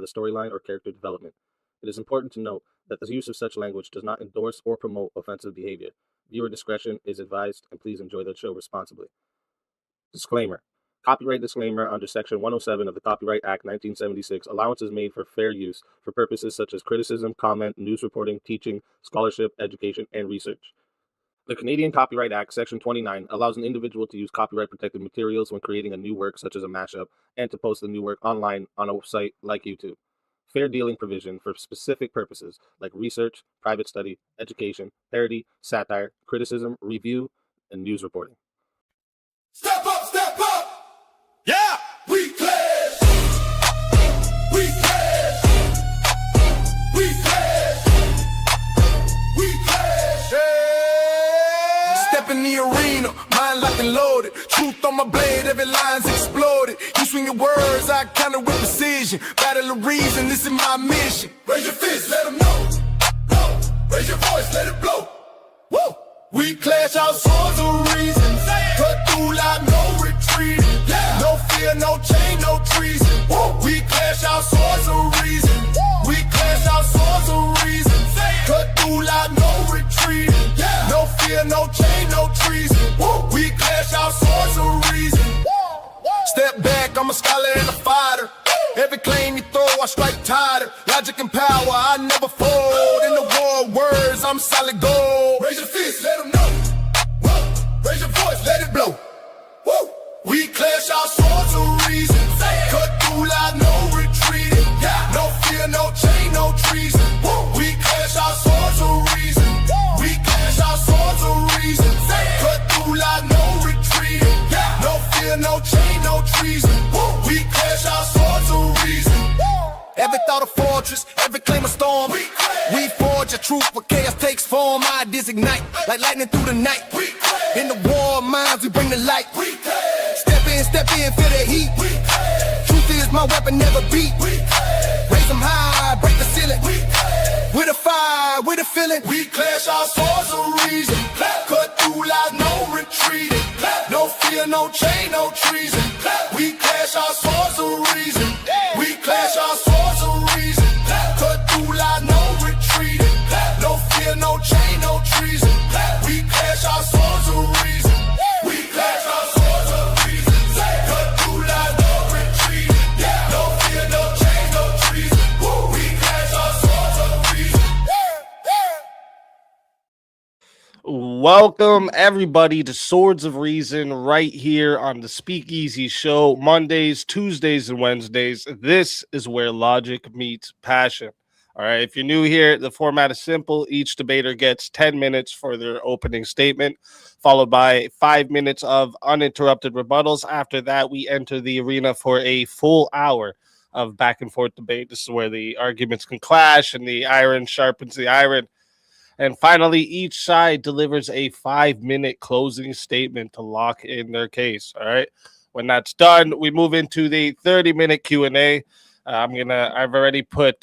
the storyline or character development. It is important to note that the use of such language does not endorse or promote offensive behavior. Viewer discretion is advised, and please enjoy the show responsibly. Disclaimer. Copyright disclaimer under Section 107 of the Copyright Act 1976. Allowance is made for fair use for purposes such as criticism, comment, news reporting, teaching, scholarship, education, and research. The Canadian Copyright Act, Section 29, allows an individual to use copyright-protected materials when creating a new work, such as a mashup, and to post the new work online on a site like YouTube. Fair dealing provision for specific purposes like research, private study, education, parody, satire, criticism, review, and news reporting. Step up, step up! Yeah! We clash! We clash! We clash! We clash! Yeah! Step in the arena, mind locked and loaded. Truth on my blade, every line's exploded. You swing your words, I counter with precision. Battle of reason, this is my mission. Raise your fist, let them know. Blow. Raise your voice, let it blow. Woo! We clash our swords of reason. Cut through like no retreating. Yeah. No fear, no chain, no treason. Woo. We clash our swords of reason. Woo. We clash our swords of reason. Cut through like no retreating. Yeah. No fear, no chain, no treason. Woo. We clash our swords of reason. Woo. Step back, I'm a scholar and a fighter. Every claim you throw, I strike tighter. Logic and power, I never fold. In the war of words, I'm solid gold. Raise your fist, let them know. Whoa. Raise your voice, let it blow. Woo. We clash our swords of reason. Cut through like no retreating. Yeah. No fear, no chain, no treason. Woo. We clash our swords of reason. We clash our swords of reason. Cut through like no retreating. Yeah. No fear, no chain, no treason. Woo. We clash our swords of reason. Every thought a fortress, every claim a storm. We forge a truth where chaos takes form. Ideas ignite like lightning through the night. In the war of minds, we bring the light. Step in, feel the heat. Truth is my weapon, never beat. Raise them high, break the ceiling. With a fire, with a feeling. We clash our swords of reason. Cut through like no retreating. No fear, no chain, no treason. We clash our swords of reason. We clash our swords of reason. Cut through like no retreating. No fear, no chain, no treason. We clash our swords of reason. We clash our swords of reason. Cut through like no retreating. No fear, no chain, no treason. We clash our swords of reason. Welcome, everybody, to Swords of Reason right here on the Speakeasy Show, Mondays, Tuesdays, and Wednesdays. This is where logic meets passion. All right, if you're new here, the format is simple. Each debater gets 10 minutes for their opening statement, followed by 5 minutes of uninterrupted rebuttals. After that, we enter the arena for a full hour of back and forth debate. This is where the arguments can clash and the iron sharpens the iron. And finally, each side delivers a 5-minute closing statement to lock in their case. All right. When that's done, we move into the 30-minute Q&A. I'm going to put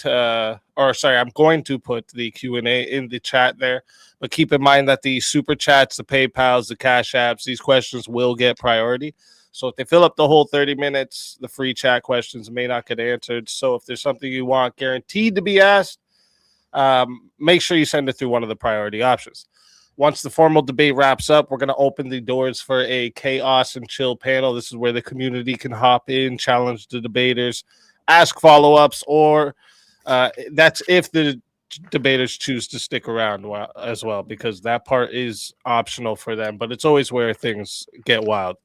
the Q&A in the chat there. But keep in mind that the super chats, the PayPals, the Cash Apps, these questions will get priority. So if they fill up the whole 30 minutes, the free chat questions may not get answered. So if there's something you want guaranteed to be asked, make sure you send it through one of the priority options. Once the formal debate wraps up, we're going to open the doors for a chaos and chill panel. This is where the community can hop in, challenge the debaters, ask follow-ups, or that's if the debaters choose to stick around as well, because that part is optional for them, but it's always where things get wild.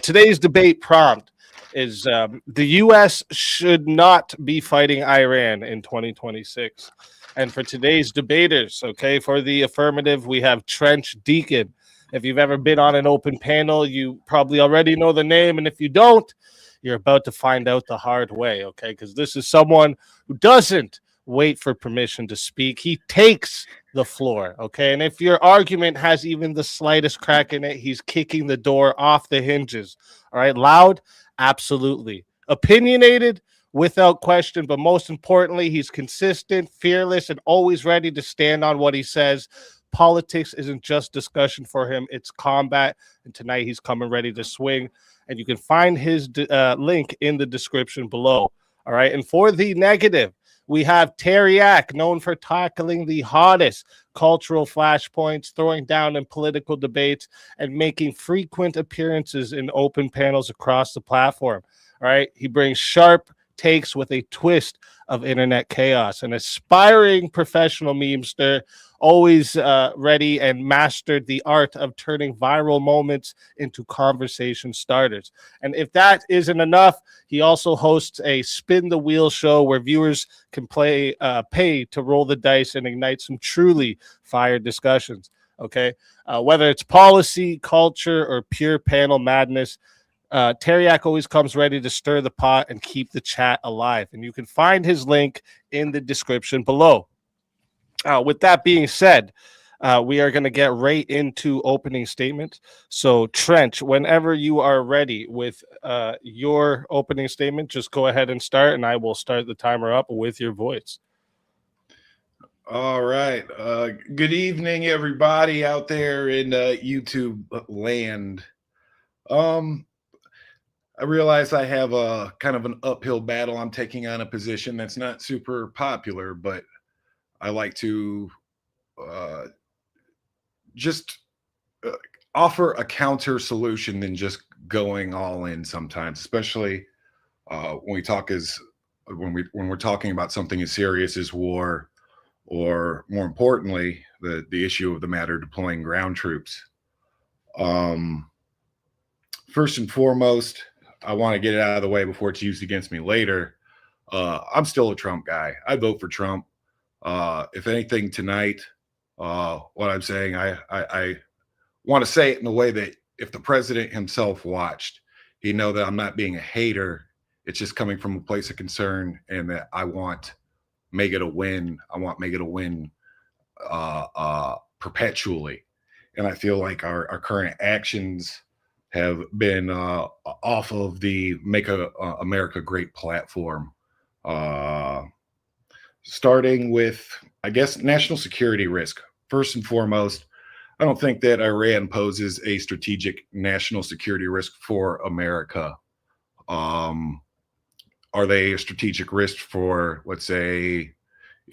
Today's debate prompt is the U.S. should not be fighting Iran in 2026. And for today's debaters, okay, for the affirmative, we have Trench Deacon. If you've ever been on an open panel, you probably already know the name. And if you don't, you're about to find out the hard way, okay? Because this is someone who doesn't wait for permission to speak. He takes the floor, okay? And if your argument has even the slightest crack in it, he's kicking the door off the hinges, all right? Loud? Absolutely. Opinionated? Without question, but most importantly, he's consistent, fearless, and always ready to stand on what he says. Politics isn't just discussion for him, it's combat, and tonight he's coming ready to swing. And you can find his link in the description below. All right. And for the negative, we have Tareyak, known for tackling the hottest cultural flashpoints, throwing down in political debates, and making frequent appearances in open panels across the platform. All right. He brings sharp takes with a twist of internet chaos. An aspiring professional memester, always ready and mastered the art of turning viral moments into conversation starters. And if that isn't enough, he also hosts a spin the wheel show where viewers can pay to roll the dice and ignite some truly fire discussions. Okay, whether it's policy, culture, or pure panel madness, Tareyak always comes ready to stir the pot and keep the chat alive. And you can find his link in the description below. With that being said, we are going to get right into opening statements. So, Trench, whenever you are ready with your opening statement, just go ahead and start, and I will start the timer up with your voice. All right. Good evening, everybody out there in YouTube land. I realize I have a kind of an uphill battle. I'm taking on a position that's not super popular, but I like to just offer a counter solution than just going all in sometimes, especially when we're talking about something as serious as war, or more importantly, the issue of the matter deploying ground troops. First and foremost, I want to get it out of the way before it's used against me later. I'm still a Trump guy. I vote for Trump. If anything tonight, what I'm saying, I want to say it in a way that if the president himself watched, he'd know that I'm not being a hater. It's just coming from a place of concern, and that I want Mega to win. I want Mega to win perpetually. And I feel like our current actions have been off of the Make America Great platform. Starting with, I guess, national security risk. First and foremost, I don't think that Iran poses a strategic national security risk for America. Are they a strategic risk for, let's say,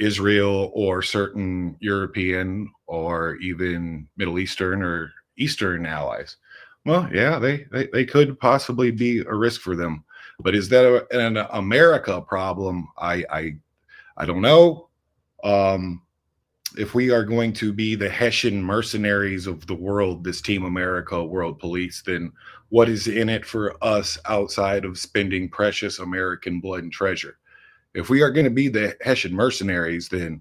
Israel or certain European or even Middle Eastern or Eastern allies? Well, yeah, they could possibly be a risk for them. But is that an America problem? I don't know. If we are going to be the Hessian mercenaries of the world, this Team America world police, then what is in it for us outside of spending precious American blood and treasure? If we are going to be the Hessian mercenaries, then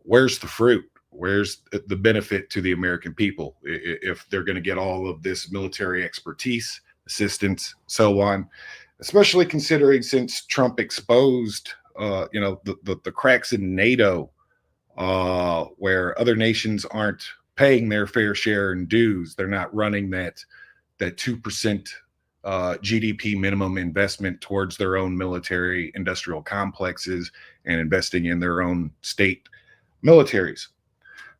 where's the fruit? Where's the benefit to the American people if they're going to get all of this military expertise, assistance, so on? Especially considering since Trump exposed, the cracks in NATO, where other nations aren't paying their fair share in dues. They're not running that 2% GDP minimum investment towards their own military industrial complexes and investing in their own state militaries.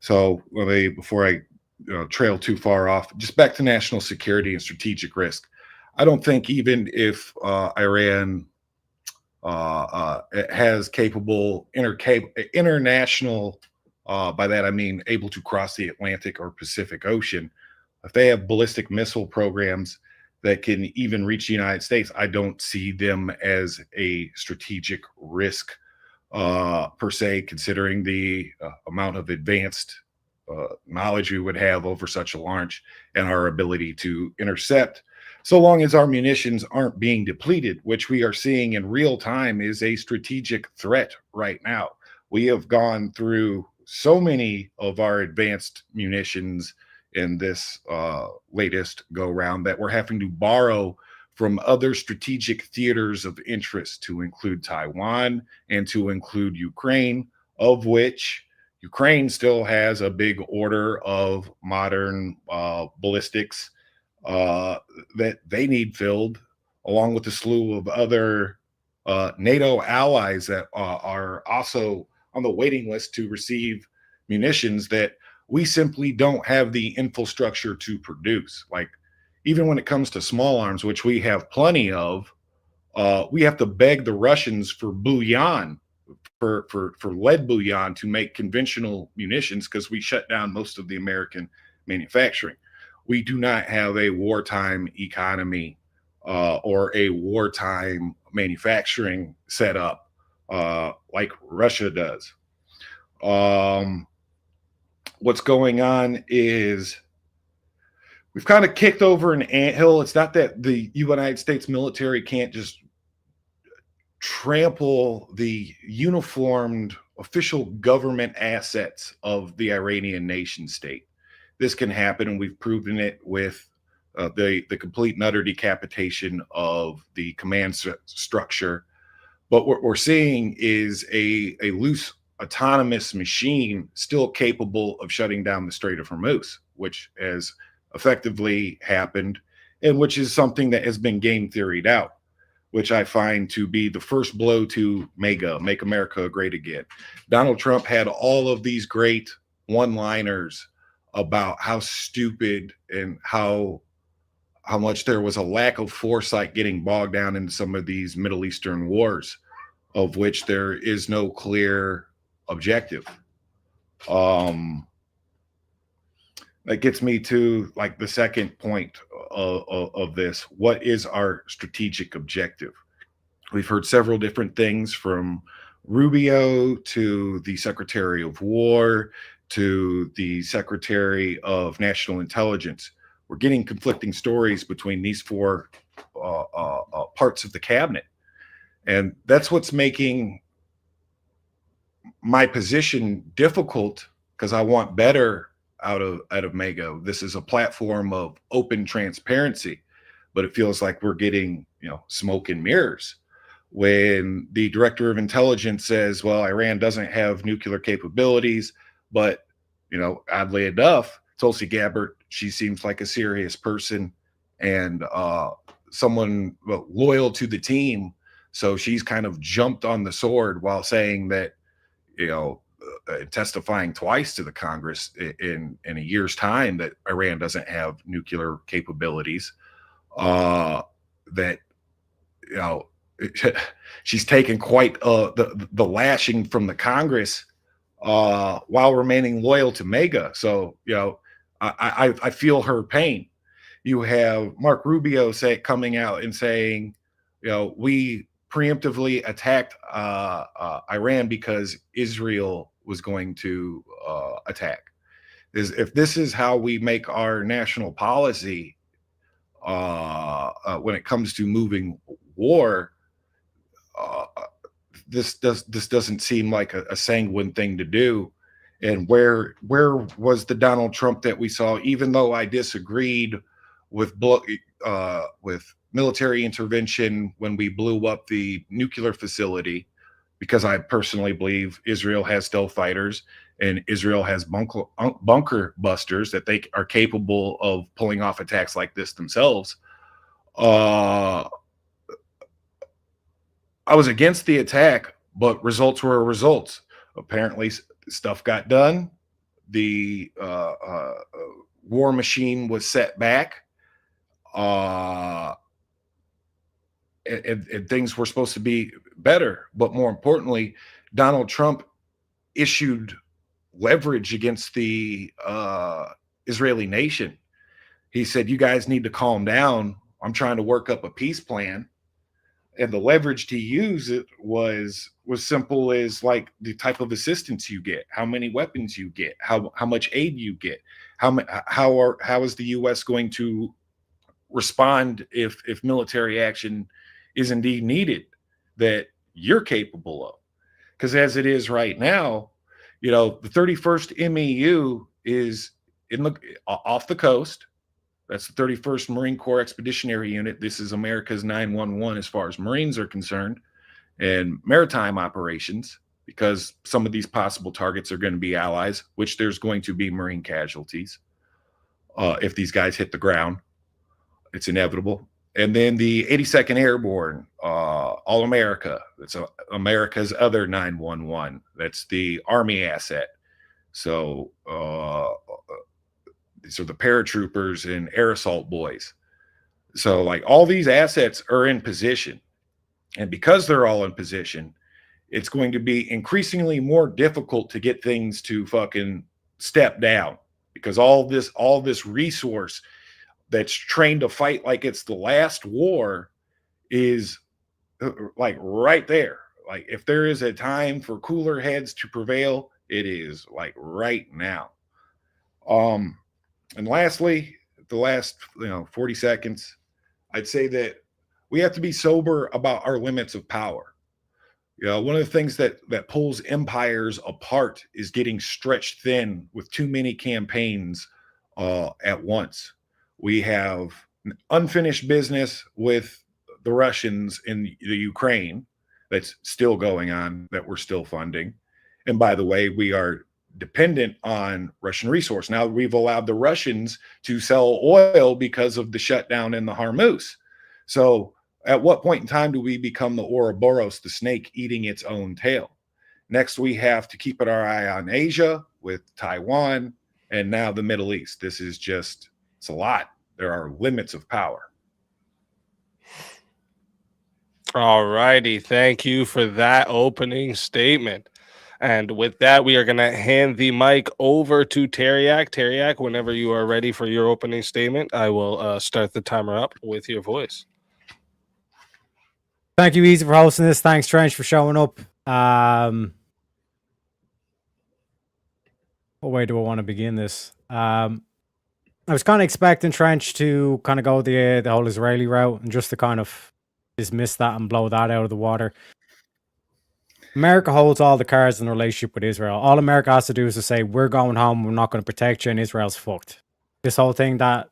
So before I trail too far off, just back to national security and strategic risk. I don't think even if Iran has capable international, by that I mean able to cross the Atlantic or Pacific Ocean, if they have ballistic missile programs that can even reach the United States, I don't see them as a strategic risk per se, considering the amount of advanced knowledge we would have over such a launch and our ability to intercept, so long as our munitions aren't being depleted, which we are seeing in real time is a strategic threat right now. We have gone through so many of our advanced munitions in this latest go round that we're having to borrow from other strategic theaters of interest, to include Taiwan and to include Ukraine, of which Ukraine still has a big order of modern ballistics that they need filled, along with a slew of other NATO allies that are also on the waiting list to receive munitions that we simply don't have the infrastructure to produce. Like, even when it comes to small arms, which we have plenty of, We have to beg the Russians for bullion, for lead bullion to make conventional munitions because we shut down most of the American manufacturing. We do not have a wartime economy or a wartime manufacturing setup like Russia does. What's going on is we've kind of kicked over an anthill. It's not that the United States military can't just trample the uniformed official government assets of the Iranian nation state. This can happen, and we've proven it with the complete and utter decapitation of the command structure. But what we're seeing is a loose autonomous machine still capable of shutting down the Strait of Hormuz, which has effectively happened, and which is something that has been game theoried out, which I find to be the first blow to MAGA, Make America Great Again. Donald Trump had all of these great one-liners about how stupid and how much there was a lack of foresight getting bogged down into some of these Middle Eastern wars, of which there is no clear objective. That gets me to like the second point of this. What is our strategic objective? We've heard several different things from Rubio to the Secretary of War to the Secretary of National Intelligence. We're getting conflicting stories between these four parts of the cabinet. And that's what's making my position difficult, because I want better out of MAGA. This is a platform of open transparency, but it feels like we're getting, smoke and mirrors. When the director of intelligence says, well, Iran doesn't have nuclear capabilities, but, oddly enough, Tulsi Gabbard, she seems like a serious person and someone loyal to the team. So she's kind of jumped on the sword while saying that, testifying twice to the Congress in a year's time that Iran doesn't have nuclear capabilities. That she's taken quite the lashing from the Congress while remaining loyal to MAGA. So I feel her pain. You have Mark Rubio coming out and saying, we preemptively attacked Iran because Israel was going to attack. If this is how we make our national policy when it comes to moving war, this doesn't seem like a sanguine thing to do. And where was the Donald Trump that we saw? Even though I disagreed with military intervention when we blew up the nuclear facility, because I personally believe Israel has stealth fighters and Israel has bunker busters that they are capable of pulling off attacks like this themselves. I was against the attack, but results were results. Apparently, stuff got done. The war machine was set back. And things were supposed to be better. But more importantly, Donald Trump issued leverage against the Israeli nation. He said, you guys need to calm down. I'm trying to work up a peace plan. And the leverage to use it was simple as like the type of assistance you get, how many weapons you get, how much aid you get, how is the U.S. going to respond if military action is indeed needed that you're capable of. Because as it is right now, the 31st MEU is off the coast. That's the 31st Marine Corps Expeditionary Unit. This is America's 911 as far as Marines are concerned, and maritime operations, because some of these possible targets are going to be allies, which there's going to be Marine casualties if these guys hit the ground. It's inevitable. And then the 82nd Airborne, All America. That's America's other 911. That's the Army asset. So these are the paratroopers and air assault boys. So like all these assets are in position. And because they're all in position, it's going to be increasingly more difficult to get things to fucking step down, because all this resource that's trained to fight like it's the last war is like right there. Like, if there is a time for cooler heads to prevail, it is like right now. And lastly, the last 40 seconds, I'd say that we have to be sober about our limits of power. One of the things that pulls empires apart is getting stretched thin with too many campaigns at once. We have unfinished business with the Russians in the Ukraine that's still going on, that we're still funding. And by the way, we are dependent on Russian resource. Now we've allowed the Russians to sell oil because of the shutdown in the Hormuz. So at what point in time do we become the Ouroboros, the snake eating its own tail? Next, we have to keep our eye on Asia with Taiwan, and now the Middle East. This is just, it's a lot. There are limits of power. All righty. Thank you for that opening statement. And with that, we are going to hand the mic over to Tareyak. Tareyak, whenever you are ready for your opening statement, I will start the timer up with your voice. Thank you, Easy, for hosting this. Thanks, Trench, for showing up. What way do I want to begin this? I was kind of expecting Trench to kind of go the whole Israeli route and just to kind of dismiss that and blow that out of the water. America holds all the cards in the relationship with Israel. All America has to do is to say, we're going home, we're not going to protect you, and Israel's fucked. This whole thing that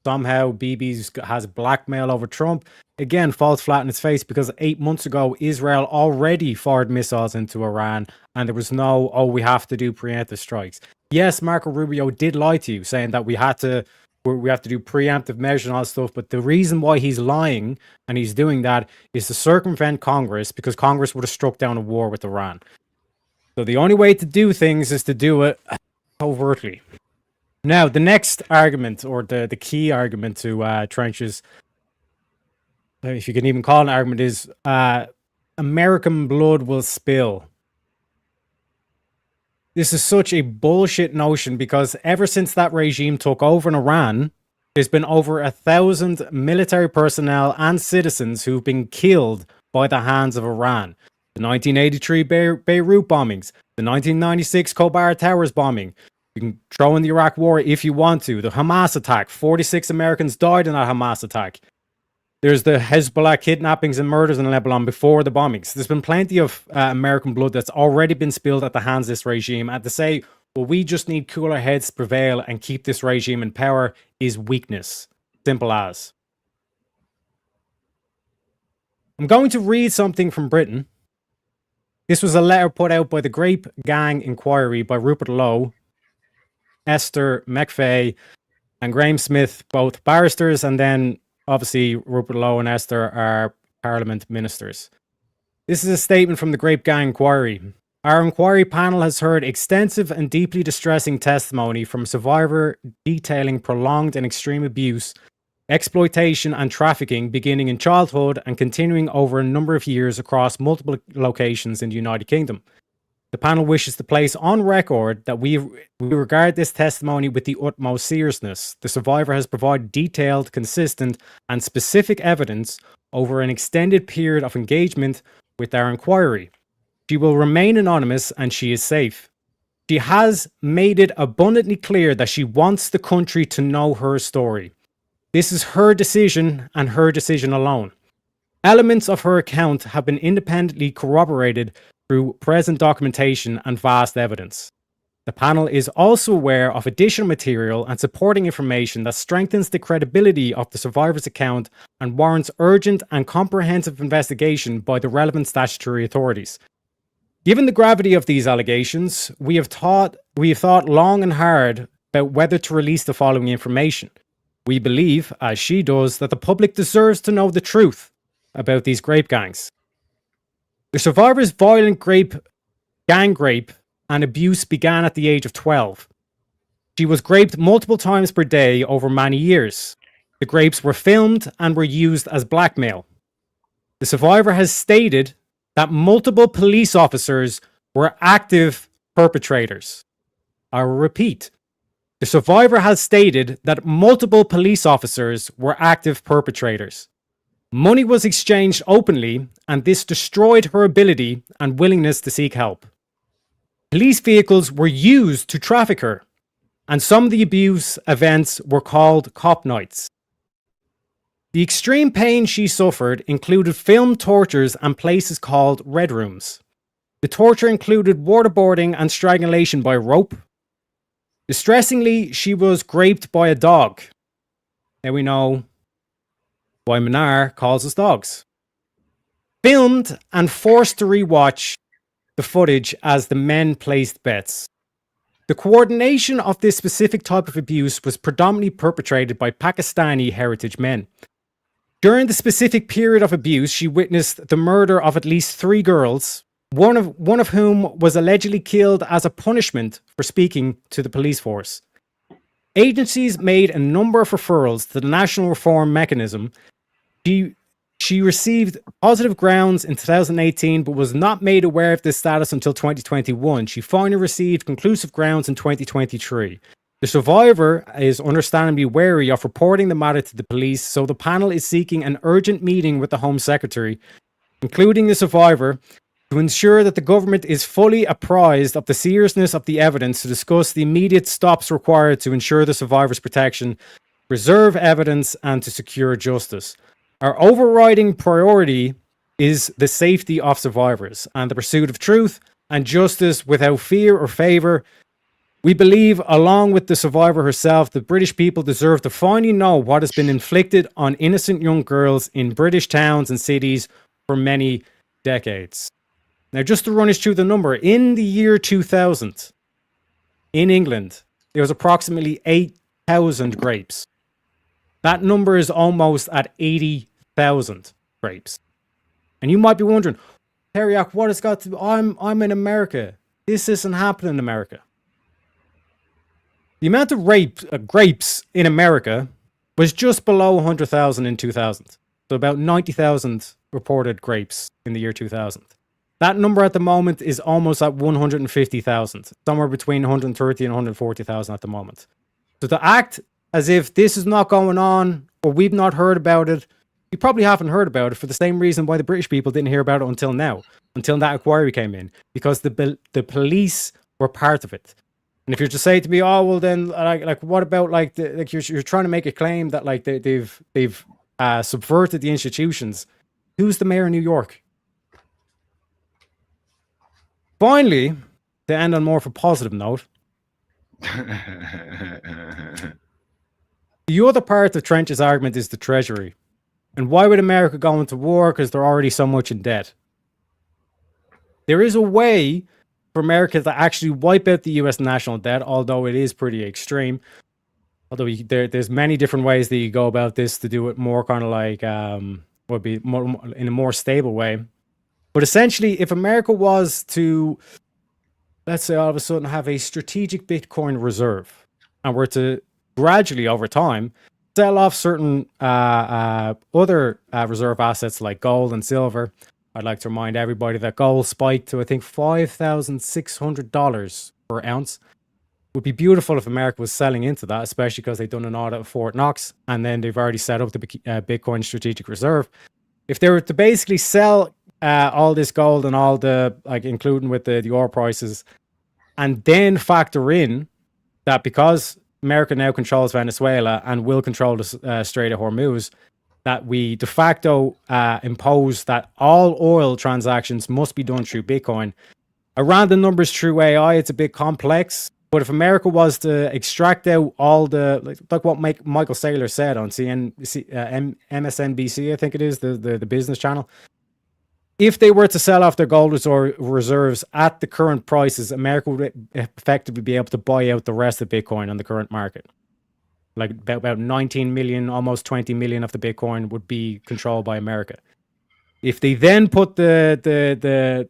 somehow Bibi has blackmail over Trump, again, falls flat in its face, because 8 months ago, Israel already fired missiles into Iran, and there was no, we have to do preemptive strikes. Yes, Marco Rubio did lie to you, saying that we have to do preemptive measures and all that stuff, but the reason why he's lying, and he's doing that, is to circumvent Congress, because Congress would have struck down a war with Iran. So the only way to do things is to do it overtly. Now, the next argument, or the key argument to Trench's, if you can even call it an argument, is American blood will spill. This is such a bullshit notion, because ever since that regime took over in Iran, there's been over 1,000 military personnel and citizens who've been killed by the hands of Iran. The 1983 Beirut bombings, the 1996 Khobar Towers bombing. You can throw in the Iraq War if you want to. The Hamas attack, 46 Americans died in that Hamas attack. There's the Hezbollah kidnappings and murders in Lebanon before the bombings. There's been plenty of American blood that's already been spilled at the hands of this regime. And to say, well, we just need cooler heads to prevail and keep this regime in power is weakness. Simple as. I'm going to read something from Britain. This was a letter put out by the Grape Gang Inquiry by Rupert Lowe, Esther McVeigh, and Graham Smith, both barristers, and then obviously Rupert Lowe and Esther are Parliament ministers. This is a statement from the Grape Gang Inquiry. Our inquiry panel has heard extensive and deeply distressing testimony from a survivor detailing prolonged and extreme abuse, exploitation and trafficking beginning in childhood and continuing over a number of years across multiple locations in the United Kingdom. The panel wishes to place on record that we regard this testimony with the utmost seriousness. The survivor has provided detailed, consistent, and specific evidence over an extended period of engagement with our inquiry. She will remain anonymous and she is safe. She has made it abundantly clear that she wants the country to know her story. This is her decision and her decision alone. Elements of her account have been independently corroborated through present documentation and vast evidence. The panel is also aware of additional material and supporting information that strengthens the credibility of the survivor's account and warrants urgent and comprehensive investigation by the relevant statutory authorities. Given the gravity of these allegations, we have thought long and hard about whether to release the following information. We believe, as she does, that the public deserves to know the truth about these grape gangs. The survivor's violent gang rape and abuse began at the age of 12. She was raped multiple times per day over many years. The rapes were filmed and were used as blackmail. The survivor has stated that multiple police officers were active perpetrators. I will repeat. The survivor has stated that multiple police officers were active perpetrators. Money was exchanged openly, and this destroyed her ability and willingness to seek help. Police vehicles were used to traffic her, and some of the abuse events were called cop nights. The extreme pain she suffered included film tortures and places called red rooms. The torture included waterboarding and strangulation by rope. Distressingly, she was raped by a dog. Now we know why Minar calls us dogs. Filmed and forced to rewatch the footage as the men placed bets. The coordination of this specific type of abuse was predominantly perpetrated by Pakistani heritage men. During the specific period of abuse, she witnessed the murder of at least 3 girls, one of whom was allegedly killed as a punishment for speaking to the police force. Agencies made a number of referrals to the National Reform Mechanism. She received positive grounds in 2018, but was not made aware of this status until 2021. She finally received conclusive grounds in 2023. The survivor is understandably wary of reporting the matter to the police, so the panel is seeking an urgent meeting with the Home Secretary, including the survivor, to ensure that the government is fully apprised of the seriousness of the evidence, to discuss the immediate stops required to ensure the survivor's protection, preserve evidence, and to secure justice. Our overriding priority is the safety of survivors and the pursuit of truth and justice without fear or favour. We believe, along with the survivor herself, that British people deserve to finally know what has been inflicted on innocent young girls in British towns and cities for many decades. Now, just to run us through the number, in the year 2000, in England, there was approximately 8,000 grapes. That number is almost at 80,000 grapes. And you might be wondering, Tareyak, what has got to... I'm in America. This isn't happening in America. The amount of grapes in America was just below 100,000 in 2000. So about 90,000 reported grapes in the year 2000. That number at the moment is almost at 150,000. Somewhere between 130 and 140,000 at the moment. So to act as if this is not going on, or we've not heard about it, you probably haven't heard about it for the same reason why the British people didn't hear about it until now, until that inquiry came in, because the police were part of it. And if you're to say to me, oh well, then like what about you're trying to make a claim that like they've subverted the institutions? Who's the mayor of New York? Finally, to end on more of a positive note, the other part of Trench's argument is the Treasury. And why would America go into war? Because they're already so much in debt. There is a way for America to actually wipe out the US national debt, although it is pretty extreme. Although there's many different ways that you go about this to do it more kind of like, would be more, in a more stable way. But essentially, if America was to, let's say all of a sudden have a strategic Bitcoin reserve, and were to gradually over time sell off certain other reserve assets like gold and silver. I'd like to remind everybody that gold spiked to, I think, $5,600 per ounce. Would be beautiful if America was selling into that, especially because they've done an audit of Fort Knox, and then they've already set up the Bitcoin strategic reserve. If they were to basically sell all this gold and all the, like, including with the oil prices, and then factor in that because America now controls Venezuela and will control the Strait of Hormuz, that we de facto impose that all oil transactions must be done through Bitcoin. I ran the numbers through AI. It's a bit complex, but if America was to extract out all the, like what Michael Saylor said on MSNBC, I think it is, the business channel, if they were to sell off their gold reserves at the current prices, America would effectively be able to buy out the rest of Bitcoin on the current market. Like about 19 million, almost 20 million of the Bitcoin would be controlled by America. If they then put the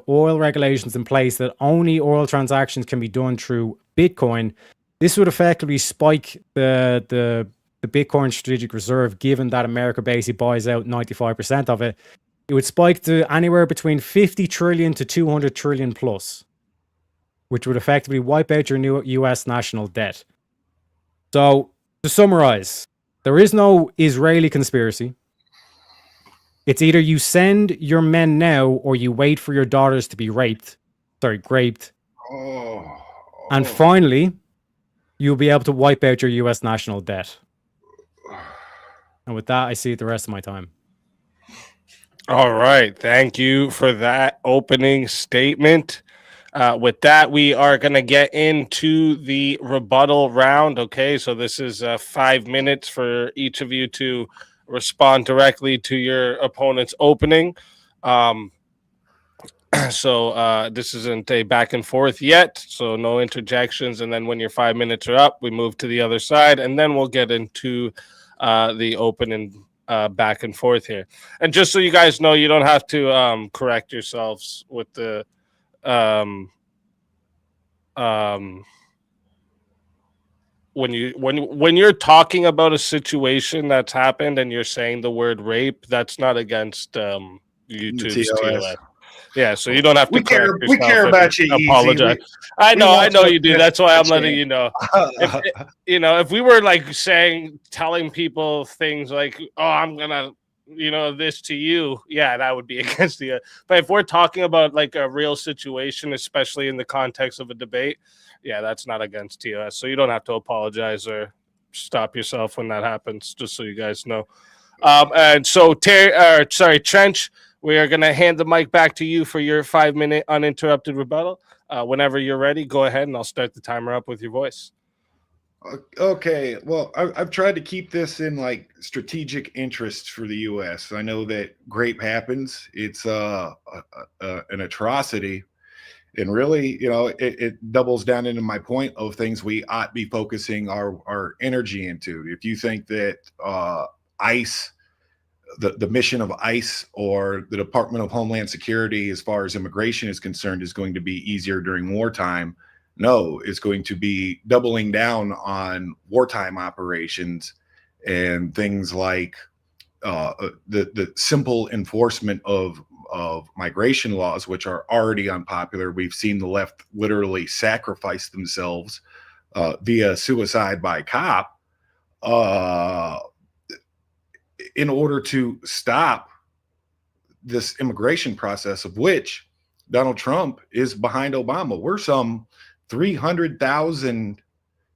oil regulations in place that only oil transactions can be done through Bitcoin, this would effectively spike the the Bitcoin strategic reserve, given that America basically buys out 95% of it, it would spike to anywhere between 50 trillion to 200 trillion plus, which would effectively wipe out your new US national debt. So, to summarize, there is no Israeli conspiracy. It's either you send your men now or you wait for your daughters to be raped. And finally, you'll be able to wipe out your US national debt. And with that, I see the rest of my time. All right. Thank you for that opening statement. With that, we are going to get into the rebuttal round. Okay. So this is 5 minutes for each of you to respond directly to your opponent's opening. So this isn't a back and forth yet. So no interjections. And then when your 5 minutes are up, we move to the other side. And then we'll get into the opening back and forth here. And just so you guys know, you don't have to correct yourselves with the when you're talking about a situation that's happened and you're saying the word rape, that's not against YouTube's TOS. Yeah, so you don't have to correct yourself. We care about you. Apologize. Easy. I know you do. That's why I'm letting you know. If we were like telling people things like, "Oh, I'm gonna, this to you," yeah, that would be against the. But if we're talking about like a real situation, especially in the context of a debate, yeah, that's not against TOS. So you don't have to apologize or stop yourself when that happens. Just so you guys know. And so Trench. We are going to hand the mic back to you for your 5 minute uninterrupted rebuttal. Whenever you're ready, go ahead and I'll start the timer up with your voice. Okay. Well, I've tried to keep this in like strategic interests for the U.S. I know that grape happens. It's an atrocity. And really, it doubles down into my point of things we ought to be focusing our energy into. If you think that ICE, the mission of ICE or the Department of Homeland Security, as far as immigration is concerned, is going to be easier during wartime. No, it's going to be doubling down on wartime operations and things like the simple enforcement of migration laws, which are already unpopular. We've seen the left literally sacrifice themselves via suicide by cop. In order to stop this immigration process, of which Donald Trump is behind Obama. We're some 300,000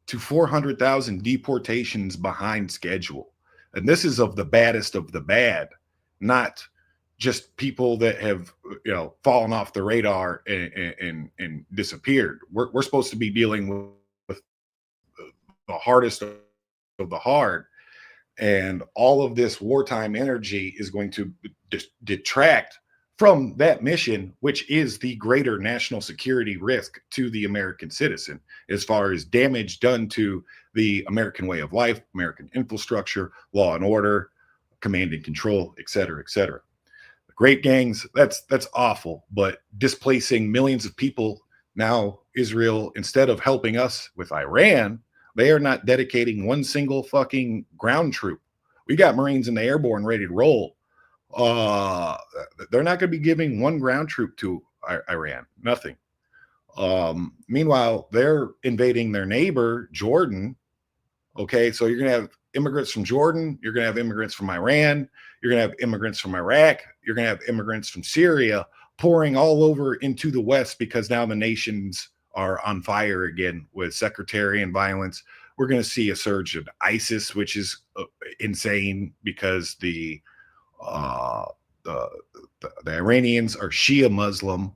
to 400,000 deportations behind schedule. And this is of the baddest of the bad, not just people that have fallen off the radar and disappeared. We're supposed to be dealing with the hardest of the hard. And all of this wartime energy is going to detract from that mission, which is the greater national security risk to the American citizen, as far as damage done to the American way of life, American infrastructure, law and order, command and control, et cetera, et cetera. The grape gangs, that's awful, but displacing millions of people now, Israel, instead of helping us with Iran, they are not dedicating one single fucking ground troop. We got Marines in the airborne ready to roll. They're not going to be giving one ground troop to Iran. Nothing. Meanwhile, they're invading their neighbor, Jordan. Okay, so you're going to have immigrants from Jordan. You're going to have immigrants from Iran. You're going to have immigrants from Iraq. You're going to have immigrants from Syria pouring all over into the West, because now the nations are on fire again with sectarian violence. We're going to see a surge of ISIS, which is insane, because the Iranians are Shia Muslim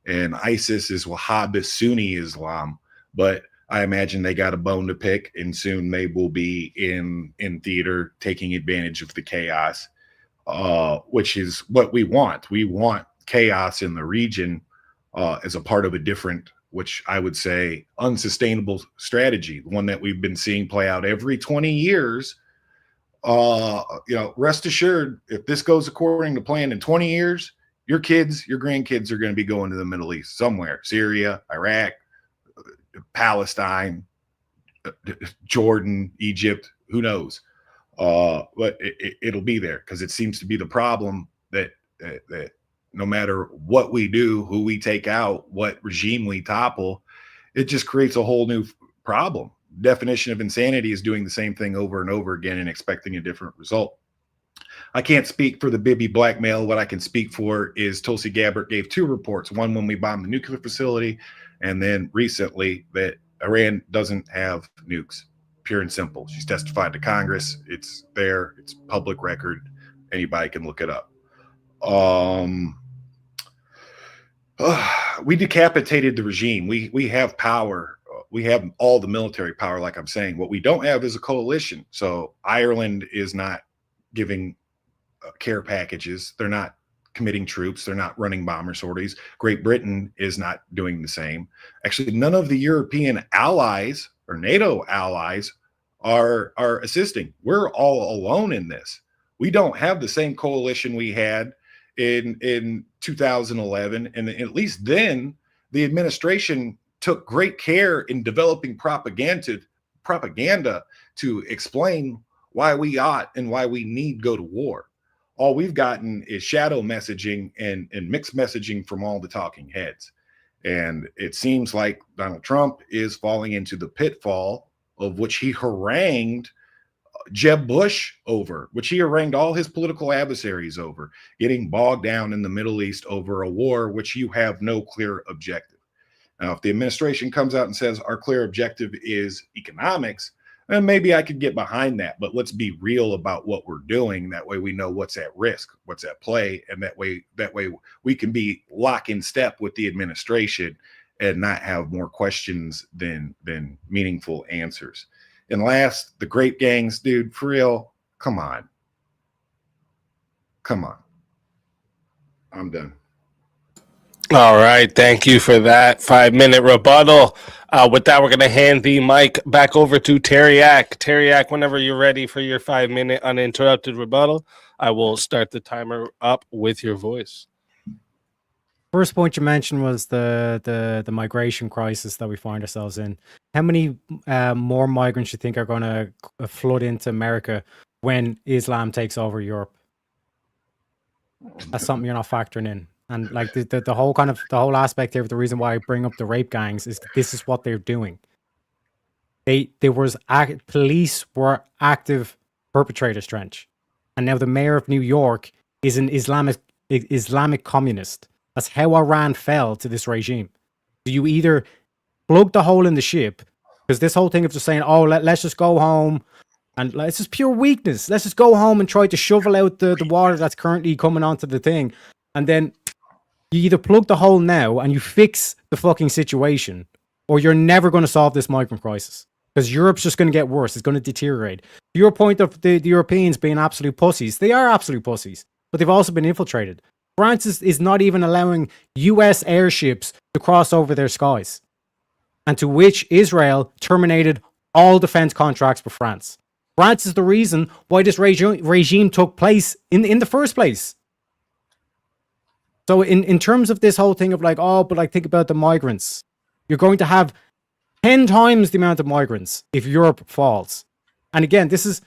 and ISIS is Wahhabi Sunni Islam. But I imagine they got a bone to pick, and soon they will be in theater taking advantage of the chaos, which is what we want. We want chaos in the region as a part of a different, which I would say, unsustainable strategy, one that we've been seeing play out every 20 years. Rest assured, if this goes according to plan in 20 years, your kids, your grandkids are going to be going to the Middle East somewhere, Syria, Iraq, Palestine, Jordan, Egypt, who knows? But it'll be there because it seems to be the problem that no matter what we do, who we take out, what regime we topple, it just creates a whole new problem. Definition of insanity is doing the same thing over and over again and expecting a different result. I can't speak for the Bibi blackmail. What I can speak for is Tulsi Gabbard gave 2 reports, one when we bombed the nuclear facility, and then recently that Iran doesn't have nukes. Pure and simple. She's testified to Congress. It's there. It's public record. Anybody can look it up. We decapitated the regime. We have power. We have all the military power, like I'm saying. What we don't have is a coalition. So Ireland is not giving care packages. They're not committing troops. They're not running bomber sorties. Great Britain is not doing the same. Actually, none of the European allies or NATO allies are assisting. We're all alone in this. We don't have the same coalition we had in 2011. And at least then the administration took great care in developing propaganda to explain why we ought and why we need go to war. All we've gotten is shadow messaging and mixed messaging from all the talking heads. And it seems like Donald Trump is falling into the pitfall of which he harangued Jeb Bush over, which he harangued all his political adversaries over, getting bogged down in the Middle East over a war which you have no clear objective. Now, if the administration comes out and says our clear objective is economics, then maybe I could get behind that. But let's be real about what we're doing. That way we know what's at risk, what's at play, and that way we can be lock in step with the administration and not have more questions than meaningful answers. And last, the grape gangs, dude, for real, come on. I'm done. All right. Thank you for that 5-minute rebuttal. With that, we're going to hand the mic back over to Tareyak. Tareyak, whenever you're ready for your 5-minute uninterrupted rebuttal, I will start the timer up with your voice. First point you mentioned was the migration crisis that we find ourselves in. How many more migrants you think are going to flood into America when Islam takes over Europe? That's something you're not factoring in. And like the whole kind of the whole aspect here of the reason why I bring up the rape gangs is this is what they're doing. Police were active perpetrators, Trench, and now the mayor of New York is an Islamic communist. That's how Iran fell to this regime. Do you either plug the hole in the ship, because this whole thing of just saying, oh, let's just go home, and it's just pure weakness. Let's just go home and try to shovel out the water that's currently coming onto the thing, and then you either plug the hole now and you fix the fucking situation, or you're never going to solve this migrant crisis. Because Europe's just going to get worse. It's going to deteriorate. To your point of the Europeans being absolute pussies, they are absolute pussies, but they've also been infiltrated. France is not even allowing US airships to cross over their skies. And to which Israel terminated all defense contracts for France. France is the reason why this regime took place in the first place. So in terms of this whole thing of like, oh, but like think about the migrants. You're going to have 10 times the amount of migrants if Europe falls. And again, this is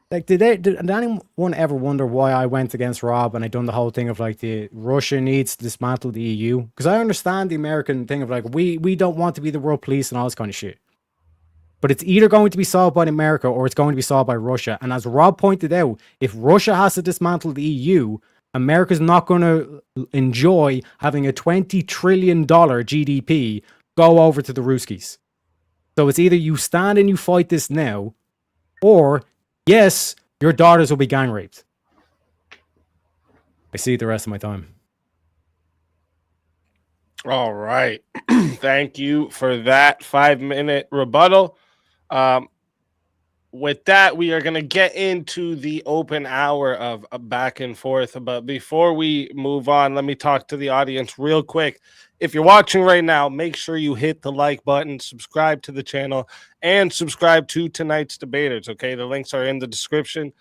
like, did anyone ever wonder why I went against Rob and I done the whole thing of like the Russia needs to dismantle the EU? Because I understand the American thing of like, we don't want to be the world police and all this kind of shit. But it's either going to be solved by America or it's going to be solved by Russia. And as Rob pointed out, if Russia has to dismantle the EU, America's not going to enjoy having a $20 trillion GDP go over to the Ruskies. So it's either you stand and you fight this now, or yes, your daughters will be gang raped. I see the rest of my time. All right. Thank you for that 5-minute rebuttal. With that, we are going to get into the open hour of back and forth. But before we move on, let me talk to the audience real quick. If you're watching right now, make sure you hit the like button, subscribe to the channel, and subscribe to tonight's debaters. Okay, the links are in the description.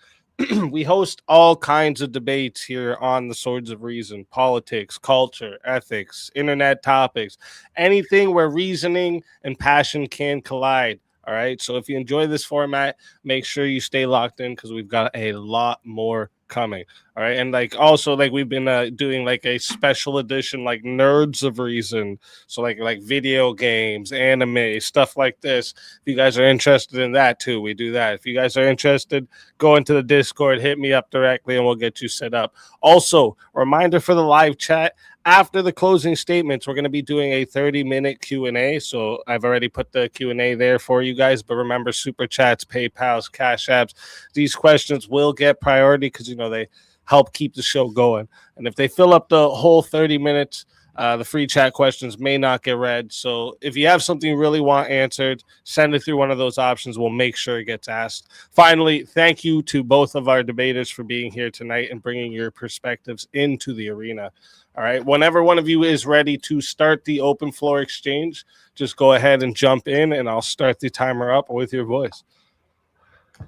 We host all kinds of debates here on the Swords of Reason: politics, culture, ethics, internet topics, anything where reasoning and passion can collide. All right. So if you enjoy this format, make sure you stay locked in because we've got a lot more coming. All right. And like also like we've been doing like a special edition, like Nerds of Reason. So like video games, anime, stuff like this. If you guys are interested in that too, we do that. If you guys are interested, go into the Discord, hit me up directly, and we'll get you set up. Also, reminder for the live chat. After the closing statements, we're going to be doing a 30-minute Q&A. So I've already put the Q&A there for you guys. But remember, Super Chats, PayPals, Cash Apps, these questions will get priority because, you know, they help keep the show going. And if they fill up the whole 30 minutes, the free chat questions may not get read. So if you have something you really want answered, send it through one of those options. We'll make sure it gets asked. Finally, thank you to both of our debaters for being here tonight and bringing your perspectives into the arena. All right. Whenever one of you is ready to start the open floor exchange, just go ahead and jump in, and I'll start the timer up with your voice.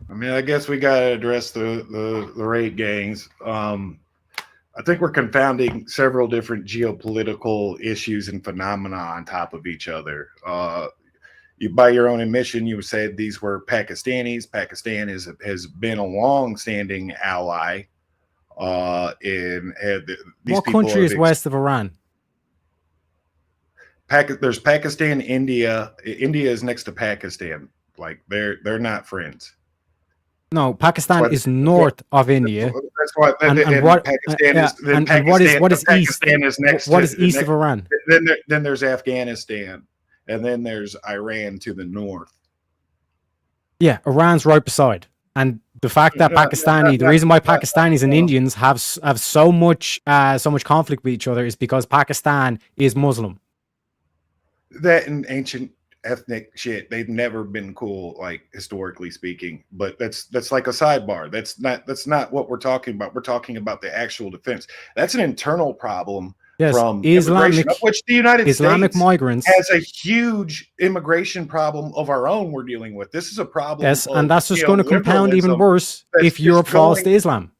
I mean, I guess we got to address the raid gangs. I think we're confounding several different geopolitical issues and phenomena on top of each other. You, by your own admission, you said these were Pakistanis. Pakistan has been a long-standing ally. What country is west of Iran? There's Pakistan, India. India is next to Pakistan. Like they're not friends. No, Pakistan is north of India. That's why. What is east? Is next. What is east of Iran? Then there's Afghanistan, and then there's Iran to the north. Yeah, Iran's right beside. And the fact that the reason why Pakistanis and Indians have so much conflict with each other is because Pakistan is Muslim. That and ancient ethnic shit, they've never been cool, like historically speaking. But that's like a sidebar. That's not what we're talking about. We're talking about the actual defense. That's an internal problem. Yes, from Islamic, of which the United Islamic States migrants has a huge immigration problem of our own we're dealing with. This is a problem. Yes, and that's just going to compound even worse if Europe falls to Islam.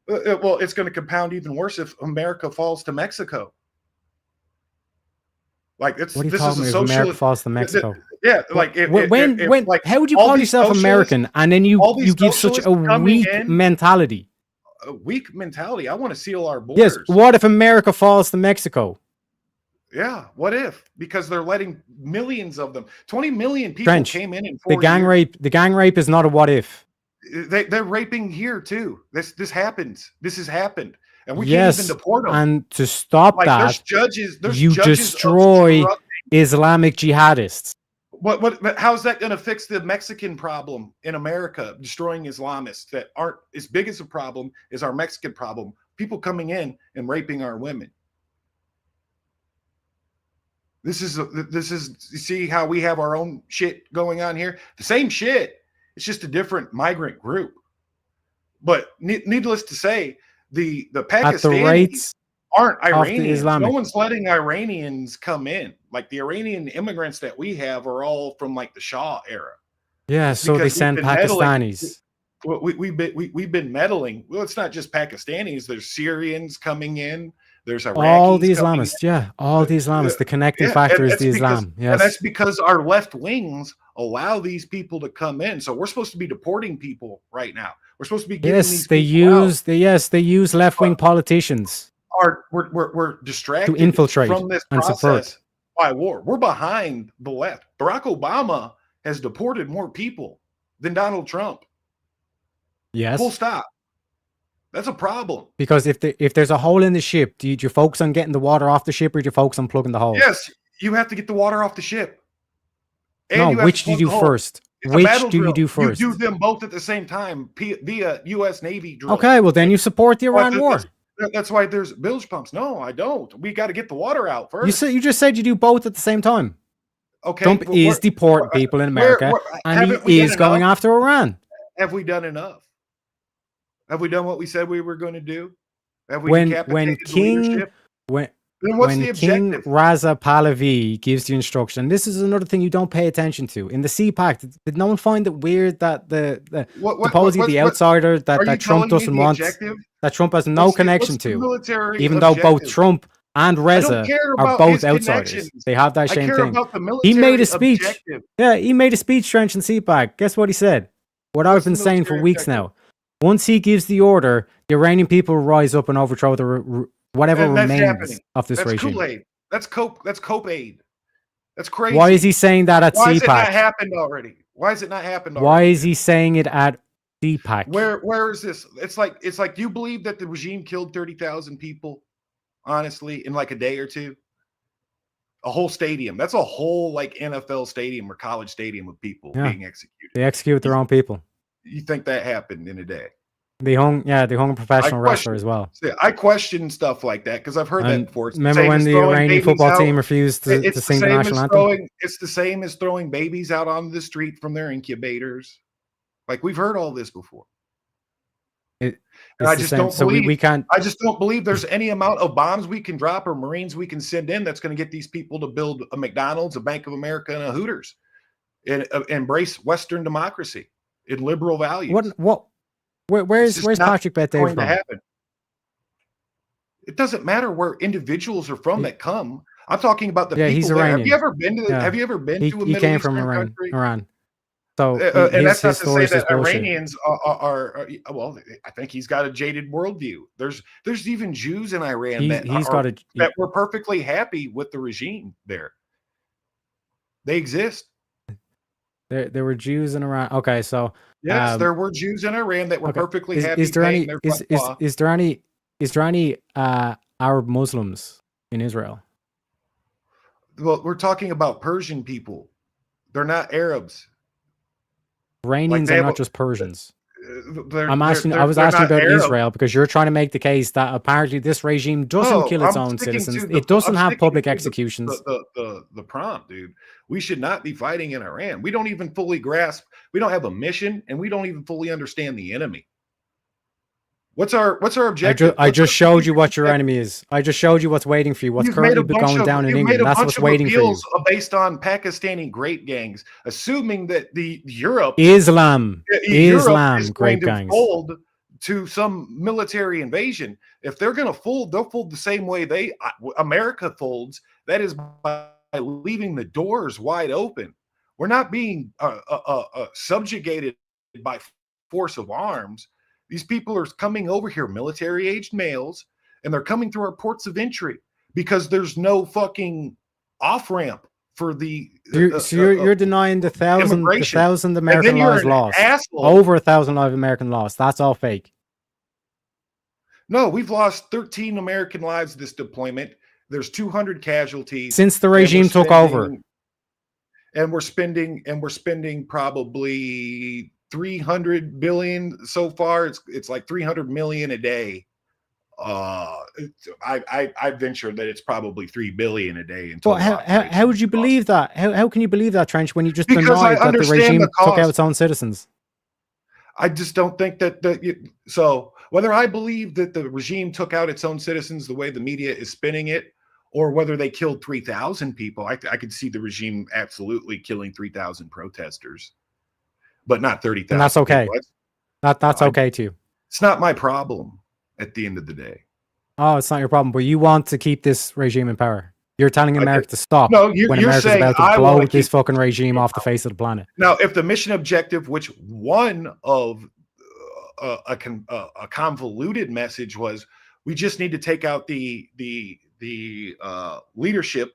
Well, it's going to compound even worse if America falls to Mexico. Like it's what are you talking about? If America falls to Mexico? Yeah, like how would you call yourself American and then you give such a weak mentality? A weak mentality. I want to seal our borders. Yes. What if America falls to Mexico? Yeah. What if? Because they're letting millions of them. 20 million people came in 4 the gang years. rape. The gang rape is not a what if. They're raping here too. This happens. This has happened, and we can't even deport them. And to stop that, there's judges destroy Islamic jihadists. What? How's that going to fix the Mexican problem in America? Destroying Islamists that aren't as big as a problem as our Mexican problem. People coming in and raping our women. This is you see how we have our own shit going on here. The same shit. It's just a different migrant group. But needless to say, the Pakistanis aren't Iranians. No one's letting Iranians come in. Like the Iranian immigrants that we have are all from like the Shah era. Yeah, so they send Pakistanis. We've been meddling. Well, it's not just Pakistanis. There's Syrians coming in. There's Iraqis. All the Islamists, yeah. All the Islamists. The connecting factor is the Islam. Yes. And that's because our left wings allow these people to come in. So we're supposed to be deporting people right now. We're supposed to be giving these people they use left-wing politicians. We're distracted to infiltrate from this and process by war. We're behind the left. Barack Obama has deported more people than Donald Trump. Yes. Full stop. That's a problem. Because if there's a hole in the ship, do you focus on getting the water off the ship or do you focus on plugging the hole? Yes, you have to get the water off the ship. And which do you do first? Which do you do first? You do them both at the same time via U.S. Navy drill. Okay, well then you support the Iran war. That's why there's bilge pumps. No, I don't. We got to get the water out first. You just said you do both at the same time. Okay, Trump is deporting people in America, and he is going after Iran. Have we done enough? Have we done what we said we were going to do? Have we when King Raza Pahlavi gives the instruction, this is another thing you don't pay attention to. In the CPAC, did no one find it weird that the policy of the outsider that Trump doesn't want, that Trump has no connection to, even though both Trump and I don't Reza care are about both his outsiders. connections. They have that I same care thing. about the He made military a speech. objective. Yeah, he made a speech trenching CPAC. Guess what he said? What I've What's the been saying for military weeks objective? now. Once he gives the order, the Iranian people will rise up and overthrow the whatever And that's remains happening. of this That's regime. Kool-Aid. That's Coke. That's Cope Aid. That's crazy. Why is he saying that at Why has it not CPAC? happened already? Why has it not happened already? Why is he saying it at CPAC? Where is this? It's like do you believe that the regime killed 30,000 people, honestly, in like a day or two? A whole stadium. That's a whole like NFL stadium or college stadium of people being executed. They execute their own people. You think that happened in a day? They hung a professional wrestler as well. I question stuff like that because I've heard that before. Remember when the Iranian football team refused to sing the national anthem? It's the same as throwing babies out on the street from their incubators. Like we've heard all this before. I just don't believe we can't. I just don't believe there's any amount of bombs we can drop or Marines we can send in that's going to get these people to build a McDonald's, a Bank of America, and a Hooters, and embrace Western democracy and liberal values. Where's Patrick Bet-David from? Happen. It doesn't matter where individuals are from that come. I'm talking about the people. He's there. Iranian. Have you ever been to a Middle came Eastern from country? Iran. So and that's not to say that bullshit. Iranians are well. I think he's got a jaded worldview. There's even Jews in Iran that were perfectly happy with the regime there. They exist. There were Jews in Iran. Okay, so yes, there were Jews in Iran that were perfectly happy. Is there any Arab Muslims in Israel? Well, we're talking about Persian people. They're not Arabs. Iranians are not just Persians. I was asking about Arab. Israel because you're trying to make the case that apparently this regime doesn't kill its own citizens. It doesn't have public executions. The prompt, dude. We should not be fighting in Iran. We don't even fully grasp. We don't have a mission, and we don't even fully understand the enemy. What's our objective? I just showed you what your enemy is. I just showed you what's waiting for you. What's currently going down in England. That's what's waiting for you. Based on Pakistani grape gangs, assuming that Islam is grape going to gangs fold to some military invasion. If they're going to fold, they'll fold the same way America folds. That is by leaving the doors wide open. We're not being subjugated by force of arms. These people are coming over here, military-aged males, and they're coming through our ports of entry because there's no fucking off-ramp for the. You're denying the thousand American lives lost. Over 1,000 live American lost. That's all fake. No, we've lost 13 American lives this deployment. There's 200 casualties since the regime took over, and we're spending probably 300 billion so far. It's like 300 million a day. I venture that it's probably 3 billion a day. But how would you believe that? How can you believe that, Trench, when you just denied that the regime took out its own citizens? I just don't think so whether I believe that the regime took out its own citizens the way the media is spinning it, or whether they killed 3,000 people, I could see the regime absolutely killing 3,000 protesters, but not 30,000. And that's okay. That's okay too. It's not my problem at the end of the day. Oh, it's not your problem, but you want to keep this regime in power. You're telling America to stop when America's about to blow this fucking regime off the face of the planet. Now, if the mission objective, which one of a convoluted message was, we just need to take out the leadership,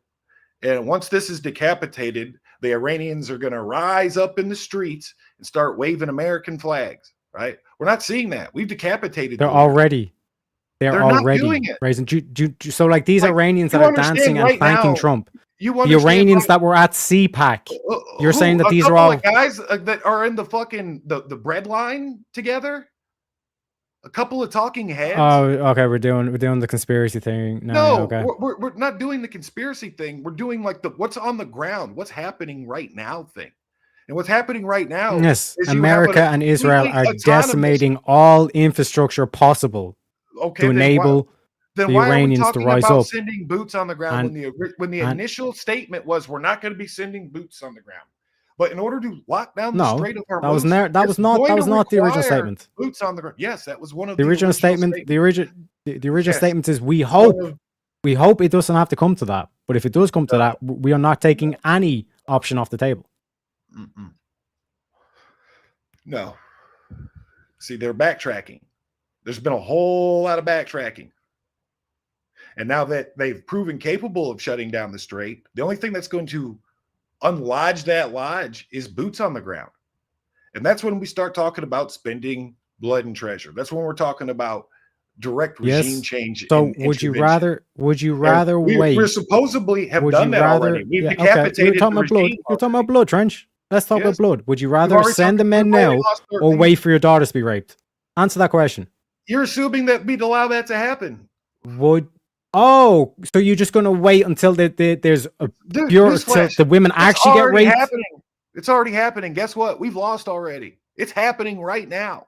and once this is decapitated, the Iranians are going to rise up in the streets and start waving American flags. Right? We're not seeing that. We've decapitated. They're already doing it. Raising. So, like these Iranians that are dancing and thanking Trump, the Iranians that were at CPAC, you're saying that these are all guys that are in the fucking the bread line together. A couple of talking heads. Oh, okay. We're doing the conspiracy thing. No, okay. We're not doing the conspiracy thing. We're doing like what's on the ground, what's happening right now thing. And what's happening right now? Yes, America and Israel are decimating all infrastructure possible to enable the Iranians to rise up. Sending boots on the ground when the initial statement was, we're not going to be sending boots on the ground. But in order to lock down the Strait of Hormuz, that was not the original statement. Boots on the ground. Yes, that was one of the original statement. The original statement is, we hope We hope it doesn't have to come to that. But if it does come to that, we are not taking any option off the table. Mm-mm. No. See, they're backtracking. There's been a whole lot of backtracking. And now that they've proven capable of shutting down the strait, the only thing that's going to unlodge that lodge is boots on the ground. And that's when we start talking about spending blood and treasure. That's when we're talking about direct regime change. So would you rather wait? We supposedly have would done you that rather, already. We've yeah, decapitated okay. You're talking the about blood. regime You're talking already. about blood, Trench. Let's talk about blood. Would you rather already send the talked- men we've already now lost our or thing. wait for your daughters to be raped? Answer that question. You're assuming that we'd allow that to happen. So you're just going to wait until there's a Dude, pure newsflash, till the women it's actually get already raped? happening. It's already happening. Guess what? We've lost already. It's happening right now.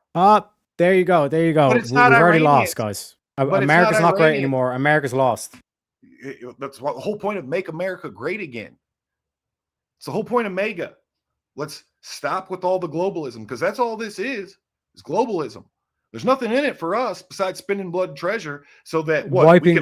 There you go. There you go. But it's We've not already Iranians. lost, guys. But it's America's not not great Iranians. anymore. America's lost. That's the whole point of Make America Great Again. It's the whole point of MAGA. Let's stop with all the globalism, because that's all this is globalism. There's nothing in it for us besides spending blood and treasure, so that wiping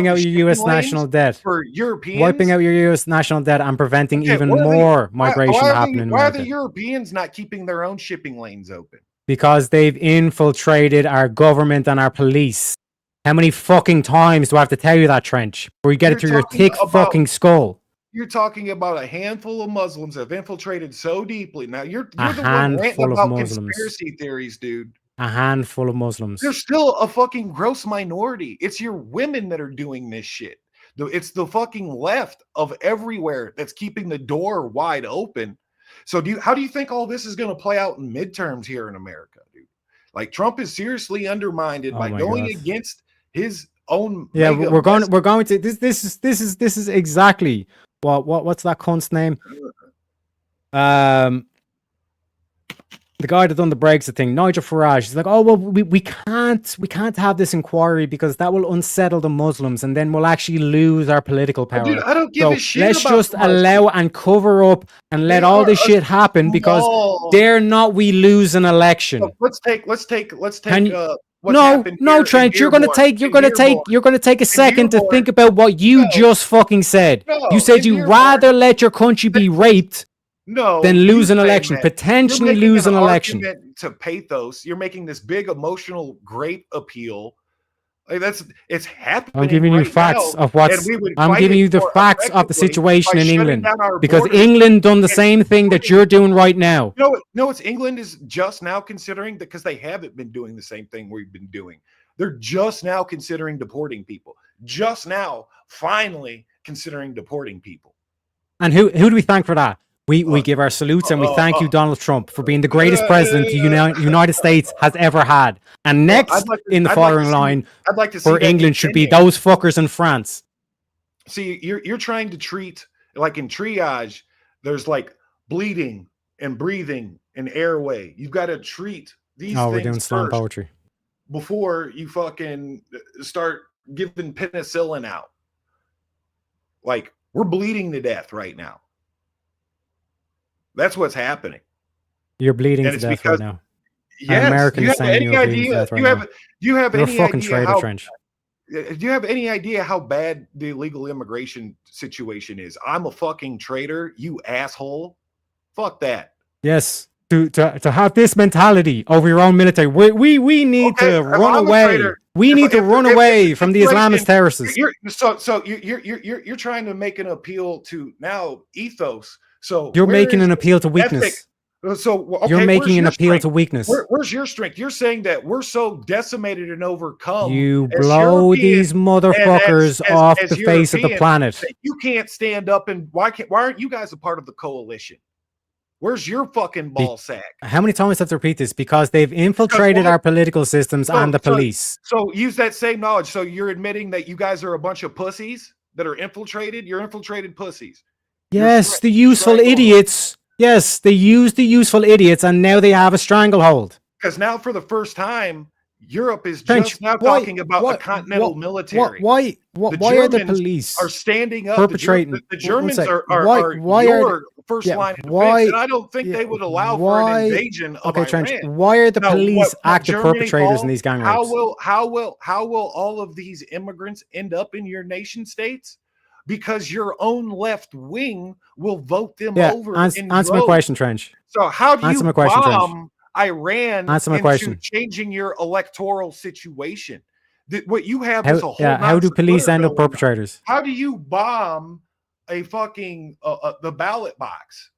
out your U.S. shipping national lanes debt, for Europeans, wiping out your U.S. national debt, and preventing Okay, even what are they- more migration happening in Why are America. the Europeans not keeping their own shipping lanes open? Because they've infiltrated our government and our police. How many fucking times do I have to tell you that, Trench? Before you get it You're through your talking thick about- fucking skull. You're talking about a handful of Muslims have infiltrated so deeply. Now you're the one handful ranting of about Muslims. conspiracy theories, dude. A handful of Muslims. They're still a fucking gross minority. It's your women that are doing this shit. It's the fucking left of everywhere that's keeping the door wide open. So how do you think all this is going to play out in midterms here in America, dude? Like, Trump is seriously undermined by going against his own. Yeah, mega we're going message. to this is exactly what's that cunt's name? The guy that done the Brexit thing, Nigel Farage. He's like, oh well, we can't have this inquiry because that will unsettle the Muslims, and then we'll actually lose our political power. Dude, I don't give a shit. Let's about just the Muslims. allow and cover up and let all this shit happen because dare not we lose an election. Look, let's take. What's No, happened here in Trent, you're gonna take a second to think about what you just fucking said. No, You said in you'd Dearborn- rather let your country be raped than you lose an saying election, that. potentially You're making lose an election. argument to pathos. You're making this big emotional grape appeal. Like, it's happening. I'm giving you facts of what's. I'm giving you the facts of the situation in England because England done the same thing that you're doing right now. No, it's England is just now considering, because they haven't been doing the same thing we've been doing. They're just now considering deporting people. Just now, finally considering deporting people. And who do we thank for that? We give our salutes and we thank you, Donald Trump, for being the greatest president the United States has ever had. And next in the firing line for England should be those fuckers in France. See, you're trying to treat, like in triage, there's like bleeding and breathing and airway. You've got to treat these things we're doing slam first poetry before you fucking start giving penicillin out. Like, we're bleeding to death right now. That's what's happening. You're bleeding to death right now. Yes. American Do you have any idea? Do you have You're any a fucking idea traitor, how, Trench. do you have any idea how bad the illegal immigration situation is? I'm a fucking traitor, you asshole. Fuck that. Yes. To have this mentality over your own military, we need to run away. We need to run away from the Islamist terrorists. You're trying to make an appeal to now ethos. So you're making an appeal to weakness. You're making an appeal to weakness. Where's your strength? You're saying that we're so decimated and overcome. You blow these motherfuckers off the face of the planet. You can't stand up and why aren't you guys a part of the coalition? Where's your fucking ball sack? How many times have to repeat this? Because they've infiltrated our political systems and the police. So use that same knowledge. So you're admitting that you guys are a bunch of pussies that are infiltrated? You're infiltrated pussies. Yes, the useful idiots. Yes, they used the useful idiots and now they have a stranglehold. Because now for the first time, Europe is Trench, just now why- talking about why- a continental why- military. Why are the Germans police are standing up. perpetrating? The Germans sec. are Why are your they- first yeah, line of defense, why- and I don't think yeah, they would allow for why- an invasion of Okay, Trench, Iran. why are the Now, police what active Germany, perpetrators Paul, in these gang how rapes? will all of these immigrants end up in your nation states? Because your own left wing will vote them Yeah, over. answer in my droves. question, Trench. So how do Answer you my question, Trench. bomb Iran Answer my into question. changing your electoral situation? What you have is a whole. How do police end up going on. perpetrators? How do you bomb a fucking the ballot box?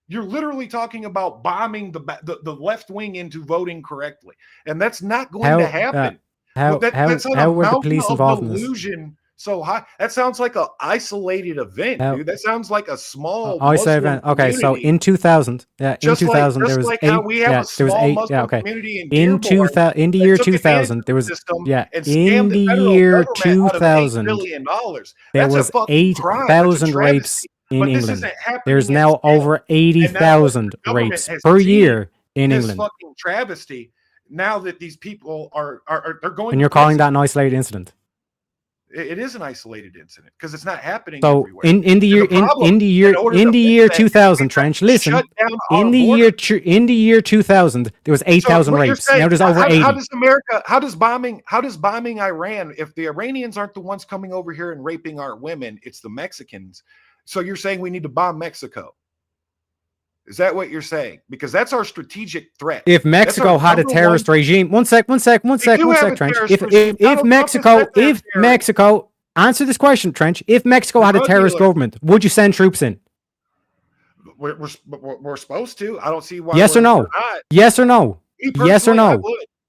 You're literally talking about bombing the left wing into voting correctly, and that's not going to happen. That's how were the mountain police of involved in this? delusion so high. That sounds like an isolated event, dude. That sounds like a small Isolated Muslim event. Okay, so community. in 2000, in 2000 there was like 8. how we have Yeah, a there was small 8. Muslim Yeah, okay. community in In Dearborn in the that year took advantage 2000, of there was the system yeah. and In scammed the federal year government out of $8 2000, billion. there That's was a fucking crime. That's a 8,000 rapes travesty. in But this England. isn't happening There's in now scale. over And now 80,000 the government rapes has per seen year in this England. fucking travesty. Now that these people are they're going, And you're calling that an isolated incident. It is an isolated incident because it's not happening So everywhere. in the year in the year 2000, Trench, listen, in the year 2000, there was 8,000 rapes. Now there's over 80. How does bombing Iran, if the Iranians aren't the ones coming over here and raping our women, it's the Mexicans. So you're saying we need to bomb Mexico? Is that what you're saying? Because that's our strategic threat. If Mexico had a terrorist regime, one sec, Trench. If Mexico, answer this question, Trench. If Mexico had a terrorist government, would you send troops in? We're supposed to. I don't see why. Yes or no? Yes or no? Yes or no?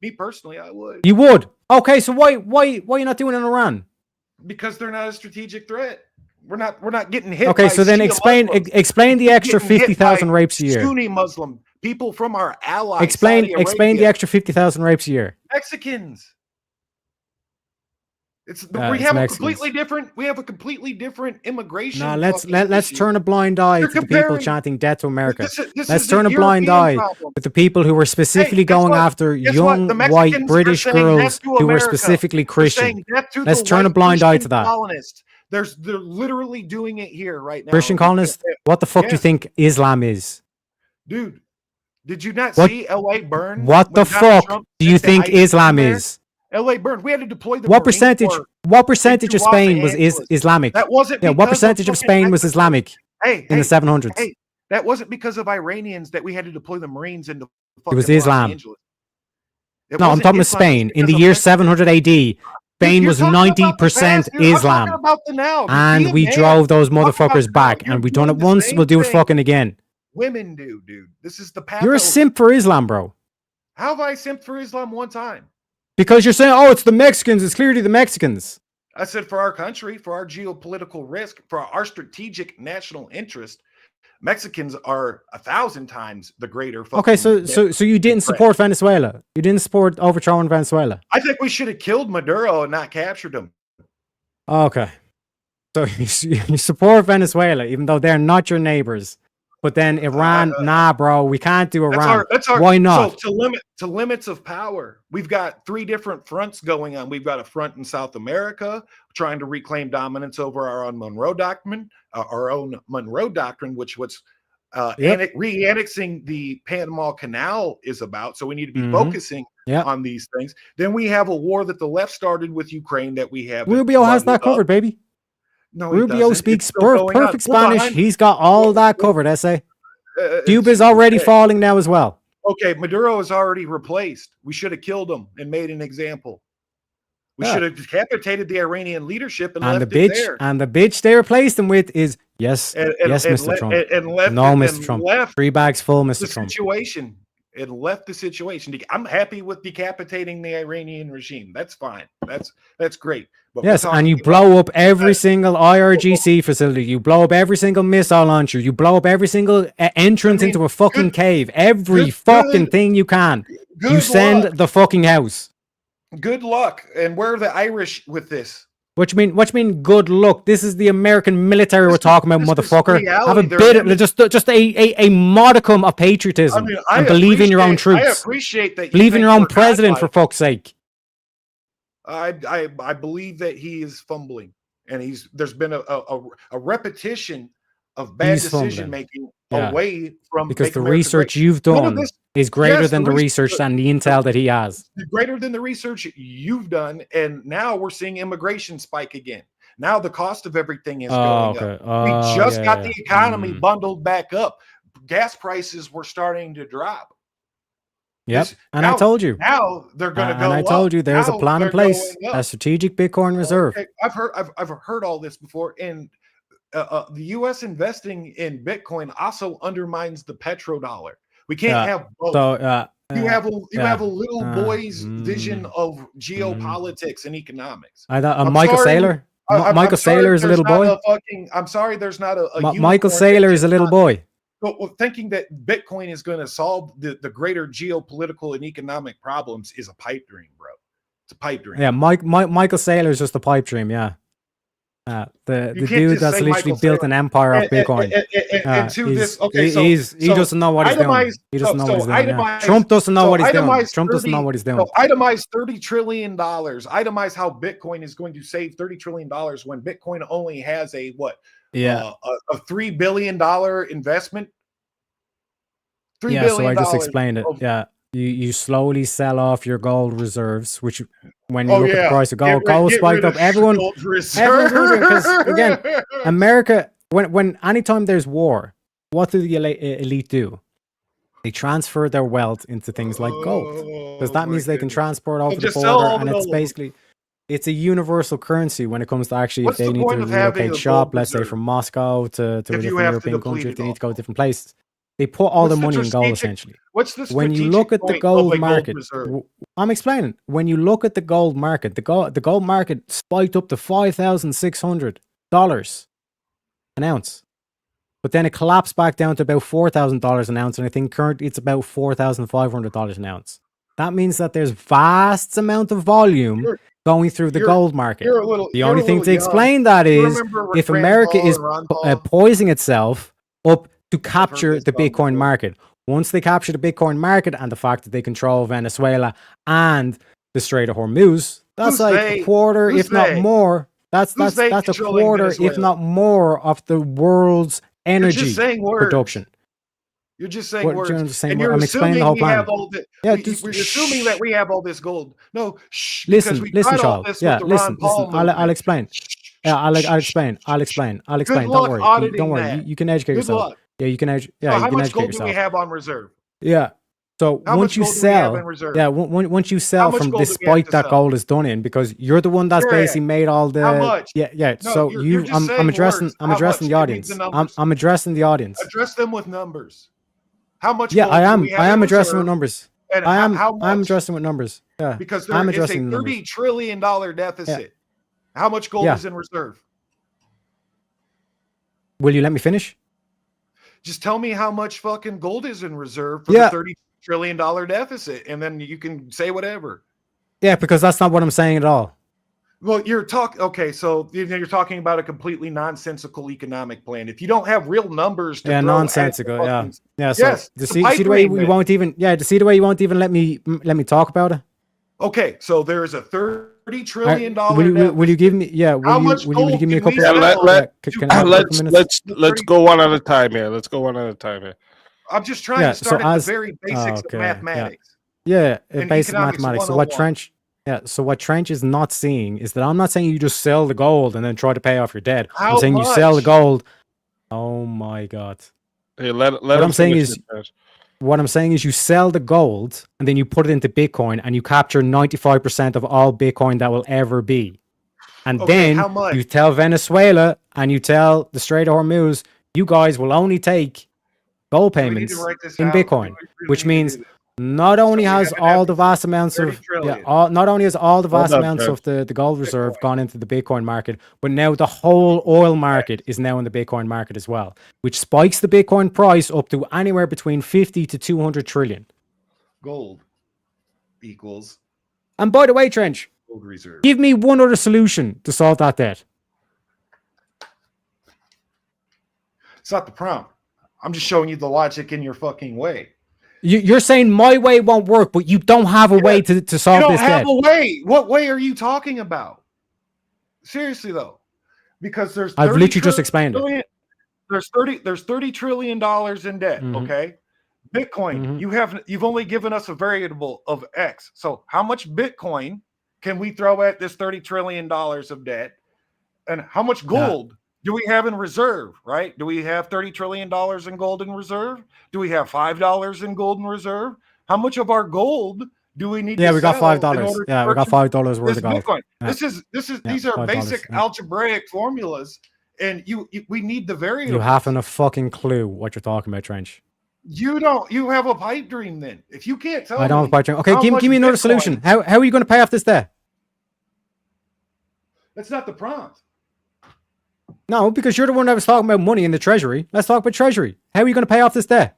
Me personally, I would. You would. Okay, so why are you not doing it in Iran? Because they're not a strategic threat. We're not getting hit. Okay, by so then Shia explain the extra 50,000 rapes a year. Sunni Muslim people from our allies. Explain the extra 50,000 rapes a year. Mexicans. We have a completely different immigration. Now let's turn a blind eye to the people chanting "Death to America." Let's turn a blind eye to the people who were specifically going after young white British girls who were specifically Christian. Let's turn a blind eye to that. They're literally doing it here right now. Christian colonists, what the fuck do you think Islam is? Dude, did you not see LA burn? What the fuck do you think Islam is? LA burned. We had to deploy the What percentage of Spain was Islamic? That wasn't what percentage of Spain was Islamic in the 700s? Hey, that wasn't because of Iranians that we had to deploy the Marines into fucking It was Islam. Los Angeles. No, I'm talking about Spain. In the year 700 AD, Spain was 90% Islam. And we drove those motherfuckers back. And we done it once, we'll do it fucking again. Women do, dude. This is the path. You're a simp for Islam, bro. How have I simped for Islam one time? Because you're saying, oh, it's the Mexicans. It's clearly the Mexicans. I said for our country, for our geopolitical risk, for our strategic national interest, Mexicans are 1,000 times the greater. Okay, so you didn't support Venezuela. You didn't support overthrowing Venezuela. I think we should have killed Maduro and not captured him. Okay. So you support Venezuela, even though they're not your neighbors. But then Iran, nah, bro, we can't do Iran. Why not? So to limits of power, we've got 3 different fronts going on. We've got a front in South America trying to reclaim dominance over our own Monroe Doctrine, which was re-annexing the Panama Canal is about. So we need to be focusing on these things. Then we have a war that the left started with Ukraine that we have. Rubio has that covered, baby. No, Rubio speaks perfect Spanish. He's got all that covered, essay. Cuba's already falling now as well. Okay, Maduro is already replaced. We should have killed him and made an example. We should have decapitated the Iranian leadership and left it there. And the bitch they replaced him with is, Mr. Trump. No, Mr. Trump. 3 bags full, Mr. Trump. It left the situation. I'm happy with decapitating the Iranian regime. That's fine. That's great. But yes, and you blow up every single IRGC facility. You blow up every single missile launcher. You blow up every single entrance into a fucking cave. Every fucking thing you can. You send the fucking house. Good luck. And where are the Irish with this? What you mean? What you mean? Good luck. This is the American military we're talking about, this is motherfucker. Have a reality. bit, just a modicum of patriotism, and believe in your own I troops. appreciate that. Believe in your own president, for fuck's sake. I believe that he is fumbling, and there's been a repetition of bad decision making away from, because the research you've done is greater than the research and the intel that he has. Greater than the research you've done, and now we're seeing immigration spike again. Now the cost of everything is going up. We just got the economy bundled back up. Gas prices were starting to drop. Yep, and I told you. Now they're going to go. And I told you there's a plan in place, a strategic Bitcoin reserve. Okay. I've heard all this before, and the U.S. investing in Bitcoin also undermines the petrodollar. We can't have both. So you have a little boy's vision of geopolitics and economics. Michael Saylor. Michael Saylor is a little boy. I'm sorry, there's not a Michael Saylor is a little boy. Well, thinking that Bitcoin is going to solve the greater geopolitical and economic problems is a pipe dream, bro. It's a pipe dream. Yeah, Michael Saylor is just a pipe dream. Yeah, the dude that's literally built an empire off Bitcoin. He doesn't know what he's doing. He doesn't know what he's doing. Trump doesn't know what he's doing. Trump doesn't know what he's doing. Itemize $30 trillion. Itemize how Bitcoin is going to save $30 trillion when Bitcoin only has a $3 billion investment. $3 billion. So I just explained it. Yeah, you slowly sell off your gold reserves, which when you look at the price of gold spiked up. Everyone's wondering because again, America, when anytime there's war, what do the elite do? They transfer their wealth into things like gold, because that means they can transport over the border, and it's basically. It's a universal currency when it comes to actually if they need to relocate shop, let's say from Moscow to a different European country, if they need to go to different places, they put all the money in gold essentially. When you look at the gold market, I'm explaining. When you look at the gold market, the gold market spiked up to $5,600 an ounce, but then it collapsed back down to about $4,000 an ounce, and I think currently it's about $4,500 an ounce. That means that there's vast amount of volume going through the gold market. The only thing to explain that is if America is poising itself up to capture the Bitcoin market. Once they capture the Bitcoin market and the fact that they control Venezuela and the Strait of Hormuz, that's a quarter, if not more. That's a quarter, if not more, of the world's energy production. You're just saying words. And you're assuming the whole plan. We're assuming that we have all this gold. No, listen, Charles. Yeah, listen. I'll explain. Yeah, I'll explain. Don't worry. You can educate yourself. Yeah, you can educate yourself. How much gold do we have on reserve? Yeah. So once you sell, once you sell from the spike that gold is done in, because you're the one that's basically made all the. How much? Yeah. So I'm addressing the audience. I'm addressing the audience. Address them with numbers. How much? Yeah, I am addressing with numbers. And I'm addressing with numbers. Yeah, because there is a $30 trillion deficit. Yeah. How much gold is in reserve? Will you let me finish? Just tell me how much fucking gold is in reserve for the $30 trillion deficit, and then you can say whatever. Yeah, because that's not what I'm saying at all. Well, you're talking. Okay, so you're talking about a completely nonsensical economic plan. If you don't have real numbers, nonsensical. Yeah. So yes, to see the way you won't even. Yeah, to see the way you won't even let me talk about it. Okay, so there is a $30 trillion. Will you give me? Yeah. Will you give me a couple? Let's go one at a time here. I'm just trying to start at the very basics of mathematics. Yeah, basic mathematics. So what Trench? Yeah, so what Trench is not seeing is that I'm not saying you just sell the gold and then try to pay off your debt. I'm saying you sell the gold. Oh my God. Hey, what I'm saying is you sell the gold and then you put it into Bitcoin and you capture 95% of all Bitcoin that will ever be. And then you tell Venezuela and you tell the Strait of Hormuz, you guys will only take gold payments in Bitcoin, which means not only has all the vast amounts of the gold reserve gone into the Bitcoin market, but now the whole oil market is now in the Bitcoin market as well, which spikes the Bitcoin price up to anywhere between 50 to 200 trillion. Gold equals. And by the way, Trench, gold reserve. Give me one other solution to solve that debt. It's not the prompt. I'm just showing you the logic in your fucking way. You're saying my way won't work, but you don't have a way to solve You don't this have debt. a way. What way are you talking about? Seriously though, because there's I've 30 literally just explained it. trillion- There's $30 trillion in debt. Mhm. Okay, Bitcoin. Mhm. You've only given us a variable of X. So how much Bitcoin can we throw at this $30 trillion of debt, and how much gold do we have in reserve? Right? Do we have $30 trillion in gold in reserve? Do we have $5 in gold in reserve? How much of our gold do we need? Yeah, to we got sell in $5. order to Yeah, we got purchase $5 worth this of gold. Bitcoin? Yeah. These are $5, basic yeah. algebraic formulas, and we need the variables. You haven't a fucking clue what you're talking about, Trench. You don't. You have a pipe dream then. If you can't tell I don't have a pipe dream. Okay, how give much me another Bitcoin- solution. How are you going to pay off this debt? That's not the prompt. No, because you're the one that was talking about money in the treasury. Let's talk about treasury. How are you going to pay off this debt?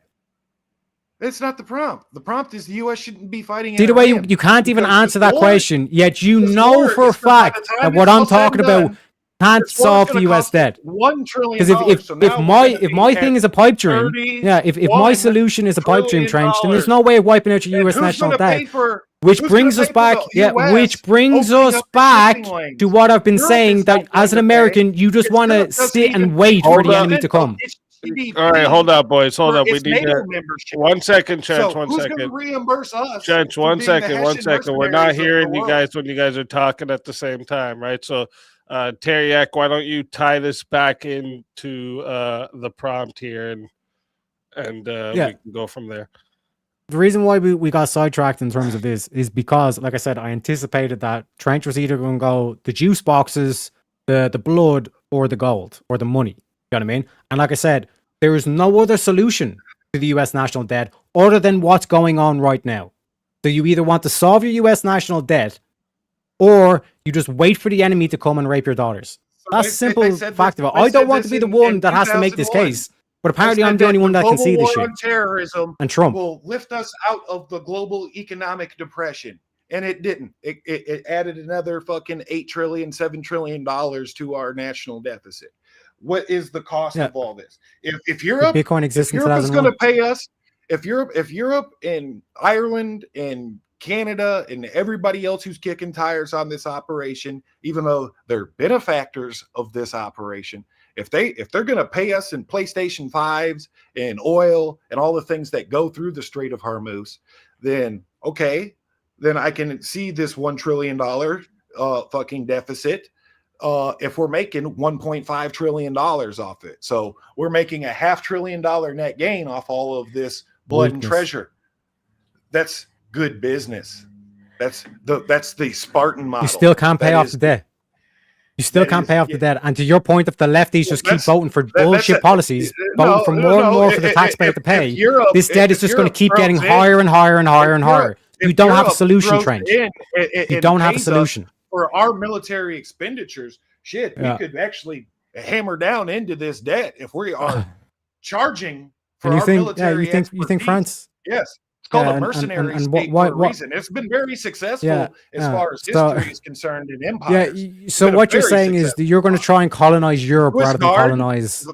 It's not the prompt. The prompt is the U.S. shouldn't be fighting. See, in the way Iran you can't even because answer this that war- question, yet you this know war for a is gonna- by the fact time that it's what all I'm said and talking about done, can't this war is solve the gonna US cost debt. $1 trillion. Because So now if my thing is a pipe dream, if my $31 solution is a pipe dream, trillion, Trench, then there's no way of wiping out your and US who's national gonna debt. pay for? Which who's brings gonna us pay for back, the US which brings opening us up the back shipping lanes? to what I've been Europe saying, is that not going as an to pay. American, you just It's want to Europe doesn't sit and even wait for Hold the up. enemy to come. Its GDP All right, hold up, boys. Hold for up. We its need NATO to. membership. 1 second, Trench. So 1 who's going to second. reimburse us? Trench, for 1 being the second. 1 Hessian second. We're not mercenaries of the hearing you world? guys when you guys are talking at the same time, right? So, Tareyak, why don't you tie this back into the prompt here, and we can go from there. The reason why we got sidetracked in terms of this is because, like I said, I anticipated that Trench was either going to go the juice boxes, the blood, or the gold, or the money. You know what I mean? And like I said, there is no other solution to the US national debt other than what's going on right now. So you either want to solve your US national debt, or you just wait for the enemy to come and rape your daughters. That's They simple said fact this- of it. they I don't said want to this be the in one that has to make this 2001. case. But apparently They I'm said the only that one that can see global this war shit. on terrorism And Trump. will lift us out of the global economic depression, and it didn't. It added another fucking $8 trillion, $7 trillion to our national deficit. What is the cost of all this? If Europe, Bitcoin exists in Europe is going 2001. to pay us, if Europe and Ireland and Canada and everybody else who's kicking tires on this operation, even though they're benefactors of this operation, if they're going to pay us in PlayStation 5s and oil and all the things that go through the Strait of Hormuz, then okay, then I can see this $1 trillion fucking deficit. If we're making $1.5 trillion off it, so we're making a $500 billion net gain off all of this blood and treasure. That's good business. That's the Spartan model. You still can't pay off the debt. You still can't pay off the debt. And to your point, if the lefties just keep voting for bullshit policies, voting for more and more for the taxpayer to pay, this debt is just going to keep getting higher and higher and higher and higher. You don't have a solution, Trench. You don't have a solution. For our military expenditures, shit, we could actually hammer down into this debt if we are charging for our military. You think France? Yes. It's called a mercenary state for a reason. It's been very successful as far as history is concerned in empires. Yeah. So what you're saying is that you're going to try and colonize Europe rather than colonize.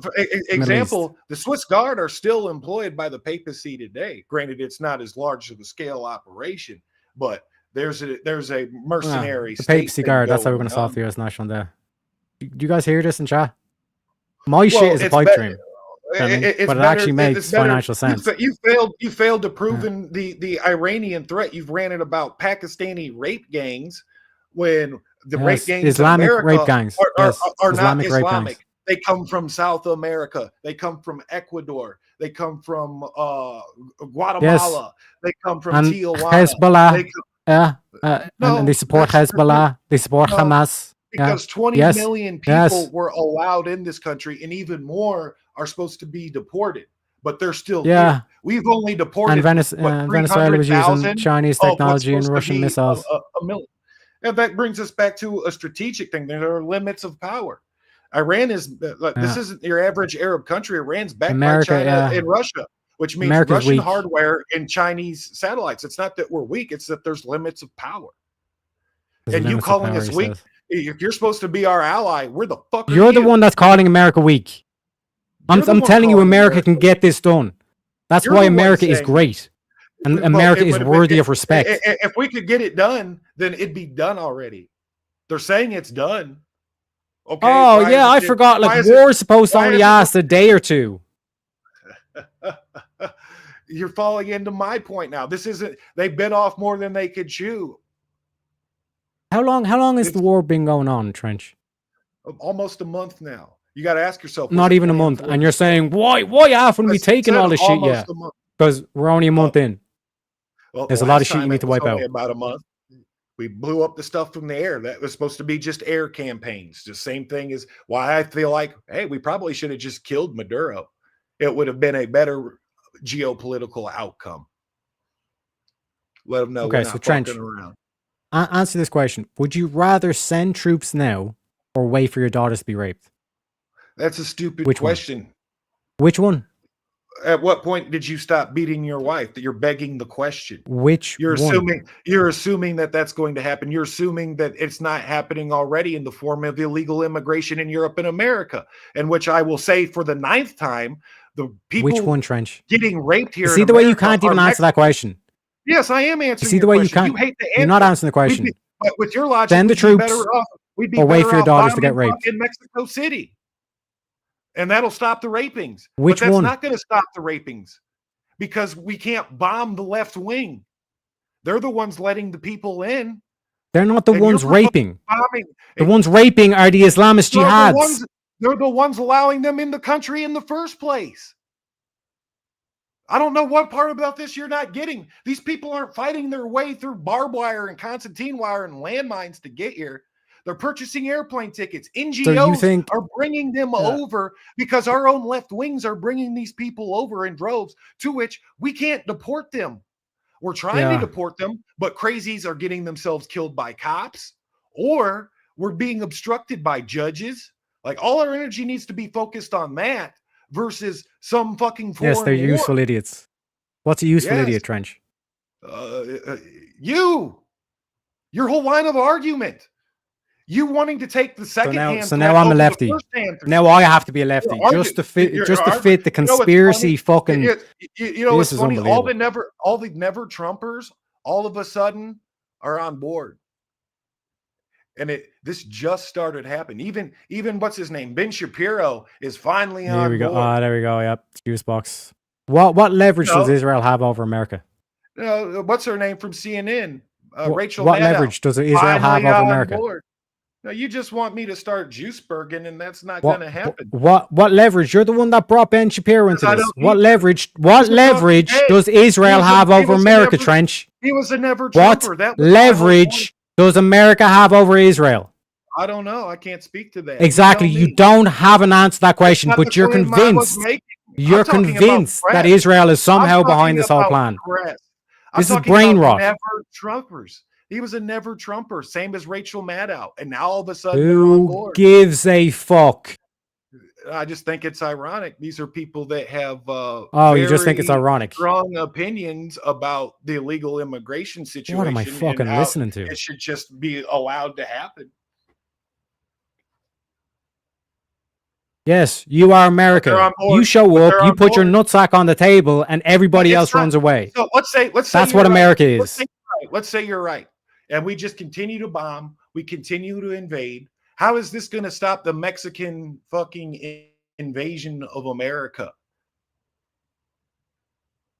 Example: the Swiss Guard are still employed by the papacy today. Granted, it's not as large of a scale operation, but there's a mercenary. The papacy guard. That's how we're going to solve the U.S. national debt. Do you guys hear this in chat? My shit is a pipe dream. But it actually makes financial sense. You failed to prove in the Iranian threat. You've ranted about Pakistani rape gangs when the rape gangs Islamic in America rape gangs are not Islamic. Gangs. They come from South America. They come from Ecuador. They come from Guatemala. They come from Tijuana. Hezbollah. And they support Hezbollah. They support Hamas. Because 20 million people were allowed in this country, and even more are supposed to be deported, but they're still here. We've only deported. And Venezuela was using Chinese technology and Russian missiles. And that brings us back to a strategic thing. There are limits of power. Iran is this isn't your average Arab country. Iran's backed by China and Russia, which means Russian hardware and Chinese satellites. It's not that we're weak; it's that there's limits of power. There's And you limits to calling power, us he weak? says. If you're supposed to be our ally, where the fuck are You're the you? one that's calling America weak. You're the I'm one telling you, calling America can get this done. That's You're why the one America is saying- great. And Well, America it is would- worthy of respect. If we could get it done, then it'd be done already. They're saying it's done. Okay. Oh, why yeah, is I it- forgot. why Like, is it- war's supposed to why only is it- last a day or two. You're falling into my point now. This isn't, they bit off more than they could chew. How long has the It's- war been going on, Trench? Almost a month now. You got to ask yourself. Not even a month. And you're saying, why haven't we taken all this shit yet? Because we're only a month in. There's a lot of shit you need to wipe out. About a month. We blew up the stuff from the air. That was supposed to be just air campaigns. The same thing is why I feel like, hey, we probably should have just killed Maduro. It would have been a better geopolitical outcome. Let them know Okay, we're so not Trench, fucking around. Answer this question. Would you rather send troops now or wait for your daughters to be raped? That's a stupid Which one? question. Which one? At what point did you stop beating your wife? That you're begging the question. Which You're one? assuming that that's going to happen. You're assuming that it's not happening already in the form of illegal immigration in Europe and America, and which I will say for the 9th time, the people Which one, Trench? getting raped here. You see in the way you America can't even are answer that question. Yes, I am answering. You see your the way you question. can't. hate the You're not answer. answering the question. But with your logic, Send the we'd be better troops off- we'd be or wait better for your off daughters to get bombing raped. in Mexico City, and that'll stop the rapings. Which but that's one? not going to stop the rapings because we can't bomb the left wing. They're the ones letting the people in. They're not the And ones you're raping. bombing. The ones raping are the Islamist They're the jihads. ones- They're the ones allowing them in the country in the first place. I don't know what part about this you're not getting. These people aren't fighting their way through barbed wire and concertina wire and landmines to get here. They're purchasing airplane tickets. NGOs think- are bringing them over because our own left wings are bringing these people over in droves, to which we can't deport them. We're trying to deport them, but crazies are getting themselves killed by cops, or we're being obstructed by judges. Like, all our energy needs to be focused on that versus some fucking foreign Yes, they're war. useful idiots. What's a useful Yes. idiot, Trench? Your whole line of argument. You wanting to take the second hand. So now I'm a threat over the lefty. first hand threat. Now I have to be a lefty You're just to fit you're just to arguing- fit the You know what's conspiracy fucking. You know what's This is funny? All the unbelievable. never Trumpers all of a sudden are on board. And this just started happening. Even what's his name? Ben Shapiro is finally on Here we go. board. Ah, there we go. Yep, juice box. What leverage does No. Israel have over America? You know, what's her name from CNN? Rachel What Maddow. leverage does Israel have Finally over on America? board. No, you just want me to start Juiceburging, and that's not What, going to happen. what leverage? You're the one that brought Ben Shapiro into I this. don't What need- leverage? was a Leverage fucking- does Israel he was a- have he over was a America, never- Trench? He was a never What Trumper. That was my whole point. leverage does America have over Israel? I don't know. I can't speak to that. Exactly. tell You me. don't have an answer to that That's question, not but the you're claim I was convinced. making. You're I'm talking about convinced that press. Israel is somehow I'm behind this talking whole about plan. press. I'm This is talking brain about rot. Never Trumpers. He was a never Trumper, same as Rachel Maddow, and now all of a sudden they're on Who board. gives a fuck? I just think it's ironic. These are people that have Oh, you just think it's very ironic? strong opinions about the illegal immigration situation. What am I and fucking how listening to? It should just be allowed to happen. Yes, you are They're America. on board. You show But up, they're you on put your board. nutsack on the table, and everybody It's else not- runs away. So let's say That's you're what right. America Let's is. say you're right. Let's say you're right, and we just continue to bomb. We continue to invade. How is this going to stop the Mexican fucking invasion of America?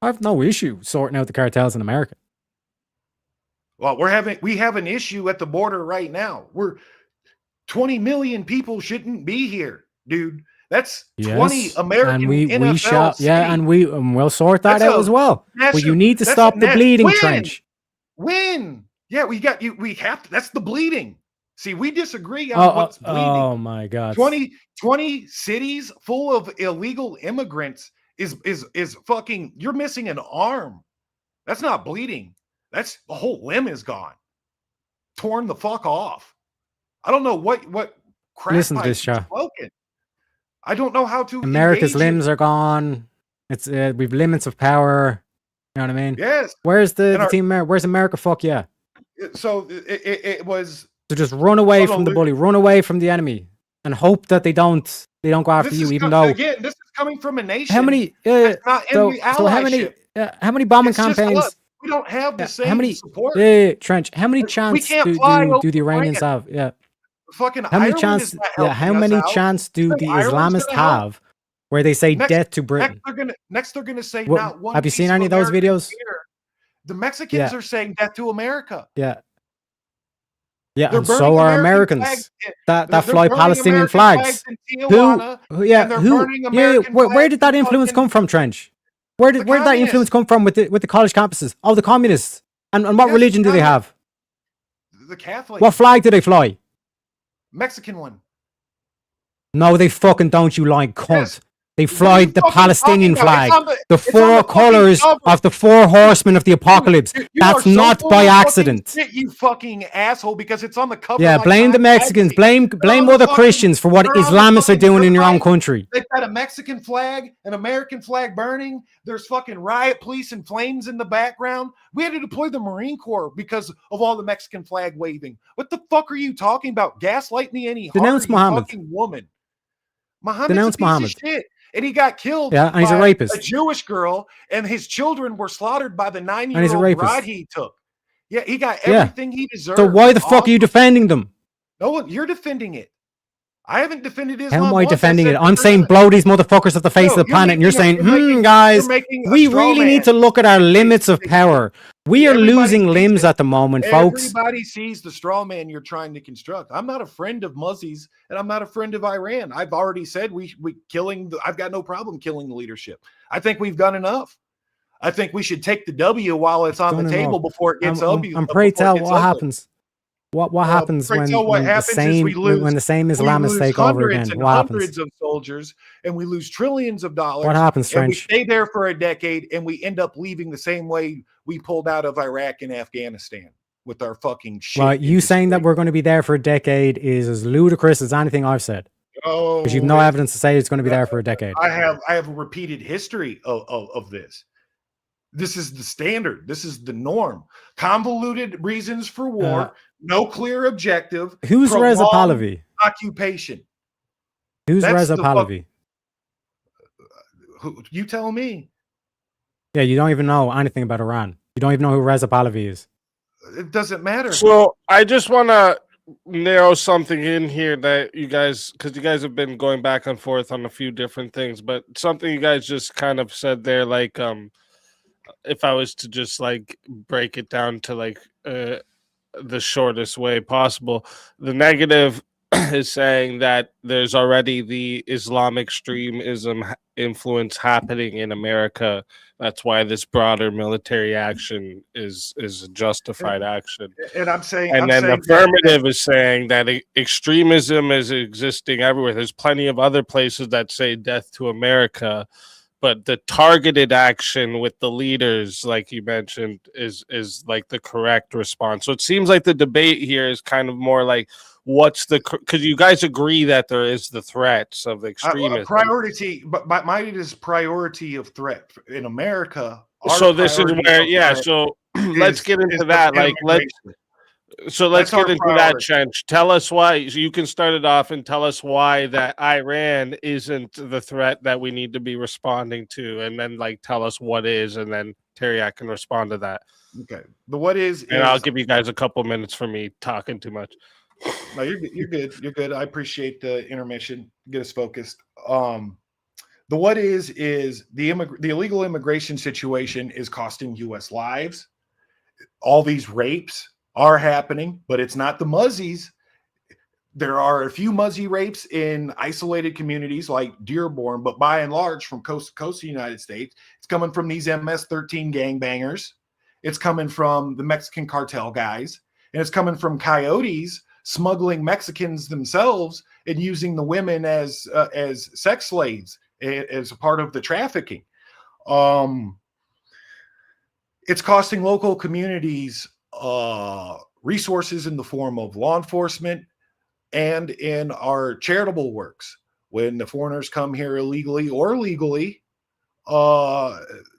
I have no issue sorting out the cartels in America. Well, we have an issue at the border right now. We're 20 million people shouldn't be here, dude. That's 20 Yes, American and we NFL shall, yeah, cities. and we'll sort that That's out a as well. But you national- need to that's stop a the nat- bleeding, When? Trench. When? Yeah, we have to. That's the bleeding. See, we disagree on what's bleeding. Oh my God! 20 cities full of illegal immigrants is fucking. You're missing an arm. That's not bleeding. That's the whole limb is gone, torn the fuck off. I don't know what crap Listen to this, pipes Shah. you're smoking. I don't know how to. America's engage it. limbs are gone. It's we've limits of power. You know what I mean? Yes, Where's And the our- team? Where's America? Fuck yeah! So it was. So just run away Well, from the no, bully, run away from the enemy, and hope that they don't go after this you. is Even though again, this is coming from a nation how many that's not in the allyship. how many bombing It's just us. campaigns? We don't have the How same many? support. Trench. How many We chance can't fly over do the Iranians France. have? Yeah. Fucking How many Ireland chance? is not Yeah. How helping us many out. chance do You the think Ireland's Islamists gonna help? have, where they say Next, death to Britain? next they're gonna say What, not one. have you piece seen of any of those American videos? beer. The Mexicans are saying death to America. Yeah. Yeah, They're and burning so are American Americans flags. that They're fly burning Palestinian American flags. in Tijuana, and they're burning American where flags did that in influence fucking come from, Trench? Where did that influence communists. come from with the college campuses? Oh, the communists. And what Yes, religion do they have? The Catholic. What flag do they fly? Mexican one. No, they fucking don't, you lying cunt. Yes. They What are fly you the fucking Palestinian talking about? flag. The It's on four the fucking colors cover. of the four horsemen of the apocalypse. You That's are so not full by of fucking accident. shit, you fucking asshole, because it's on the cover. Yeah, like blame the Time Mexicans. magazine. Blame They're on other the fucking- Christians for what they're on the Islamists are fucking doing in your own turnpike. country. They've got a Mexican flag, an American flag burning. There's fucking riot police and flames in the background. We had to deploy the Marine Corps because of all the Mexican flag waving. What the fuck are you talking about? Gaslight me any harder, Denounce you Muhammad. fucking woman. Muhammad's Denounce a piece Muhammad. of shit. And he got killed Yeah, and he's a by rapist. a Jewish girl, and his children were slaughtered by the he's a 9-year-old rapist. bride he took. Yeah, he got Yeah. everything he deserved. So why the fuck are you defending them? No one, you're defending it. I haven't defended Islam. How am I once. defending said it? I'm that saying they're- blow these motherfuckers off the face No, of the you're planet, and you're making saying, a- you're guys, making a we straw really man. need to look at our limits of power. We are Everybody losing sees limbs it. at the moment, folks. Everybody sees the straw man you're trying to construct. I'm not a friend of Muzzies, and I'm not a friend of Iran. I've already said I've got no problem killing the leadership. I think we've done enough. I think we should take the W while it's on the Done table enough. before it gets ugly. I'm pray before it tell gets what ugly. happens. What happens pray when, tell what when happens the is same we lose- when the same We Islamists lose take over hundreds again? and What happens? hundreds of soldiers, and we lose trillions of dollars. What happens, And we Trench? stay there for a decade, and we end up leaving the same way we pulled out of Iraq and Afghanistan with our fucking shit. Well, you saying that we're going to be there for a decade is as ludicrous as anything I've said. Oh, Because you've no evidence to say it's going to be there for a decade. I have a repeated history of this. This is the standard. This is the norm. Convoluted reasons for war, no clear objective. Who's Reza prolonged Pahlavi? Occupation. Who's That's Reza the Pahlavi? You tell me. Yeah, you don't even know anything about Iran. You don't even know who Reza Pahlavi is. It doesn't matter. So I just want to narrow something in here that you guys, because you guys have been going back and forth on a few different things, but something you guys just kind of said there, like, if I was to just like break it down to like the shortest way possible, the negative is saying that there's already the Islamic extremism influence happening in America. That's why this broader military action is a justified action. And I'm saying, And then the affirmative is saying that extremism is existing everywhere. There's plenty of other places that say death to America, but the targeted action with the leaders, like you mentioned, is like the correct response. So it seems like the debate here is kind of more like, what's the, because you guys agree that there is the threats of extremism. Priority, but mine is priority of threat in America. So this is where, yeah. So let's get into that. Like, let's get into that, Trench. Tell us why. So you can start it off and tell us why that Iran isn't the threat that we need to be responding to, and then like tell us what is, and then Tareyak can respond to that. Okay. The what is, and I'll give you guys a couple minutes for me talking too much. No, you're good. You're good. I appreciate the intermission. Get us focused. The what is the illegal immigration situation is costing U.S. lives. All these rapes are happening, but it's not the Muzzies. There are a few Muzzy rapes in isolated communities like Dearborn, but by and large, from coast to coast of the United States, it's coming from these MS-13 gangbangers. It's coming from the Mexican cartel guys, and it's coming from coyotes smuggling Mexicans themselves and using the women as sex slaves as a part of the trafficking. It's costing local communities resources in the form of law enforcement and in our charitable works. When the foreigners come here illegally or legally,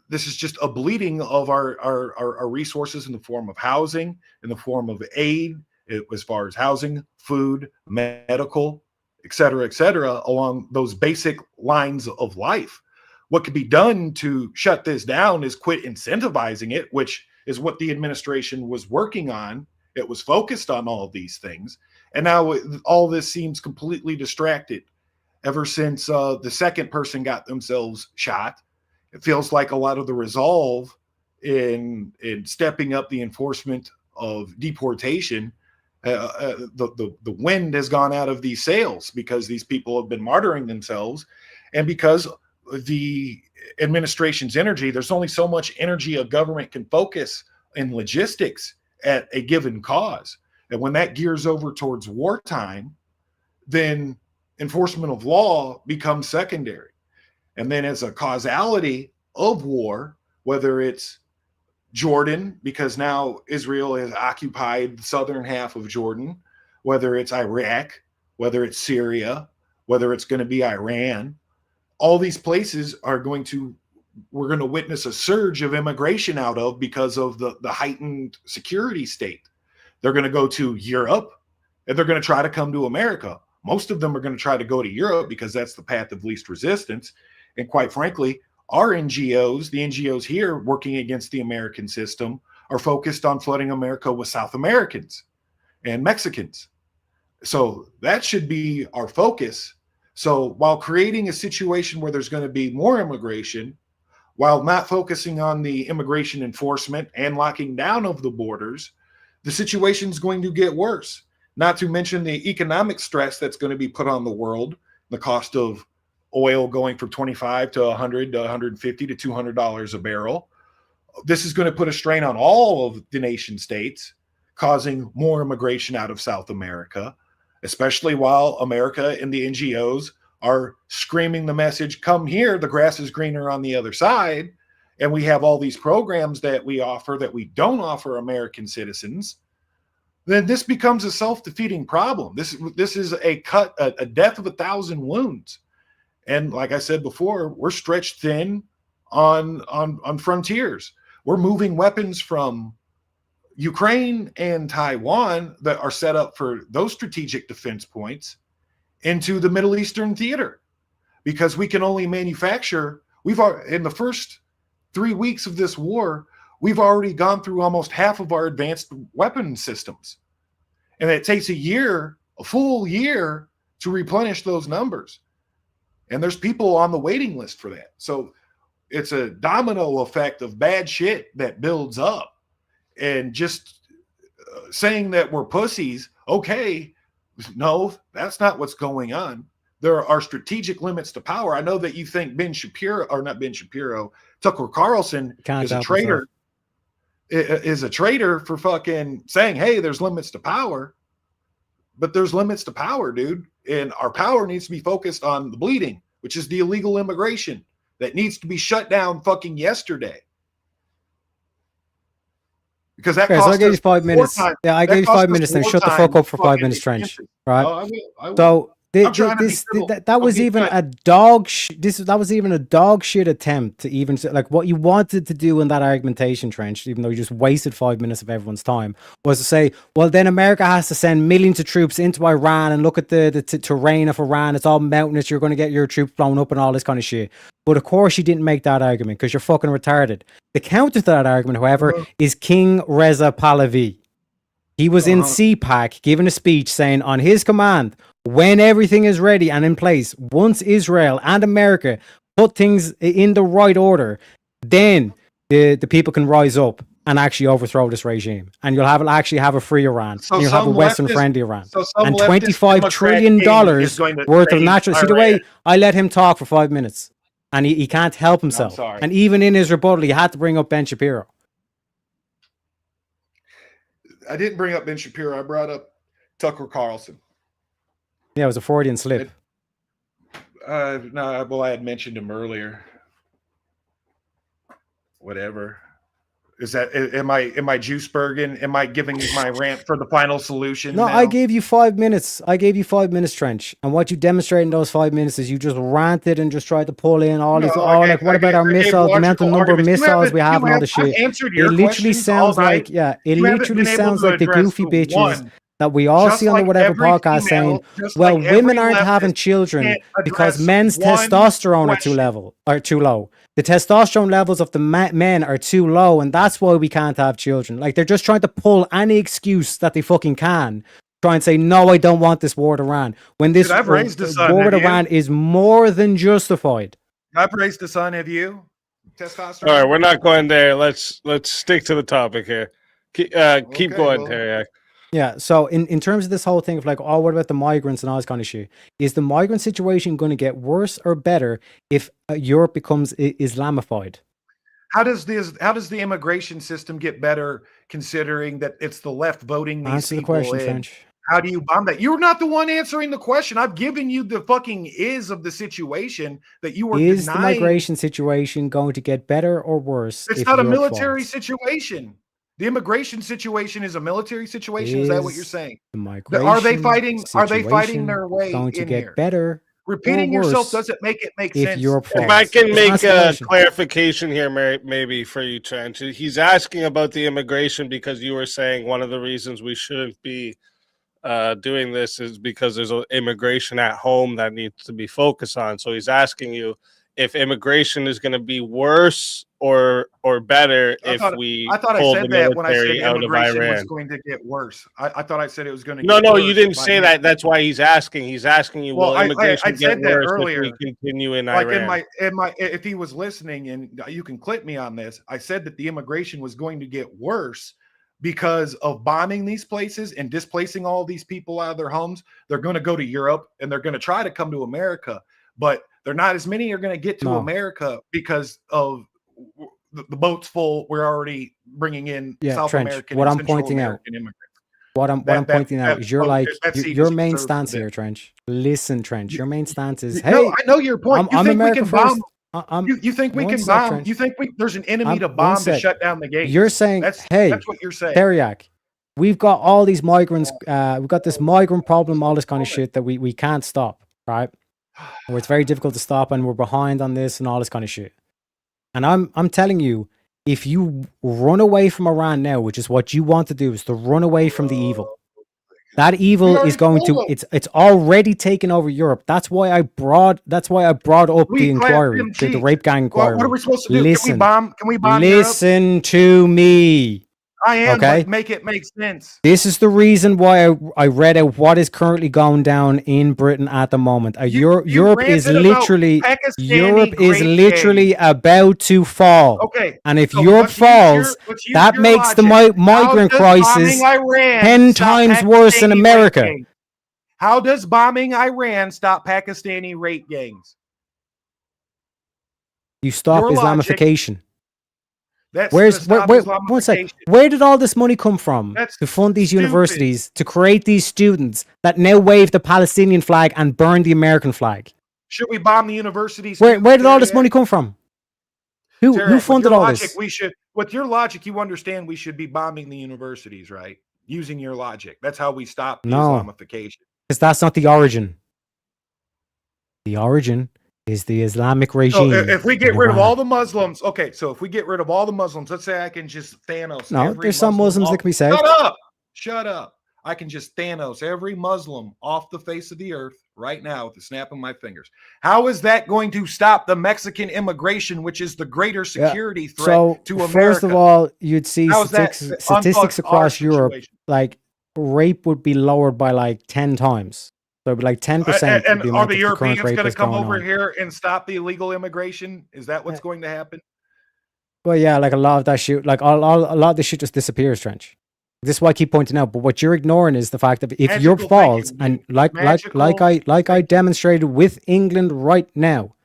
this is just a bleeding of our resources in the form of housing, in the form of aid, as far as housing, food, medical, et cetera, along those basic lines of life. What could be done to shut this down is quit incentivizing it, which is what the administration was working on. It was focused on all of these things. And now all this seems completely distracted ever since the second person got themselves shot. It feels like a lot of the resolve in stepping up the enforcement of deportation, the wind has gone out of these sails because these people have been martyring themselves, and because the administration's energy, there's only so much energy a government can focus in logistics at a given cause. And when that gears over towards wartime, then enforcement of law becomes secondary. And then as a causality of war, whether it's Jordan, because now Israel has occupied the southern half of Jordan, whether it's Iraq, whether it's Syria, whether it's going to be Iran, all these places we're going to witness a surge of immigration out of because of the heightened security state. They're going to go to Europe and they're going to try to come to America. Most of them are going to try to go to Europe because that's the path of least resistance. And quite frankly, our NGOs, the NGOs here working against the American system, are focused on flooding America with South Americans and Mexicans. So that should be our focus. So while creating a situation where there's going to be more immigration, while not focusing on the immigration enforcement and locking down of the borders, the situation is going to get worse. Not to mention the economic stress that's going to be put on the world, the cost of oil going from 25 to 100 to 150 to $200 a barrel. This is going to put a strain on all of the nation states, causing more immigration out of South America, especially while America and the NGOs are screaming the message, come here, the grass is greener on the other side. And we have all these programs that we offer that we don't offer American citizens. Then this becomes a self-defeating problem. This is a death of 1,000 wounds. And like I said before, we're stretched thin on frontiers. We're moving weapons from Ukraine and Taiwan that are set up for those strategic defense points into the Middle Eastern theater because we can only manufacture. In the first 3 weeks of this war, we've already gone through almost half of our advanced weapon systems. And it takes a full year to replenish those numbers. And there's people on the waiting list for that. So it's a domino effect of bad shit that builds up. And just saying that we're pussies, okay, no, that's not what's going on. There are strategic limits to power. I know that you think Tucker Carlson is a traitor. Is a traitor for fucking saying, hey, there's limits to power. But there's limits to power, dude. And our power needs to be focused on the bleeding, which is the illegal immigration that needs to be shut down fucking yesterday. Because that cost so I gave you 5 minutes. Yeah, I gave you 5 minutes. Then shut the fuck up for 5 minutes, Trench. Right? I will. So that was even a dog shit attempt to even like what you wanted to do in that argumentation, Trench, even though you just wasted 5 minutes of everyone's time, was to say, well, then America has to send millions of troops into Iran and look at the terrain of Iran. It's all mountainous. You're going to get your troops blown up and all this kind of shit. But of course, you didn't make that argument because you're fucking retarded. The counter to that argument, however, is King Reza Pahlavi. He was in CPAC giving a speech saying on his command, when everything is ready and in place, once Israel and America put things in the right order, then the people can rise up and actually overthrow this regime. And you'll actually have a free Iran. And you'll have a Western-friendly Iran. and $25 trillion worth of natural... See the way I let him talk for 5 minutes. And he can't help himself. And even in his rebuttal, he had to bring up Ben Shapiro. I didn't bring up Ben Shapiro. I brought up Tucker Carlson. Yeah, it was a Freudian slip. No, well, I had mentioned him earlier. Whatever. Is that am I juice bergen? Am I giving my rant for the final solution? No, now? I gave you 5 minutes. I gave you 5 minutes, Trench. And what you demonstrated in those 5 minutes is you just ranted and just tried to pull in all these. Oh, like what about our missiles? The amount of number of missiles we have and all the shit. Answered It your literally questions sounds all like night. it You haven't literally been able sounds to like the address goofy the bitches one. that we all Just see on the like whatever every podcast saying, female, just well, like women every aren't having leftist children can't because address men's one testosterone question. are too low. The testosterone levels of the men are too low, and that's why we can't have children. Like they're just trying to pull any excuse that they fucking can, try and say, no, I don't want this war with Iran. When this Dude, I've raised a son, war with have you? Iran is more than justified. I've raised a son. Have you? Testosterone. All right, we're not going there. Let's stick to the topic here. Keep Okay, going, well- Tareyak. Yeah, so in terms of this whole thing of like, oh, what about the migrants and all this kind of shit? Is the migrant situation going to get worse or better if Europe becomes Islamified? How does the immigration system get better considering that it's the left voting these Answer the people question, in? Trench. How do you bomb that? You're not the one answering the question. I've given you the fucking is of the situation that you were Is denying. the migration situation going to get better or worse? It's if not a Europe military falls? situation. The immigration situation is a military situation. Is that what you're Is saying? The migration Are they fighting? Are they fighting situation their way going to in get here? better? Repeating or yourself worse doesn't make it make if sense. Europe falls? If I can Just make answer the a question. clarification here, maybe for you, Trent. He's asking about the immigration because you were saying one of the reasons we shouldn't be doing this is because there's an immigration at home that needs to be focused on. So he's asking you if immigration is going to be worse or better I if thought we I pull the said that when I said military out of immigration was Iran. going to get worse. I thought I said it was going to No, get no, worse. you didn't by say me. that. That's why he's asking. He's asking you, Well, will I immigration get said that worse earlier. if we continue in Like Iran? in my if he was listening, and you can clip me on this, I said that the immigration was going to get worse because of bombing these places and displacing all these people out of their homes. They're going to go to Europe and they're going to try to come to America, but they're not as many are going to get to No. America because of the boats full. We're already bringing in South Trench, American what and I'm Central pointing out- American immigrants. What I'm That- pointing out that- is you're oh, like that seat your is main reserved for stance them. here, Trench. Listen, Trench. Your main stance is, No, hey, I know your point. I'm You think America we can bomb? first. You think we one can sec, bomb? Trench. You think there's an enemy to one bomb to sec. shut down the gates? You're saying, that's hey, what you're saying. Tareyak, we've got all these migrants. We've got this migrant problem, all this kind of shit that we can't stop, right? Where it's very difficult to stop, and we're behind on this and all this kind of shit. And I'm telling you, if you run away from Iran now, which is what you want to do, is to run away from the evil. That evil already is going to told them. it's already taken over Europe. That's why I brought up We the inquiry, clapped the him rape gang inquiry. What are we supposed to do? Listen, Can we bomb Europe? listen to me. I am. Okay. But make it make sense. This is the reason why I read out what is currently going down in Britain at the moment. You Europe is ranted about literally Pakistani grape about to fall. Okay. And if so Europe let's use falls, let's use that your makes the logic. migrant How does crisis bombing Iran 10 stop times worse in Pakistani rape America. gangs? How does bombing Iran stop Pakistani rape gangs? You stop Your logic- Islamification. That's Where's to stop one sec. Islamification. Where did all this money come from That's to fund these stupid. universities, to create these students that now wave the Palestinian flag and burn the American flag? Should we bomb the universities? Where too, did all this Tareyak? money come from? Who Tareyak, funded with your all logic, this? With your logic, you understand we should be bombing the universities, right? Using your logic. That's how we stop the No. Islamification. Because that's not the origin. The origin is the Islamic So regime. if we get in rid of Iran. all the Muslims, okay, so if we get rid of all the Muslims, let's say I can just Thanos. No, every there's some Muslim Muslims that off- can be saved. Shut up! Shut up! I can just Thanos every Muslim off the face of the earth right now with the snap of my fingers. How is that going to stop the Mexican immigration, which is the greater security threat So to America? first of all, you'd see How is that statistics unfuck our across Europe, situation? like rape would be lowered by like 10 times. So it'd be like 10%. And the are amount the of Europeans current rape going to that's come going over on. here and stop the illegal immigration? Is that what's going to happen? Well, yeah, like a lot of that shit, like a lot of this shit just disappears, Trench. This is why I keep pointing out. But what you're ignoring is the fact that if Magical Europe falls, thinking, and dude. like I demonstrated with England right now,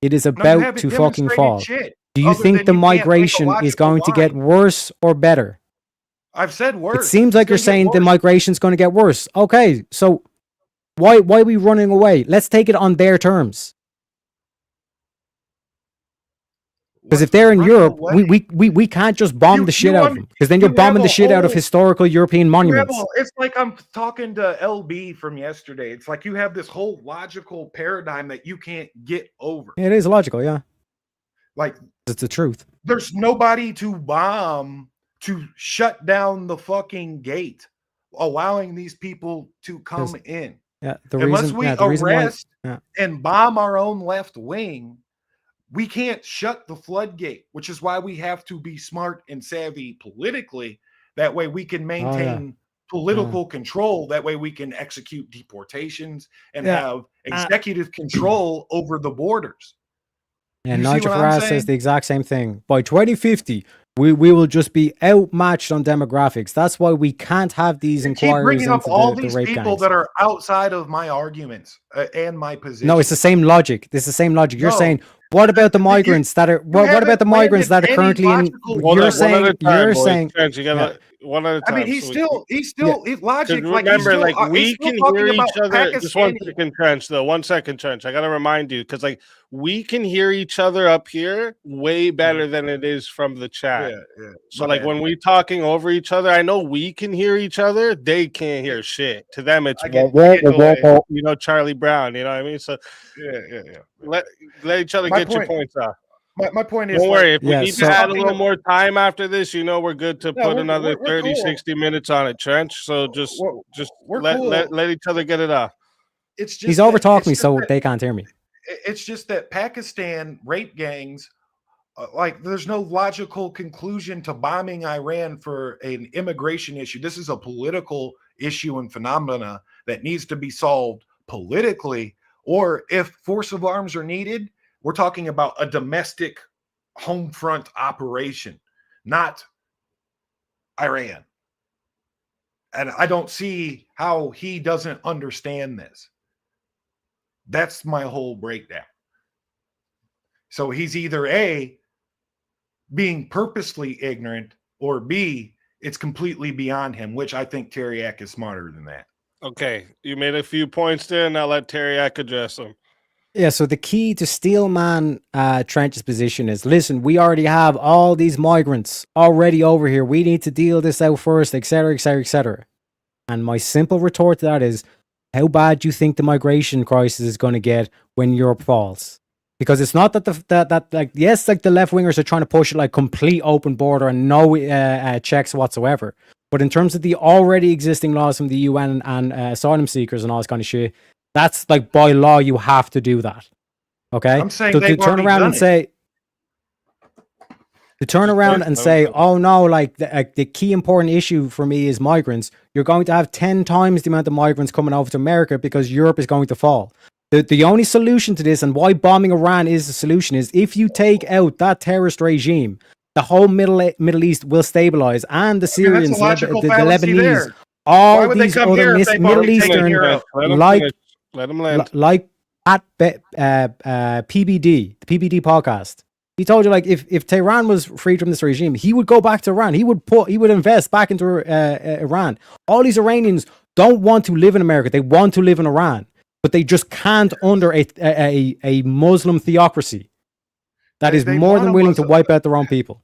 it is No, you about haven't to fucking demonstrated fall. shit, Do you other think than the you can't make a migration is logical going to get line. worse or better? I've said worse. It seems like It's you're gonna get saying the worse. migration's going to get worse. Okay, so why are we running away? Let's take it on their terms. Because if they're in running Europe, away? we can't just bomb the shit out of them. Because then you're you have bombing the a shit out of whole- historical European monuments. It's like I'm talking to LB from yesterday. It's like you have this whole logical paradigm that you can't get over. It is logical, yeah. Like, It's the truth. there's nobody to bomb to shut down the fucking gate, allowing these people to come in. Yeah, Unless we arrest yeah. and bomb our own left wing, we can't shut the floodgate, which is why we have to be smart and savvy politically. That way we can maintain political control. That way we can execute deportations and have executive control over the borders. And You see Nigel what I'm Farage saying? says the exact same thing. By 2050, we will just be outmatched on demographics. That's why we can't have these You keep inquiries bringing up into all the these rape people gangs. that are outside of my arguments and my position. No, it's the same logic. It's the same logic. You're No. saying, what about the migrants that are? What about the haven't migrants that are planted any currently in? logical- Hold You're on, one at a saying. time, You're boys. saying. Trent, you gotta one at a time. I mean, he's so still it's logic. Because Like, remember, like he's we still can talking hear about each other. Just one Pakistani. second, Trench. Though 1 second, Trench. I gotta remind you because like we can hear each other up here way better than it is from the chat. Yeah. So My like bad. when we talking over each other, I know we can hear each other. They can't hear shit. To them, it's I get away. you know, Charlie Brown. You know what I mean? So Yeah. let each other My get your point- points off. My point is, Don't worry. If we Yeah, need so- to add a little more time after this, you know, we're good to No, put we're- another we're 30, cool. 60 minutes on it, Trench. So just we're let, cool. let each other get it off. It's just He's that- over talking it's me, just so that- they can't hear me. It's just that Pakistan rape gangs, like, there's no logical conclusion to bombing Iran for an immigration issue. This is a political issue and phenomena that needs to be solved politically. Or if force of arms are needed, we're talking about a domestic home front operation, not Iran. And I don't see how he doesn't understand this. That's my whole breakdown. So he's either A, being purposely ignorant, or B, it's completely beyond him, which I think Tareyak is smarter than that. Okay, you made a few points there, and I'll let Tareyak address them. Yeah, so the key to Steelman Trench's position is, listen, we already have all these migrants already over here. We need to deal this out first, etc., etc., etc. And my simple retort to that is, how bad do you think the migration crisis is going to get when Europe falls? Because it's not that the left wingers are trying to push it like complete open border and no checks whatsoever. But in terms of the already existing laws from the UN and asylum seekers and all this kind of shit, that's like by law you have to do that. Okay, I'm saying so they've to turn already around done and it. say, oh no, like the key important issue for me is migrants. You're going to have 10 times the amount of migrants coming over to America because Europe is going to fall. The only solution to this, and why bombing Iran is the solution, is if you take out that terrorist regime, the whole Middle East will stabilize, and the Syrians, that's a logical the fallacy Lebanese, there. all Why would they these come other here if they've Middle already taken Eastern, Europe? Let him like finish. Let him land. like at PBD, the PBD podcast. He told you, like, if Tehran was freed from this regime, he would go back to Iran. He would invest back into Iran. All these Iranians don't want to live in America. They want to live in Iran, but they just can't under a Muslim theocracy that is They more want than a willing to Muslim- wipe out their own people.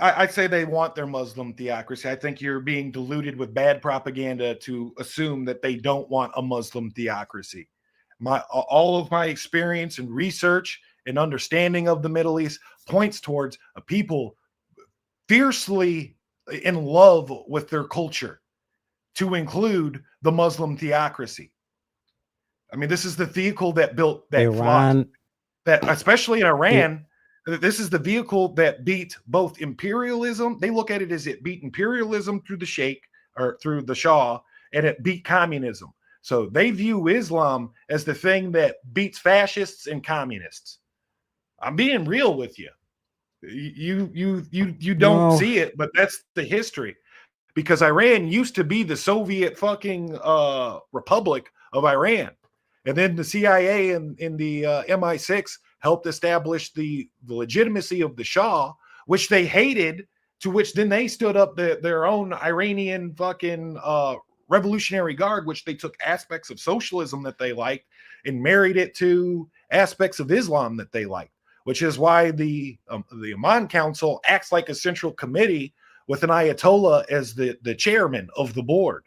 I'd say they want their Muslim theocracy. I think you're being deluded with bad propaganda to assume that they don't want a Muslim theocracy. All of my experience and research and understanding of the Middle East points towards a people fiercely in love with their culture, to include the Muslim theocracy. I mean, this is the vehicle that built that Iran, that, especially in Iran, this is the vehicle that beat both imperialism. They look at it as it beat imperialism through the Sheikh or through the Shah, and it beat communism. So they view Islam as the thing that beats fascists and communists. I'm being real with you. You don't No. see it, but that's the history. Because Iran used to be the Soviet fucking Republic of Iran. And then the CIA and the MI6 helped establish the legitimacy of the Shah, which they hated, to which then they stood up their own Iranian fucking Revolutionary Guard, which they took aspects of socialism that they liked and married it to aspects of Islam that they liked, which is why the Amman Council acts like a central committee with an Ayatollah as the chairman of the board.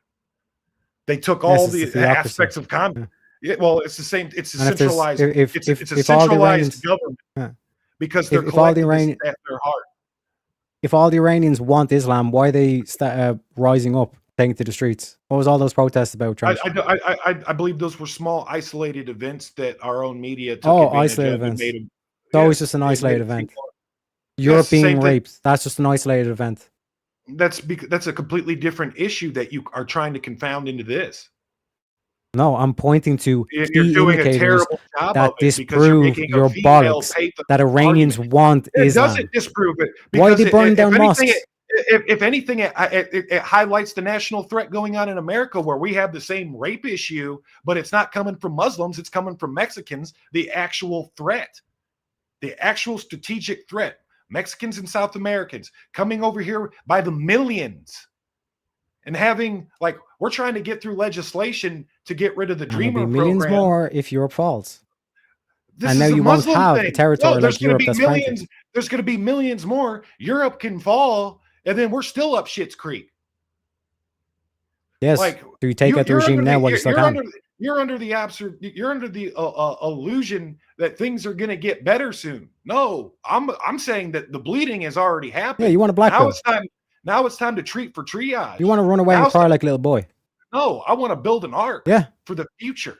They took all Yes, it's the a theocracy. aspects of communism. Yeah, well, it's the same. It's a And if there's- centralized. if- it's if- a if all the centralized Iranians- government Yeah. because they're If all the collectivists Iranian- at their heart. If all the Iranians want Islam, why are they rising up, taking to the streets? What was all those protests about? Trash? I believe those were small, isolated events that our own media took Oh, advantage isolated of and events. made them. It's always Yes, just an it made isolated it seem event. more- Europe same being thing. raped. That's just an isolated event. That's a completely different issue that you are trying to confound into this. No, I'm pointing to You're key doing a indicators terrible job that of it because you're disprove making a your female bollocks pathos that Iranians argument. want It Islam. doesn't disprove it. Why are because they burning down mosques? If anything, it highlights the national threat going on in America, where we have the same rape issue, but it's not coming from Muslims; it's coming from Mexicans. The actual threat, the actual strategic threat, Mexicans and South Americans coming over here by the millions, and having like we're trying to get through legislation to get rid of the And there'll Dreamer be millions program. more if Europe falls. This And is now a you won't Muslim have a thing. territory there's like gonna Europe be that's millions. cranky. There's going to be millions more. Europe can fall, and then we're still up shit's creek. Yes. Like, Do you take out the you're regime under now the- while you still you're can? under, you're under the absurd. You're under the illusion that things are going to get better soon. No, I'm saying that the bleeding has already happened. Yeah, you want a black now belt. it's time. Now it's time to treat for triage. You want to run away Now and it's cry time- like a little boy. No, I want to build an ark. Yeah. For the future.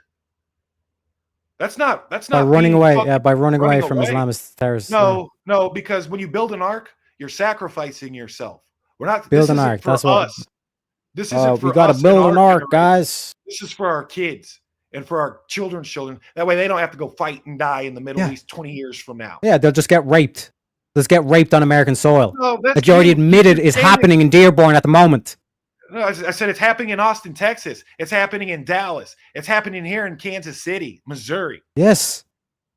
That's not. By running being away. fucking- Yeah, by running away running from away. Islamist terrorists. No, because when you build an ark, you're sacrificing yourself. We're not Build this an isn't ark, for that's what- us. This Yeah. isn't for We got us to and build our an ark, generation. guys. This is for our kids and for our children's children. That way they don't have to go fight and die in the Middle Yeah. East 20 years from now. Yeah, they'll just get raped. They'll just get raped on American soil. No, that's That you already you admitted is saying it. happening in Dearborn at the moment. No, I said it's happening in Austin, Texas. It's happening in Dallas. It's happening here in Kansas City, Missouri. Yes.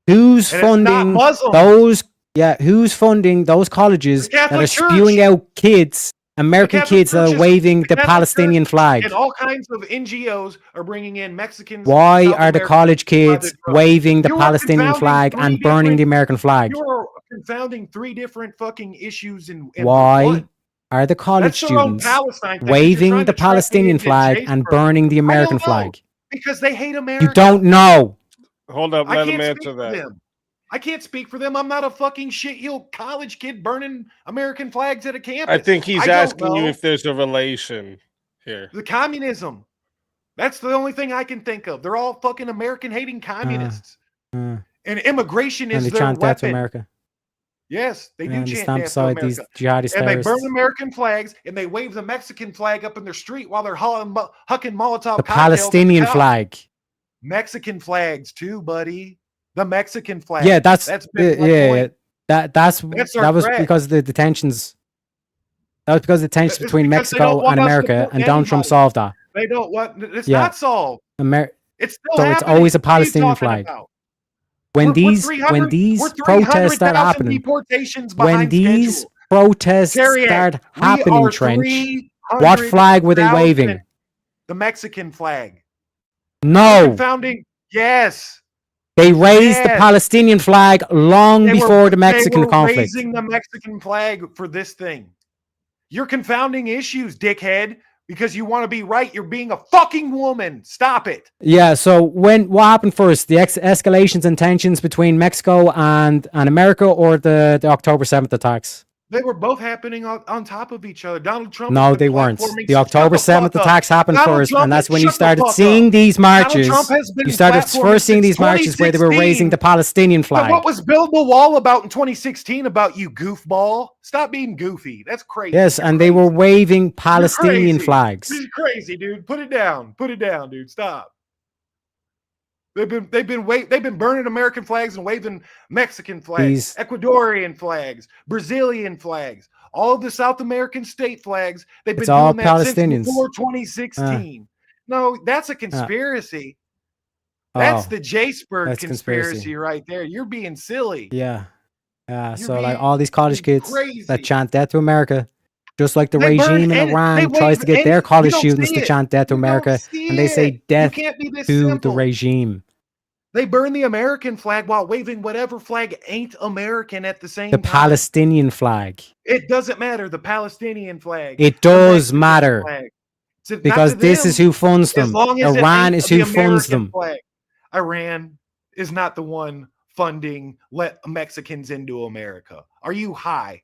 Who's And it's not funding Muslim. those? Yeah, who's funding those colleges The that Catholic are spewing Church. out kids, American Catholic kids that Church are is- waving the the Catholic Palestinian Church flag? And all kinds of NGOs are bringing in Mexicans. Why South are the Americans, college kids private drugs. waving the You are Palestinian confounding flag three and burning different- the American flag? You're confounding three different fucking issues in Why one. are the college That's their own students Palestine thing, 'cause you're waving trying the to trap me Palestinian into flag Jade's and program. burning the I don't American know, flag? because they hate America. You don't know. Hold up, I let him can't answer speak for that. them. I can't speak for them. I'm not a fucking shitheel college kid burning American flags at a campus. I think he's I don't asking you know. if there's a relation here. The communism. That's the only thing I can think of. They're all fucking American hating communists. Uh, And immigration and is they their chant death to weapon. America. Yes, they do And they chant stand death to beside these America. jihadist And they burn terrorists. American flags and they wave the Mexican flag up in their street while they're hucking Molotov The cocktails at Palestinian cops. flag. Mexican flags too, buddy. The Mexican flag. Yeah, that's been my yeah. point. That's That's our that was threat. because of the tensions. That was because of the tensions It's between because they don't Mexico want and us to America, put and Donald Trump anybody. solved that. They don't want. It's Yeah. not solved. It's still So it's happening. always a What are you Palestinian talking flag. about? When We're these 300 protests start 300,000 happening, deportations when behind these schedule. protests Tareyak, start we happening, are Trench, what flag were they 300,000. waving? The Mexican flag. No, Confounding. Yes. they raised the Yes. Palestinian flag long They were- before the Mexican they were conflict. raising the Mexican flag for this thing. You're confounding issues, dickhead, because you want to be right. You're being a fucking woman. Stop it. Yeah. So what happened first? The escalations and tensions between Mexico and America, or the October 7th attacks? They were both happening on top of each other. Donald Trump. No, has been they weren't. platforming- The Shut October the 7th fuck up. attacks happened Donald first, Trump and that's has- when you shut the started fuck seeing up. these Donald marches. Trump has been You started platforming first seeing since these marches where they were 2016. raising the Palestinian But flag. what was Build the Wall about in 2016 about, you goofball? Stop being goofy. That's crazy. Yes, You're and they were crazy. waving Palestinian crazy. flags. This is crazy, dude. Put it down. Put it down, dude. Stop. They've been burning American flags and waving Mexican flags, These- Ecuadorian flags, Brazilian flags, all of the South American state flags. They've been It's all doing that Palestinians. since before 2016. No, that's a conspiracy. Oh, That's the J-Spur that's conspiracy conspiracy. right there. You're being silly. yeah. You're So like being all these college kids crazy. that chant death to America, just like the They burn regime in any- Iran they tries wave to get any- their you college don't students see to it. chant death to You don't America, see and they say it. death You can't be this to the simple. regime. They burn the American flag while waving whatever flag ain't American at the same The time. Palestinian flag. It doesn't matter. The Palestinian flag. It the does Mexican matter. flag. So, not Because to this them, is who funds as them. long as it Iran ain't is the who funds American them. flag. Iran is not the one funding let Mexicans into America. Are you high?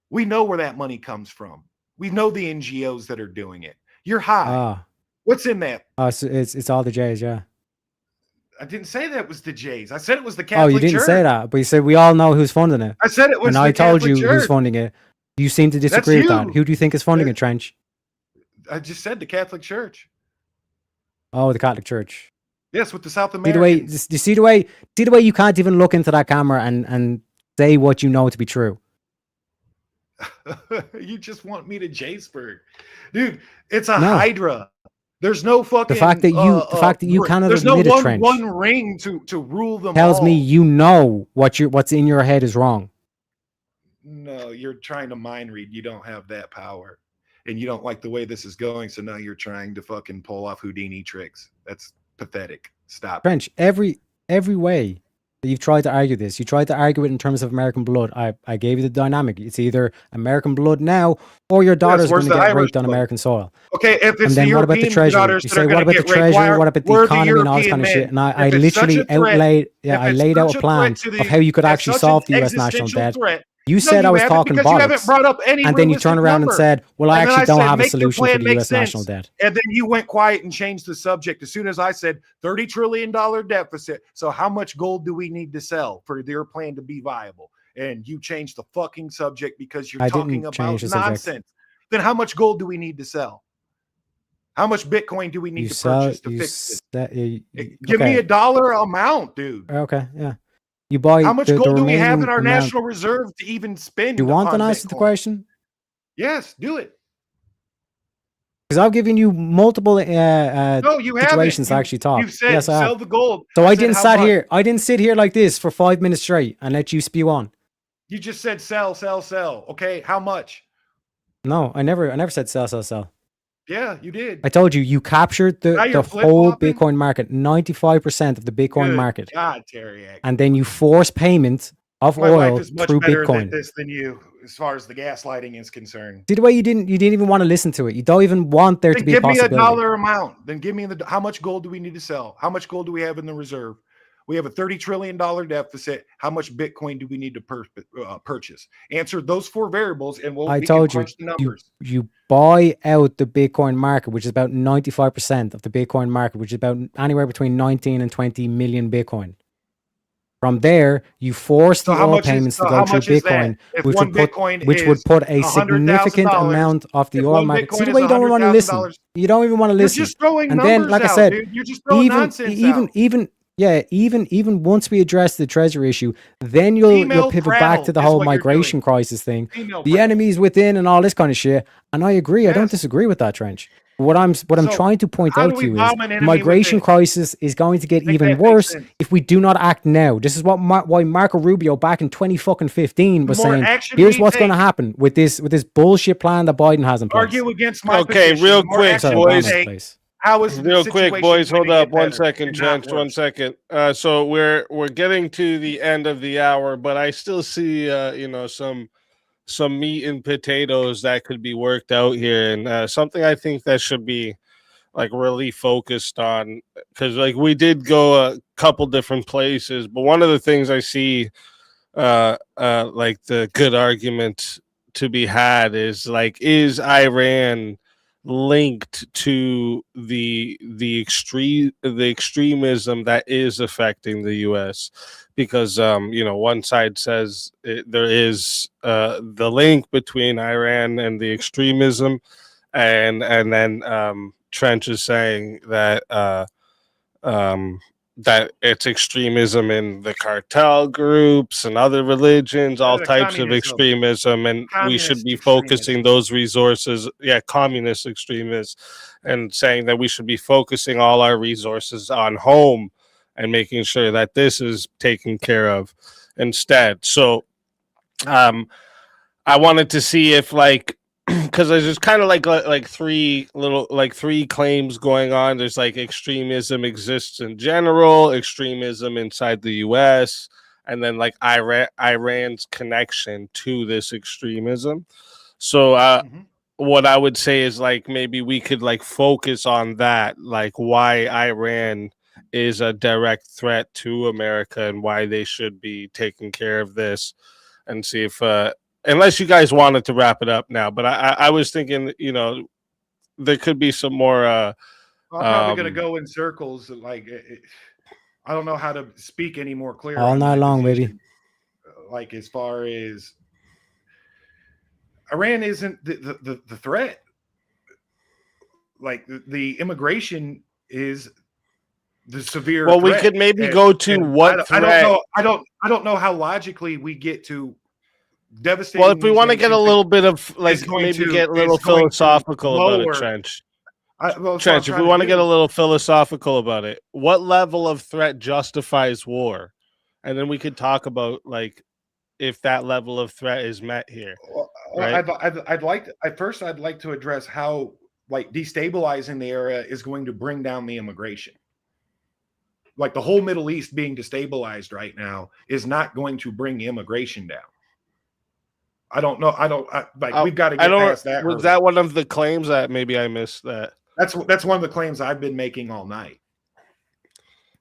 We know where that money comes from. We know the NGOs that are doing it. You're high. Ah, What's in that? so it's all the Jays, yeah. I didn't say that was the Jays. I said it was the Oh, Catholic you didn't Church. say that, but you said we all know who's funding it. I said it was And the I told Catholic you Church. who's funding it. You seem to disagree with that. you. Who do you think is funding it, Trench? I just said the Catholic Church. Oh, the Catholic Church. Yes, with the South See the way Americans. you see the way you can't even look into that camera and say what you know to be true. You just want me to Jaysburg. Dude, it's a No. hydra. There's no fucking The fact that you cannot there's no admit it, Trench, one ring to rule them tells all. me you know what's in your head is wrong. No, you're trying to mind read. You don't have that power. And you don't like the way this is going, so now you're trying to fucking pull off Houdini tricks. That's pathetic. Stop. Trench, every way that you've tried to argue this, you tried to argue it in terms of American blood. I gave you the dynamic. It's either American blood now or your daughter's where's going to the get Irish raped on blood? American soil. Okay, if it's And then the what about the European treasury? daughters You that say, are what going to about the get raped, treasury? What about the we're economy and all this European kind of shit? men. And I If it's such literally a threat- outlaid, if I it's laid out such a a plan threat to of how you could if actually such solve an the US national existential debt. threat- You No, said I was haven't, talking because you haven't politics. brought up any And then you realistic turn around number. and said, well, I And then actually don't said, have a "Make your solution for plan the make US national sense." debt. And then you went quiet and changed the subject as soon as I said $30 trillion deficit. So how much gold do we need to sell for your plan to be viable? And you changed the fucking subject because you're I talking didn't about change the subject. nonsense. Then how much gold do we need to sell? How much Bitcoin do we need You to sell, purchase to you fix s- it? you- Give me okay. a dollar amount, dude. Okay, yeah. You buy How much the gold do we have in remaining our amount. national reserve to even spend Do you want on an answer to the Bitcoin? question? Yes, do it. Because I've given you multiple No, you situations to haven't. actually talk. You've said Yes, I have. sell the gold. So I said didn't how sit much. here. I didn't sit here like this for 5 minutes straight and let you spew on. You just said sell, sell, sell. Okay, how much? No, I never said sell. Yeah, you did. I told you you captured Now the you're whole flip-flopping? Bitcoin market, 95% of the Bitcoin Good market, God, Tareyak. and then you force payment of My oil life is much through better Bitcoin. than this than you, as far as the gaslighting is concerned. See the way you didn't even want to listen to it. You don't even want there Then to be a give me a possibility. dollar amount. Then give me how much gold do we need to sell? How much gold do we have in the reserve? We have a $30 trillion deficit. How much Bitcoin do we need to purchase? Answer those four variables, and I we told can you, crunch the numbers. you buy out the Bitcoin market, which is about 95% of the Bitcoin market, which is about anywhere between 19 and 20 million Bitcoin. From there, you force the oil payments to go through Bitcoin, which would put a significant amount of the oil market. See the way you don't want to listen. You don't even want to listen. You're just throwing And numbers then, like I out, said, dude. You're just throwing nonsense out. even once we address the treasury issue, then you'll Female pivot back prattle to the is whole what you're migration doing. crisis thing. Female The prattle. enemies within and all this kind of shit. And I agree. I don't Yes. disagree with that, Trench. What I'm So, trying to point how out do to we you is bomb an the enemy migration within? crisis is going to get Make even that make worse sense. if we do not act now. This is what why Marco Rubio back in 2015 was The more saying, action here's we what's going to take- happen with this bullshit plan that Biden has in place. Argue against my Okay, position. real The more quick, action Sorry, we boys. Obama's take, place. how is the Real quick, situation boys, hold gonna up get 1 better second, and not Trench. 1 worse? second. So we're getting to the end of the hour, but I still see some meat and potatoes that could be worked out here, and something I think that should be like really focused on, because like we did go a couple different places, but one of the things I see like the good argument to be had is like, is Iran linked to the extremism that is affecting the US? Because one side says there is the link between Iran and the extremism, and then Trench is saying that that it's extremism in the cartel groups and other religions, all types of communism. extremism, and we should Communist be extremism. focusing those resources, communist extremists, and saying that we should be focusing all our resources on home and making sure that this is taken care of instead. So I wanted to see if, like, because there's just kind of like three claims going on. There's like extremism exists in general, extremism inside the U.S., and then like Iran's connection to this extremism. So Mhm. what I would say is like maybe we could like focus on that, like why Iran is a direct threat to America and why they should be taking care of this, and see if unless you guys wanted to wrap it up now, but I was thinking, there could be some more I'm probably going to go in circles. Like, I don't know how to speak any more clear All on night my long, position. baby. Like, as far as Iran isn't the threat. Like, the immigration is the severe well, we threat. could maybe go to And what I don't threat. know. I don't know how logically we get to devastating. Well, if we these want to get a nations little bit of is like maybe get a little is going to philosophical about it, lower. Trench. Well, that's what I'm Trench, if we trying want to to get a do. little philosophical about it, what level of threat justifies war? And then we could talk about like if that level of threat is met here. Well, Right. I'd like to, at first I'd like to address how like destabilizing the area is going to bring down the immigration. Like the whole Middle East being destabilized right now is not going to bring immigration down. I don't know. We've got to get past that. Was that one of the claims that maybe I missed that? That's one of the claims I've been making all night.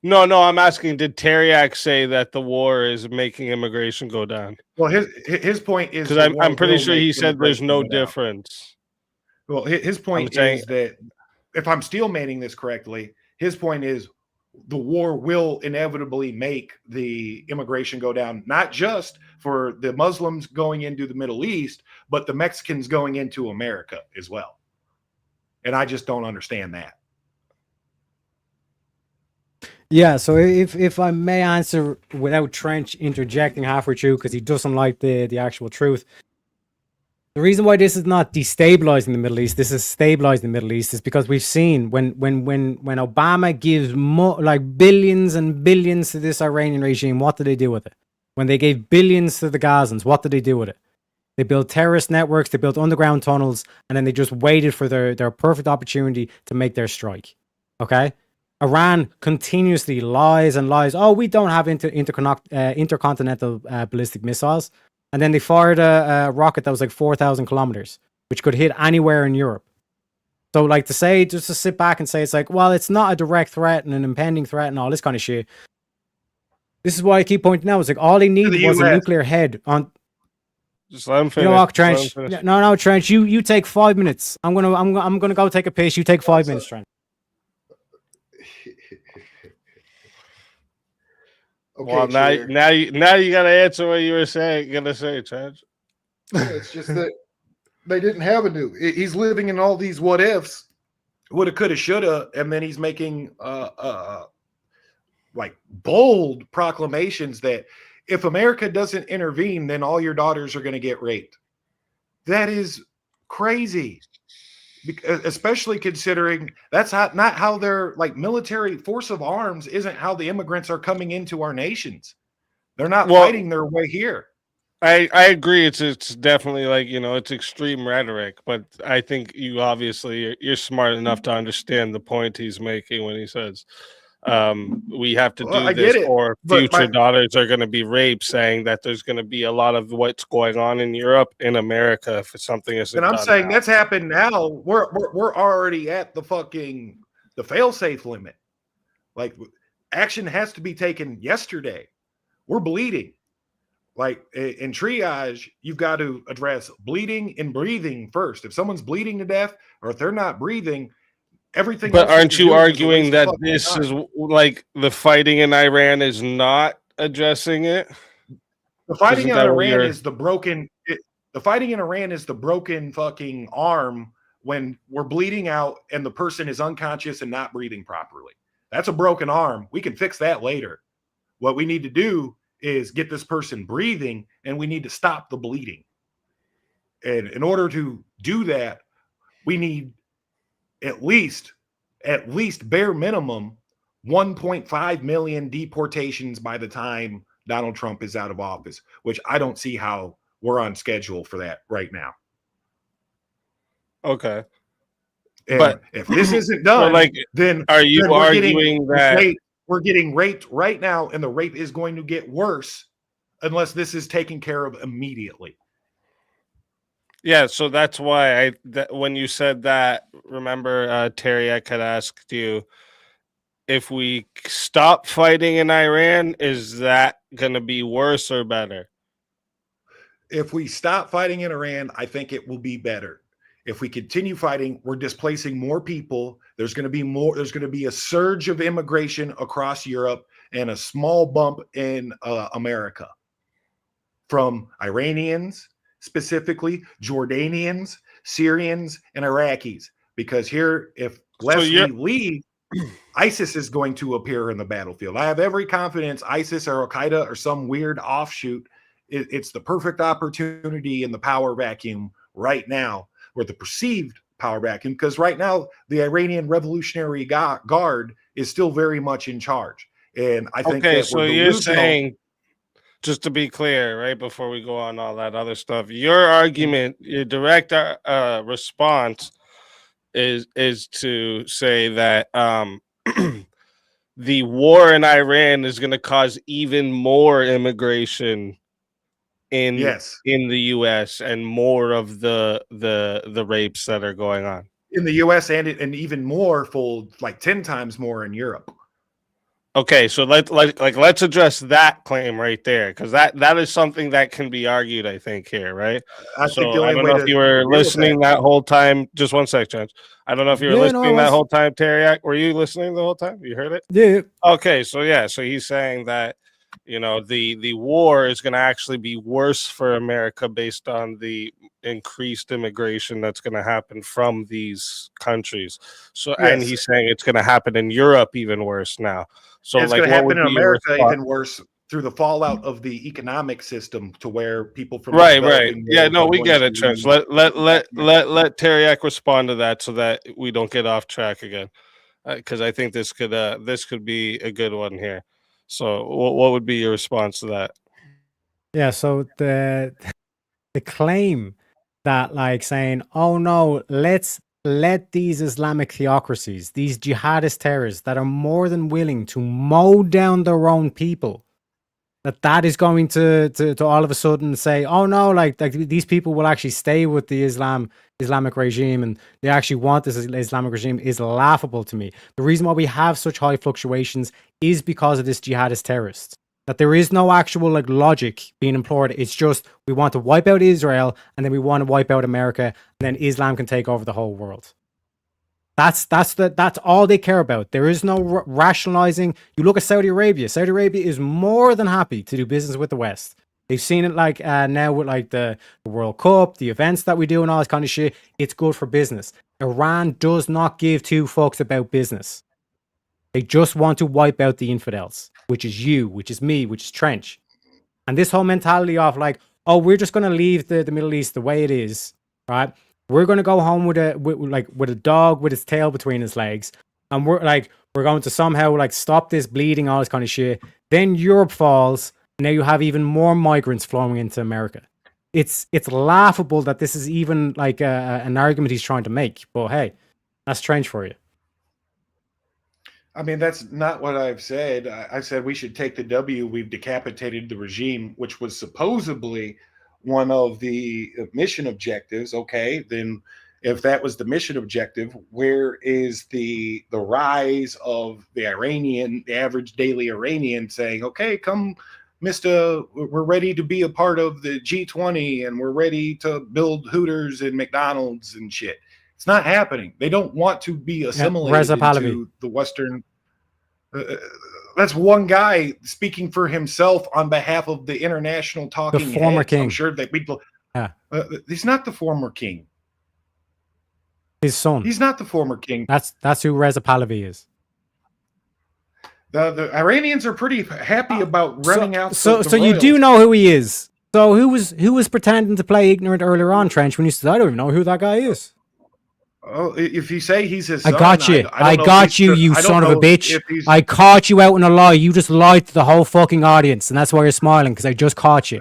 No, I'm asking, did Tareyak say that the war is making immigration go down? Well, his point is Because the I'm war pretty will sure he make said there's immigration no go down. difference. Well, his point saying- is that if I'm steelmaning this correctly, his point is the war will inevitably make the immigration go down, not just for the Muslims going into the Middle East, but the Mexicans going into America as well. And I just don't understand that. Yeah, so if I may answer without Trench interjecting halfway through because he doesn't like the actual truth. The reason why this is not destabilizing the Middle East, this is stabilizing the Middle East, is because we've seen when Obama gives like billions and billions to this Iranian regime, what did they do with it? When they gave billions to the Gazans, what did they do with it? They built terrorist networks, they built underground tunnels, and then they just waited for their perfect opportunity to make their strike. Okay? Iran continuously lies and lies. Oh, we don't have intercontinental ballistic missiles. And then they fired a rocket that was like 4,000 kilometers, which could hit anywhere in Europe. So, like, just to sit back and say, it's like, well, it's not a direct threat and an impending threat and all this kind of shit. This is why I keep pointing out. It's like, all they need was a nuclear head on. Just let him finish. You know what, Trench? No, Trench. You take 5 minutes. I'm gonna go take a piss. You take 5 minutes, Trench. Okay, Well, now you got to answer what you were gonna say, Trench. it's just that they didn't have a nuke. He's living in all these what ifs, woulda, coulda, shoulda, and then he's making like bold proclamations that if America doesn't intervene, then all your daughters are going to get raped. That is crazy, especially considering that's not how their like military force of arms isn't how the immigrants are coming into our nations. They're not fighting their way here. I agree. It's definitely like, it's extreme rhetoric, but I think you're smart enough to understand the point he's making when he says we have to do this or future daughters are going to be raped, saying that there's going to be a lot of what's going on in Europe in America if something isn't done. And I'm saying now. That's happened now. We're already at the fail-safe limit. Like, action has to be taken yesterday. We're bleeding. Like, in triage, you've got to address bleeding and breathing first. If someone's bleeding to death or if they're not breathing, everything. But aren't you arguing that this is like the fighting in Iran is not addressing it? The fighting in Iran is the broken. The fighting in Iran is the broken fucking arm when we're bleeding out and the person is unconscious and not breathing properly. That's a broken arm. We can fix that later. What we need to do is get this person breathing, and we need to stop the bleeding. And in order to do that, we need at least bare minimum 1.5 million deportations by the time Donald Trump is out of office, which I don't see how we're on schedule for that right now. Okay. And But if this isn't so, done, like, then are you then we're getting arguing that? we're getting raped right now, and the rape is going to get worse unless this is taken care of immediately. Yeah, so that's why when you said that, remember Tareyak had asked you if we stop fighting in Iran, is that going to be worse or better? If we stop fighting in Iran, I think it will be better. If we continue fighting, we're displacing more people. There's going to be more. There's going to be a surge of immigration across Europe and a small bump in America from Iranians, specifically Jordanians, Syrians, and Iraqis. Because here, if So less you're we leave, ISIS is going to appear in the battlefield. I have every confidence ISIS or Al Qaeda or some weird offshoot. It's the perfect opportunity in the power vacuum right now, or the perceived power vacuum, because right now the Iranian Revolutionary Guard is still very much in charge. And I think okay. that So we're you're delusional. saying, just to be clear, right before we go on all that other stuff, your argument, your direct response is to say that the war in Iran is going to cause even more immigration Yes. in the U.S. and more of the rapes that are going on In the US and even more fold, like 10 times more in Europe. Okay, so let's address that claim right there, because that is something that can be argued, I think, here, right? I think the So I only don't way know to if you were deal with listening that whole time. Just one sec, Chance. I don't know if you were Yeah, no, I listening that was. whole time, Tareyak. Were you listening the whole time? You heard it? Yeah. Okay, so yeah, so he's saying that the war is going to actually be worse for America based on the increased immigration that's going to happen from these countries. So, and Yes. he's saying it's going to happen in Europe even worse now. So, It's like, going to what happen would in be your America response? even worse through the fallout of the economic system, to where people from the Right. developing Yeah, world no, are we going get it, Trench. to Let Tareyak respond to that so that we don't get off track again, because I think this could be a good one here. So, what would be your response to that? Yeah, so the claim that, like, saying, oh no, let's let these Islamic theocracies, these jihadist terrorists that are more than willing to mow down their own people, that is going to all of a sudden say, oh no, like these people will actually stay with the Islamic regime and they actually want this Islamic regime, is laughable to me. The reason why we have such high fluctuations is because of this jihadist terrorists. That there is no actual like logic being employed. It's just we want to wipe out Israel and then we want to wipe out America and then Islam can take over the whole world. That's all they care about. There is no rationalizing. You look at Saudi Arabia. Saudi Arabia is more than happy to do business with the West. They've seen it like now with like the World Cup, the events that we do and all this kind of shit. It's good for business. Iran does not give two fucks about business. They just want to wipe out the infidels, which is you, which is me, which is Trench. And this whole mentality of like, oh, we're just going to leave the Middle East the way it is, right? We're going to go home with a dog with its tail between its legs, and we're going to somehow like stop this bleeding, all this kind of shit. Then Europe falls, and now you have even more migrants flowing into America. It's laughable that this is even like an argument he's trying to make. But hey, that's Trench for you. I mean, that's not what I've said. I said we should take the W. We've decapitated the regime, which was supposedly one of the mission objectives. Okay, then if that was the mission objective, where is the rise of the average daily Iranian saying, okay, come, Mr. We're ready to be a part of the G20 and we're ready to build Hooters and McDonald's and shit. It's not happening. They don't want to be assimilated Reza Pahlavi. into the Western. That's one guy speaking for himself on behalf of the international talking former heads. king. I'm sure that people. Yeah. He's not the former king. His son. He's not the former king. That's who Reza Pahlavi is. The Iranians are pretty happy about running out. So the you do royals. know who he is. So who was pretending to play ignorant earlier on, Trench, when you said I don't even know who that guy is? Oh, if you say he's his I son, got you. I I don't know if got he's you, tr- you I don't son of a know bitch. if he's- I caught you out in a lie. You just lied to the whole fucking audience, and that's why you're smiling, because I just caught you.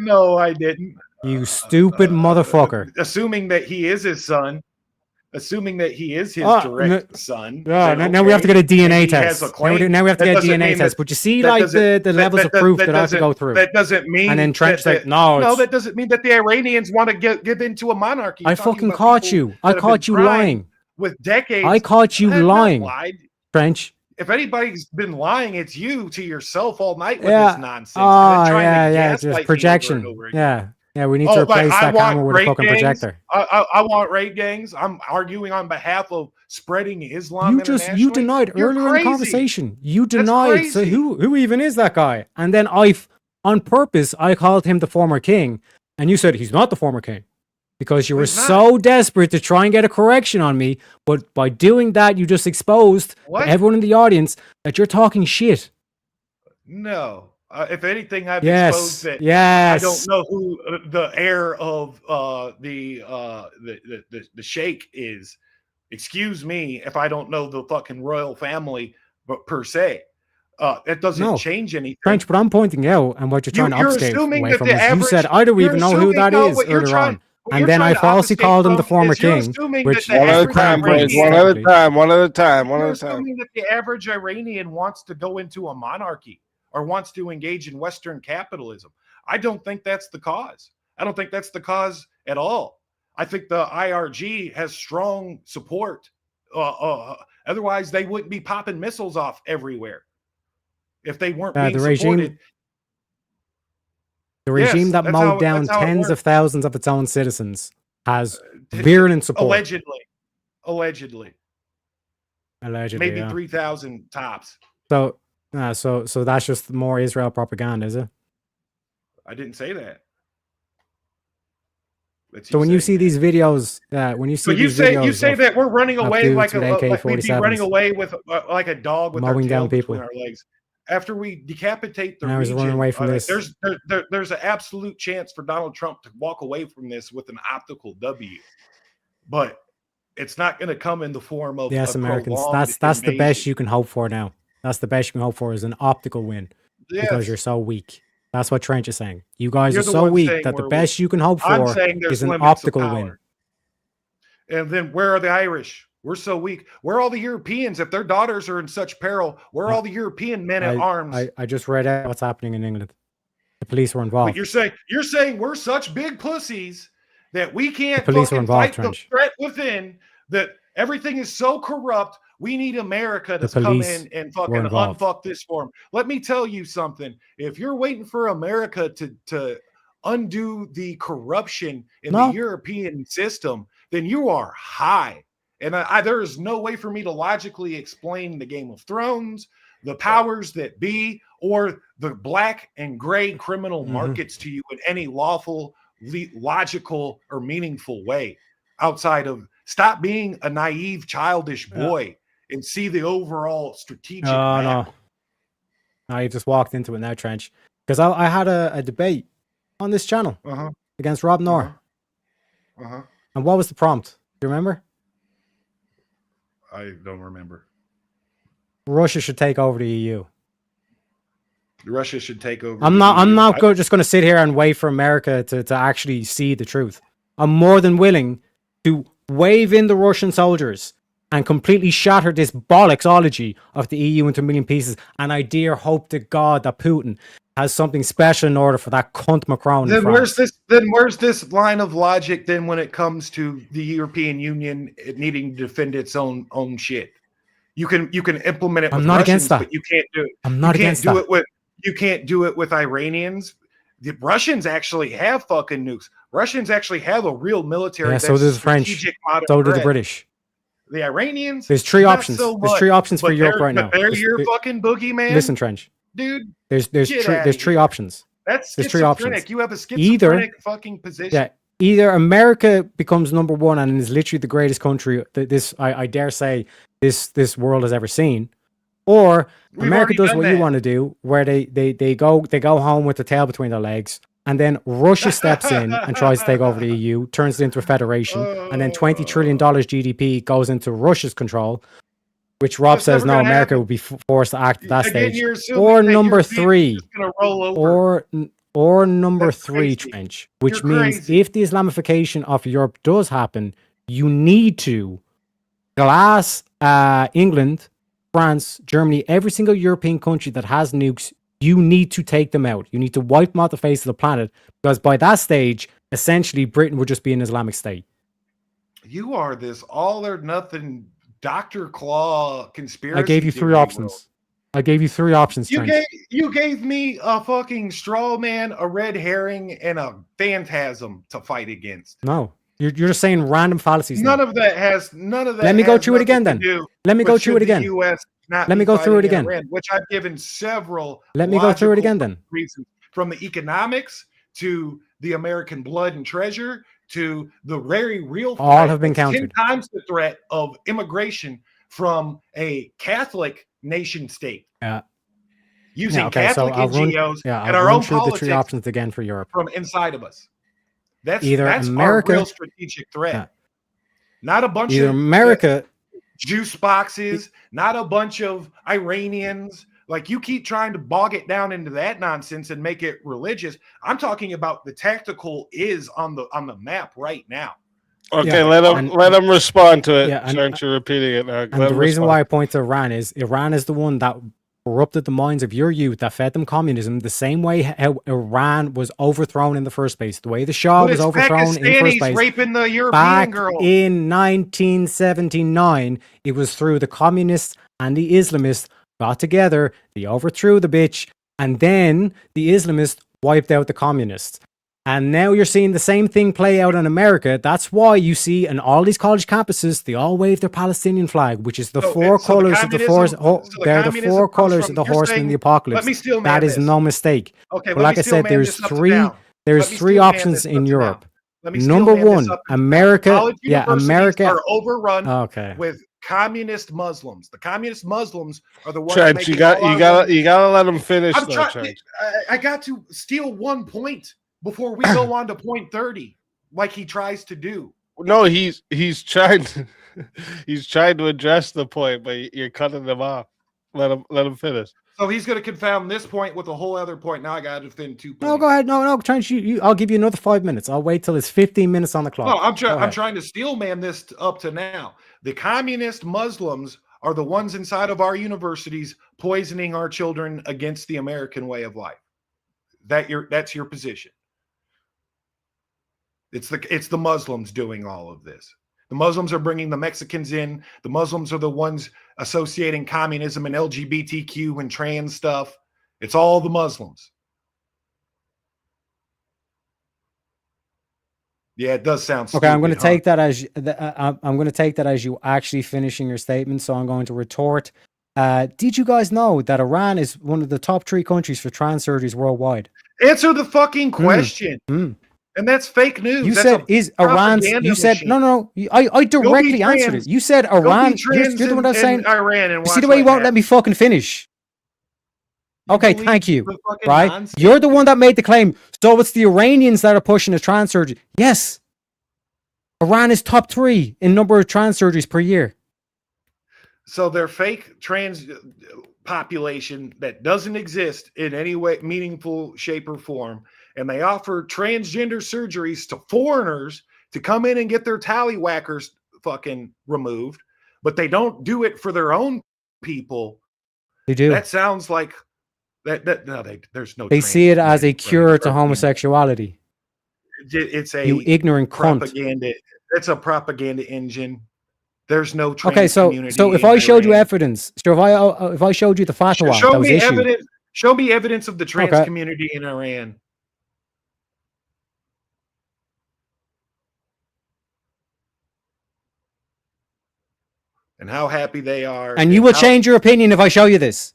No, I didn't. You stupid motherfucker. Assuming that he is his son, assuming that he is his Oh, direct son. Yeah, then now we have to okay, get a DNA maybe he has test. a claim. Now we have to That get a doesn't DNA mean test. that- But you see, that like doesn't- the levels of proof that I have to go through. That doesn't mean. And then Trench that, like, no, no, it's- that doesn't mean that the Iranians want to give into a monarchy. You're I talking fucking about caught people you. I that have been caught you primed lying. with decades. I caught you I have not lying, lied. Trench. If anybody's been lying, it's you to yourself all night with Yeah. this nonsense. Oh, and trying to yeah, gaslight me just projection. over and over again. Yeah. Yeah, we need Oh, to but replace I that want camera with a rape fucking gangs. projector. I want rape gangs. I'm arguing on behalf of spreading Islam. You internationally. denied You're earlier in the crazy. conversation. You That's denied. So crazy. who even is that guy? And then on purpose, I called him the former king, and you said he's not the former king because you were He's not. so desperate to try and get a correction on me. But by doing that, you just exposed What? to everyone in the audience that you're talking shit. No. If anything, I've Yes. exposed that. Yes. I don't know who the heir of the sheikh is. Excuse me if I don't know the fucking royal family, but per se, that doesn't No. change anything. Trench, what I'm pointing out and what you're trying to You're obfuscate assuming away that from the is you average- said, I don't you're even know who assuming- that no, is what you're earlier trying- on. what And you're then I trying to falsely obfuscate called him the from former is you're king, assuming which that the One at a average time, boys. Iranian- One at a time. One at a time. One You're at a time. assuming that the average Iranian wants to go into a monarchy or wants to engage in Western capitalism. I don't think that's the cause. I don't think that's the cause at all. I think the IRG has strong support. Otherwise, they wouldn't be popping missiles off everywhere if they weren't being the supported. regime, the regime Yes, that that's mowed how- down that's how it tens of works. thousands of its own citizens has virulent support. Allegedly, Allegedly, maybe yeah. 3,000 tops. So that's just more Israel propaganda, is it? I didn't say that. That's So when you saying see that. these videos, when you see So you these say videos of that we're running of away dudes like with like we'd be running AK-47s away with like a dog with our mowing tail down people. between our legs. After we decapitate the Now he's region, running away from this. there's an absolute chance for Donald Trump to walk away from this with an optical W, but it's not going to come in the form of Yes, a Americans. prolonged That's the best invasion. you can hope for now. That's the best you can hope for is an optical win because Yes. you're so weak. That's what Trench is saying. You guys You're are the so one weak saying that the we're best you can hope I'm for saying there's is an limits of optical power. win. And then where are the Irish? We're so weak. Where are all the Europeans? If their daughters are in such peril, where are all the European men at arms? I just read out what's happening in England. The police were But involved. you're saying we're such big pussies that we can't The police were fucking involved, fight the Trench. threat within, that everything is so corrupt. We need America to The come police in and were fucking involved. unfuck this form. Let me tell you something. If you're waiting for America to undo the corruption in No. the European system, then you are high. And there is no way for me to logically explain the Game of Thrones, the powers that be, or the black and gray criminal Mhm. markets to you in any lawful, logical, or meaningful way outside of stop being a naive, childish boy and see the overall strategic map. No, you just walked into it now, Trench. Because I had a debate on this channel Uh-huh. against Rob Noor. Uh-huh. And what was the prompt? Do you remember? I don't remember. Russia should take over the EU. Russia should take over. I'm the not EU. just going to sit here and wait for America to actually see the truth. I'm more than willing to wave in the Russian soldiers and completely shatter this bollocksology of the EU into a million pieces. And I dare hope to God that Putin has something special in order for that cunt Macron. in Then France. where's this line of logic then when it comes to the European Union needing to defend its own shit? You can implement it I'm with not Russians, against that. but you can't do it. I'm not against that. You can't do it with Iranians. The Russians actually have fucking nukes. Russians actually have a real military. Yeah, that's so does the French. strategic modern So do the threat. British. The Iranians. There's three not options. so There's much, three options for but Europe they're- right now. but they're There's- your there- fucking boogeyman. Listen, Trench. dude. There's Get three outta three here. options. That's There's three schizophrenic. options. You have a Either- schizophrenic fucking position. Yeah, either America becomes number one and is literally the greatest country that I dare say this world has ever seen, or We've America already does done what you that. want to do, where they go home with the tail between their legs, And then Russia steps in and tries to take over the EU, turns it into a federation, and then $20 trillion GDP goes into Russia's control, which Rob That's says never no, gonna America happen. would be forced to act at that Again, stage. you're assuming Or that number Europeans are three, just gonna roll over. or number That's three, crazy. Trench, which You're means crazy. if the Islamification of Europe does happen, you need to glass England, France, Germany, every single European country that has nukes. You need to take them out. You need to wipe them off the face of the planet, because by that stage, essentially, Britain would just be an Islamic state. You are this all or nothing Dr. Claw conspiracy. I gave you 3 theory options. world. I gave you 3 options, You Trench. gave me a fucking straw man, a red herring, and a phantasm to fight against. No, you're just saying random fallacies. None now. of that has none of that. Let me go has through it again nothing to then. do Let me with go through should it again. The US not Let be me go through it fighting again. Iran, which I've given several. Let me go through it logical again then. reasons, from the economics to the American blood and treasure to the very real threat. All have been It's 10 countered. times the threat of immigration from a Catholic nation state. Using Yeah, okay, so Catholic I'll run, NGOs yeah, and I'll our run own through the 3 politics options again for Europe. from inside of us. That's Either our America- real strategic threat. Yeah. Not a bunch Either of America, juice boxes, not a bunch of Iranians. Like, you keep trying to bog it down into that nonsense and make it religious. I'm talking about the tactical is on the map right now. Okay, Yeah, let him respond to it. Yeah, and- Aren't you repeating it now? and the reason why I point to Iran is the one that corrupted the minds of your youth, that fed them communism, the same way how Iran was overthrown in the first place, the way the Shah But was it's overthrown in the first Pakistanis place. raping the European Back girl. in 1979, it was through the communists and the Islamists got together, they overthrew the bitch, and then the Islamists wiped out the communists. And now you're seeing the same thing play out in America. That's why you see in all these college campuses, they all wave their Palestinian flag, which is the So- four so the colors of the horse. communism- so the They're the communism 4 comes colors from- of the you're horseman in saying- the apocalypse. Let me steel man That is this. no mistake. Okay, But let like me I steel said, man there's this up to 3 down. there's Let me 3 steel man options this in up to Europe. down. Let me steel Number man this 1, up to down. America. College Yeah, universities America. are overrun Okay. with communist Muslims. The communist Muslims are the ones Trench, making you got all you our got money. you got to let him finish I'm though, trying. Trench. I got to steal 1 point before we go on to point 30, like he tries to do. No, he's trying to he's trying to address the point, but you're cutting him off. Let him finish. So he's going to confound this point with a whole other point. Now I got to defend 2 points. No, go ahead. No, Trench, I'll give you another 5 minutes. I'll wait till it's 15 minutes on the clock. No, I'm Go I'm ahead. trying to steel man this up to now. The communist Muslims are the ones inside of our universities poisoning our children against the American way of life. That's your position. It's the Muslims doing all of this. The Muslims are bringing the Mexicans in. The Muslims are the ones associating communism and LGBTQ and trans stuff. It's all the Muslims. Yeah, it does sound stupid. Okay, I'm going to huh? take that as I'm going to take that as you actually finishing your statement. So I'm going to retort. Did you guys know that Iran is one of the top 3 countries for trans surgeries worldwide? Answer the fucking question. And that's fake news. You That's said a is Iran's. propaganda You said machine. no. I directly answered trans. it. You said Go be Iran. trans You're the one that's saying. in Iran and You see the watch way you what won't let me happens. fucking finish. Okay, believe thank you. the fucking Right, nonsense. you're the one that made the claim. So it's the Iranians that are pushing the trans surgery. Yes, Iran is top 3 in number of trans surgeries per year. So they're fake trans population that doesn't exist in any way, meaningful shape or form. And they offer transgender surgeries to foreigners to come in and get their tallywhackers fucking removed, but they don't do it for their own people. They do. That sounds like that. No, there's no. They see it as a trans cure to surgery. homosexuality. It's a You ignorant cunt. propaganda. It's a propaganda engine. There's no trans Okay, so community if in I showed you Iran. evidence, so if I showed you the fatwa Show that was me issued, evidence. Show me evidence of the trans Okay. community in Iran. And how happy they are. and you will change your opinion if I show you this.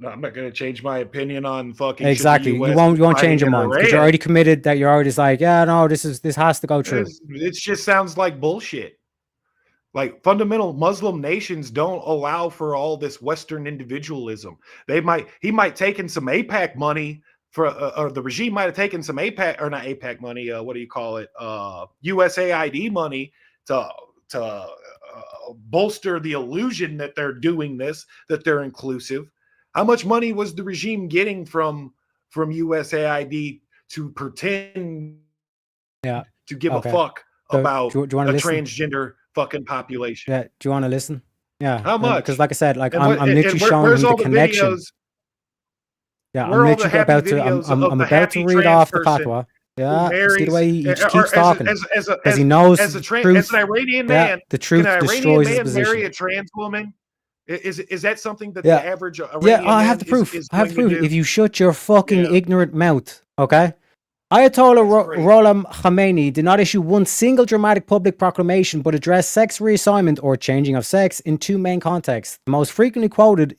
I'm not going to change my opinion on fucking. Exactly, you won't change your mind because you're already committed. That you're already like, yeah, no, this has to go through. It just sounds like bullshit. Like, fundamental Muslim nations don't allow for all this Western individualism. He might take in some APAC money or the regime might have taken some APAC, or not APAC money. What do you call it? USAID money to bolster the illusion that they're doing this, that they're inclusive. How much money was the regime getting from USAID to pretend to give a fuck about do you want a to listen? transgender fucking population? Yeah, do you want to listen? Yeah. How much? Because like I said, like And I'm what- and literally where- showing where's him the all the connection. videos? Yeah, Where I'm are all the literally happy about to. videos I'm of the about to happy read trans off the person fatwa. who Yeah, see marries the way he just or keeps talking as because he knows as the an truth. Iranian Yeah, man. the truth Can an destroys his Iranian man marry position. a trans woman? Is that something that Yeah. the average Iranian Yeah, I man have the proof. is I have going the to proof. do? If you shut your fucking Yeah. ignorant mouth, okay? Ayatollah That's great. Rollah Khomeini did not issue one single dramatic public proclamation, but addressed sex reassignment or changing of sex in two main contexts. The most frequently quoted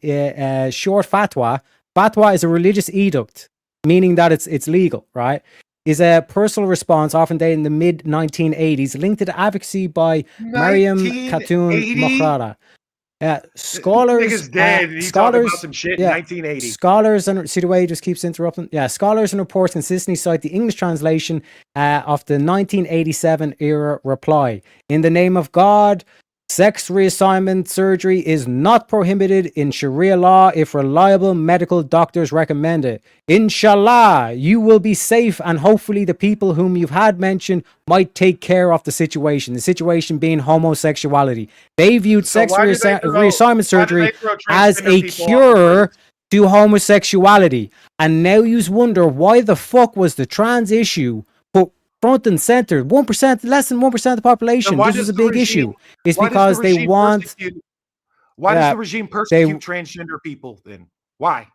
short fatwa. Fatwa is a religious edict, meaning that it's legal, right? Is a personal response, often dated in the mid 1980s, linked to the advocacy by Mariam Khatun 1980? Mohrada. Nigga's dead. And he talking about some shit in 1980. Scholars, and see the way he just keeps interrupting. Yeah, scholars and reports consistently cite the English translation of the 1987 era reply. In the name of God, sex reassignment surgery is not prohibited in Sharia law if reliable medical doctors recommend it. Inshallah, you will be safe, and hopefully the people whom you've had mentioned might take care of the situation being homosexuality. They viewed sex why do they reassignment surgery throw as transgender a people off the cure bridge? to homosexuality. And now you wonder why the fuck was the trans issue put front and center? 1%, less than 1% of the population. Then why This does was a the big regime- issue. It's why does the because they regime want. persecute- Why does the regime persecute transgender people then? Why?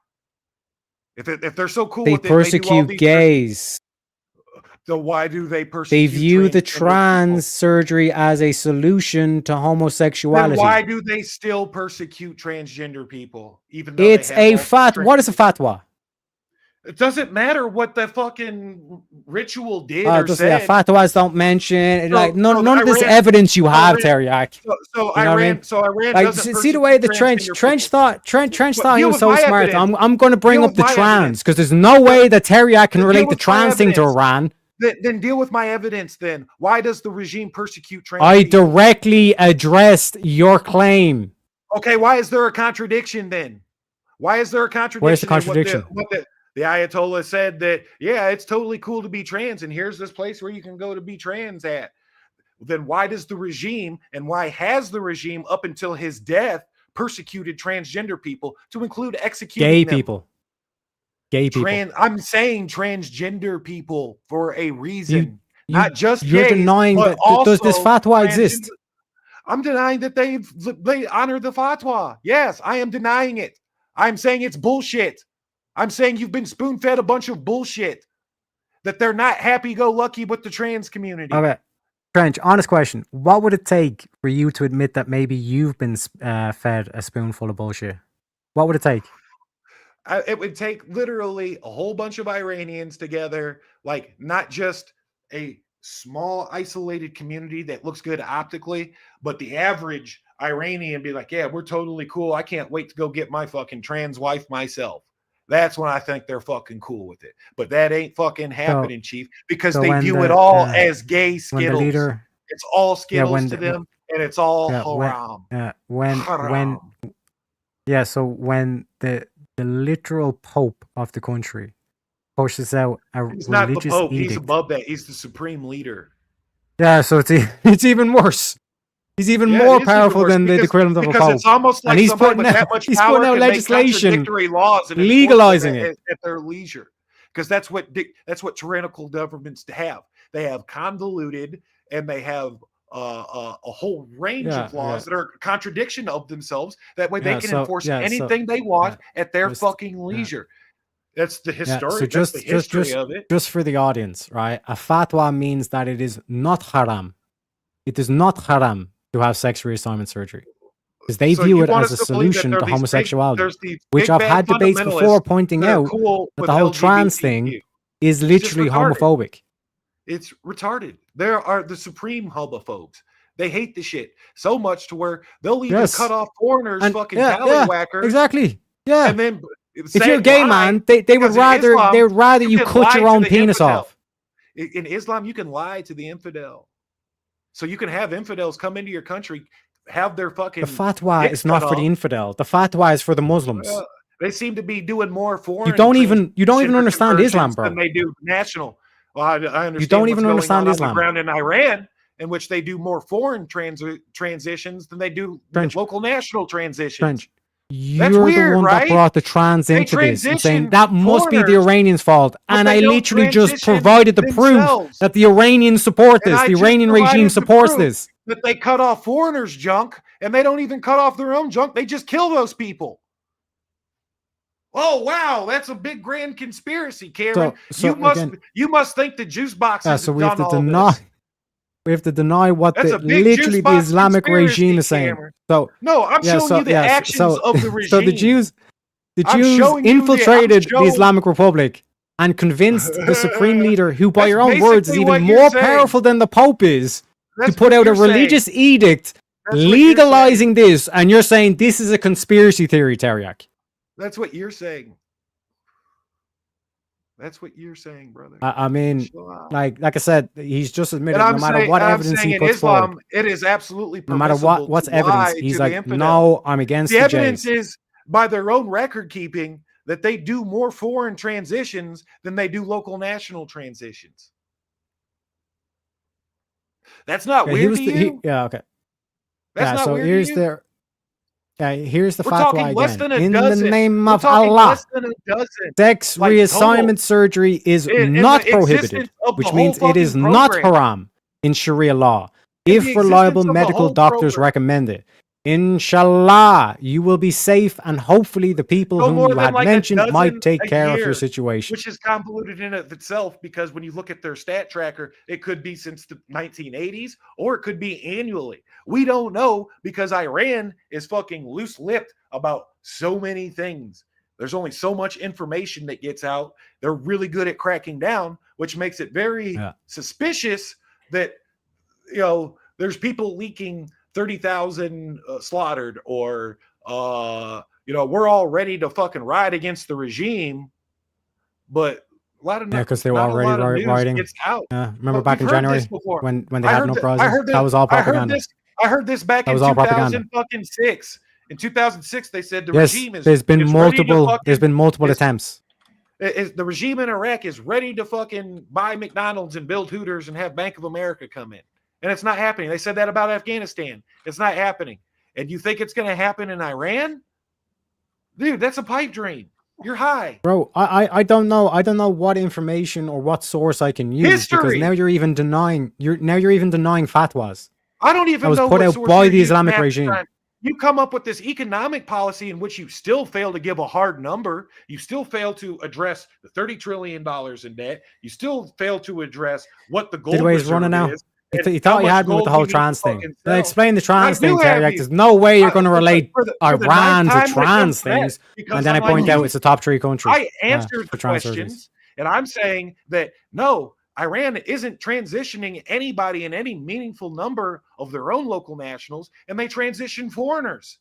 If they're so cool They with it, they do all persecute these gays. So why do they They persecute? view the transgender trans people? surgery as a solution to Then homosexuality. why do they still persecute transgender people? Even though It's they have a all fat. What is a fatwa? It doesn't matter what the fucking ritual did Oh, or just yeah, said. fatwas don't mention So- like none, so none of this Iran- evidence you have, Iran- Tareyak. So You know what I mean? Iran Like, doesn't see the way the persecute Trench transgender thought Trench Well, thought he deal was with so my smart. evidence. I'm going to bring Deal up the with my trans evidence. because there's no way that Tareyak can Then relate deal the with my trans thing to evidence. Iran. Then deal with my evidence. Then why does the regime persecute trans I people? directly addressed your claim. Okay, why is there a contradiction then? Why is there a contradiction? Where's the in what contradiction? What the Ayatollah said that, yeah, it's totally cool to be trans, and here's this place where you can go to be trans at. Then why does the regime, and why has the regime up until his death persecuted transgender people, to include executing Gay them? people. Gay people. I'm saying transgender people for a reason, You- not just you're gays, denying but that does this also fatwa transgender- exist? I'm denying that they honor the fatwa. Yes, I am denying it. I'm saying it's bullshit. I'm saying you've been spoon-fed a bunch of bullshit, that they're not happy-go-lucky with the trans community. Okay. Trench, honest question. What would it take for you to admit that maybe you've been fed a spoonful of bullshit? What would it take? It would take literally a whole bunch of Iranians together, like not just a small isolated community that looks good optically, but the average Iranian be like, yeah, we're totally cool. I can't wait to go get my fucking trans wife myself. That's when I think they're fucking cool with it. But that ain't fucking happening, Chief, because so they when view the- it all the- as gay When the Skittles. leader, It's all Skittles when to the- them, and it's all yeah, haram. when Haram. yeah, so when the literal Pope of the country pushes out a He's not the religious Pope. edict, He's above that. He's the supreme leader. yeah, so it's even worse. He's even Yeah, more it is even powerful worse than the equivalent of a because Pope. it's almost like And he's somebody putting with out- that much he's power putting out can make legislation contradictory laws and enforce legalizing them it. at their leisure. Because that's what tyrannical governments have. They have convoluted, and they have a whole range of laws that are a contradiction of themselves. That way, they can enforce anything they want at their fucking leisure. That's the history. So That's the history of it. just for the audience, right? A fatwa means that it is not haram. It is not haram to have sex reassignment surgery, because they So view you it want as a us to believe that solution there are to these big- homosexuality, there's these which big I've bad had debates fundamentalists before pointing that are out cool that with the whole trans LGBTQ. thing is just literally retarded. homophobic. It's retarded. There are the supreme homophobes. They hate the shit so much to where they'll even Yes. cut off foreigners' And fucking yeah, tallywhackers. exactly. Yeah, And then If you're a gay man, they would rather you cut your own penis off. In Islam, you can lie to the infidel. So you can have infidels come into your country, have their fucking. The fatwa is not for the infidel. The fatwa is for the Muslims. They seem to be doing more foreign. You don't even understand Islam, bro. Than they do national. Well, I understand. You don't even understand Islam. On the ground in Iran, in which they do more foreign transitions than they do local national transitions. You're the one that brought the trans into this and saying that must be the Iranians' fault. And I literally just provided the proof that the Iranians support this. The Iranian regime supports this. That they cut off foreigners' junk, and they don't even cut off their own junk. They just kill those people. Oh, wow. That's a big grand conspiracy, Cameron. You must think the juice boxes so we have to deny. We have to deny what literally the Islamic regime is saying. Cameron. So no, I'm showing you the actions of the regime. So the Jews infiltrated the Islamic Republic and convinced the supreme leader, who by your own words is even more powerful than the Pope is, to put out a religious edict legalizing this. And you're saying this is a conspiracy theory, Tareyak. That's what you're saying. That's what you're saying, brother. I mean, like I said, he's just admitted no matter what evidence he puts forward, it is absolutely no matter what's evidence, he's like, no, I'm against the evidence is by their own record keeping that they do more foreign transitions than they do local national transitions. That's not weird to you? Okay. That's not weird to you? Here's the fatwa again. In the name of Allah, sex reassignment surgery is not prohibited, which means it is not haram in Sharia law, if reliable medical doctors recommend it. Inshallah, you will be safe, and hopefully the people whom you had mentioned might take care of your situation. Which is convoluted in of itself, because when you look at their stat tracker, it could be since the 1980s, or it could be annually. We don't know, because Iran is fucking loose-lipped about so many things. There's only so much information that gets out. They're really good at cracking down, which makes it very suspicious that, there's people leaking 30,000 slaughtered, or we're all ready to fucking ride against the regime, but a lot of because they were already riding. Remember back in January when they had no uprising? That was all propaganda. I heard this back in 2006. In 2006, they said the regime is. There's been multiple attempts. The regime in Iraq is ready to fucking buy McDonald's and build Hooters and have Bank of America come in. And it's not happening. They said that about Afghanistan. It's not happening. And you think it's going to happen in Iran? Dude, that's a pipe dream. You're high. Bro, I don't know. I don't know what information or what source I can use, because now you're even denying fatwas. I don't even know what was put out by the Islamic regime. You come up with this economic policy in which you still fail to give a hard number. You still fail to address the $30 trillion in debt. You still fail to address what the gold reserve is. He thought he had me with the whole trans thing. Explain the trans thing, Tareyak. There's no way you're going to relate Iran to trans things. And then I point out it's a top 3 country. I answered the questions, and I'm saying that no, Iran isn't transitioning anybody in any meaningful number of their own local nationals, and they transition foreigners.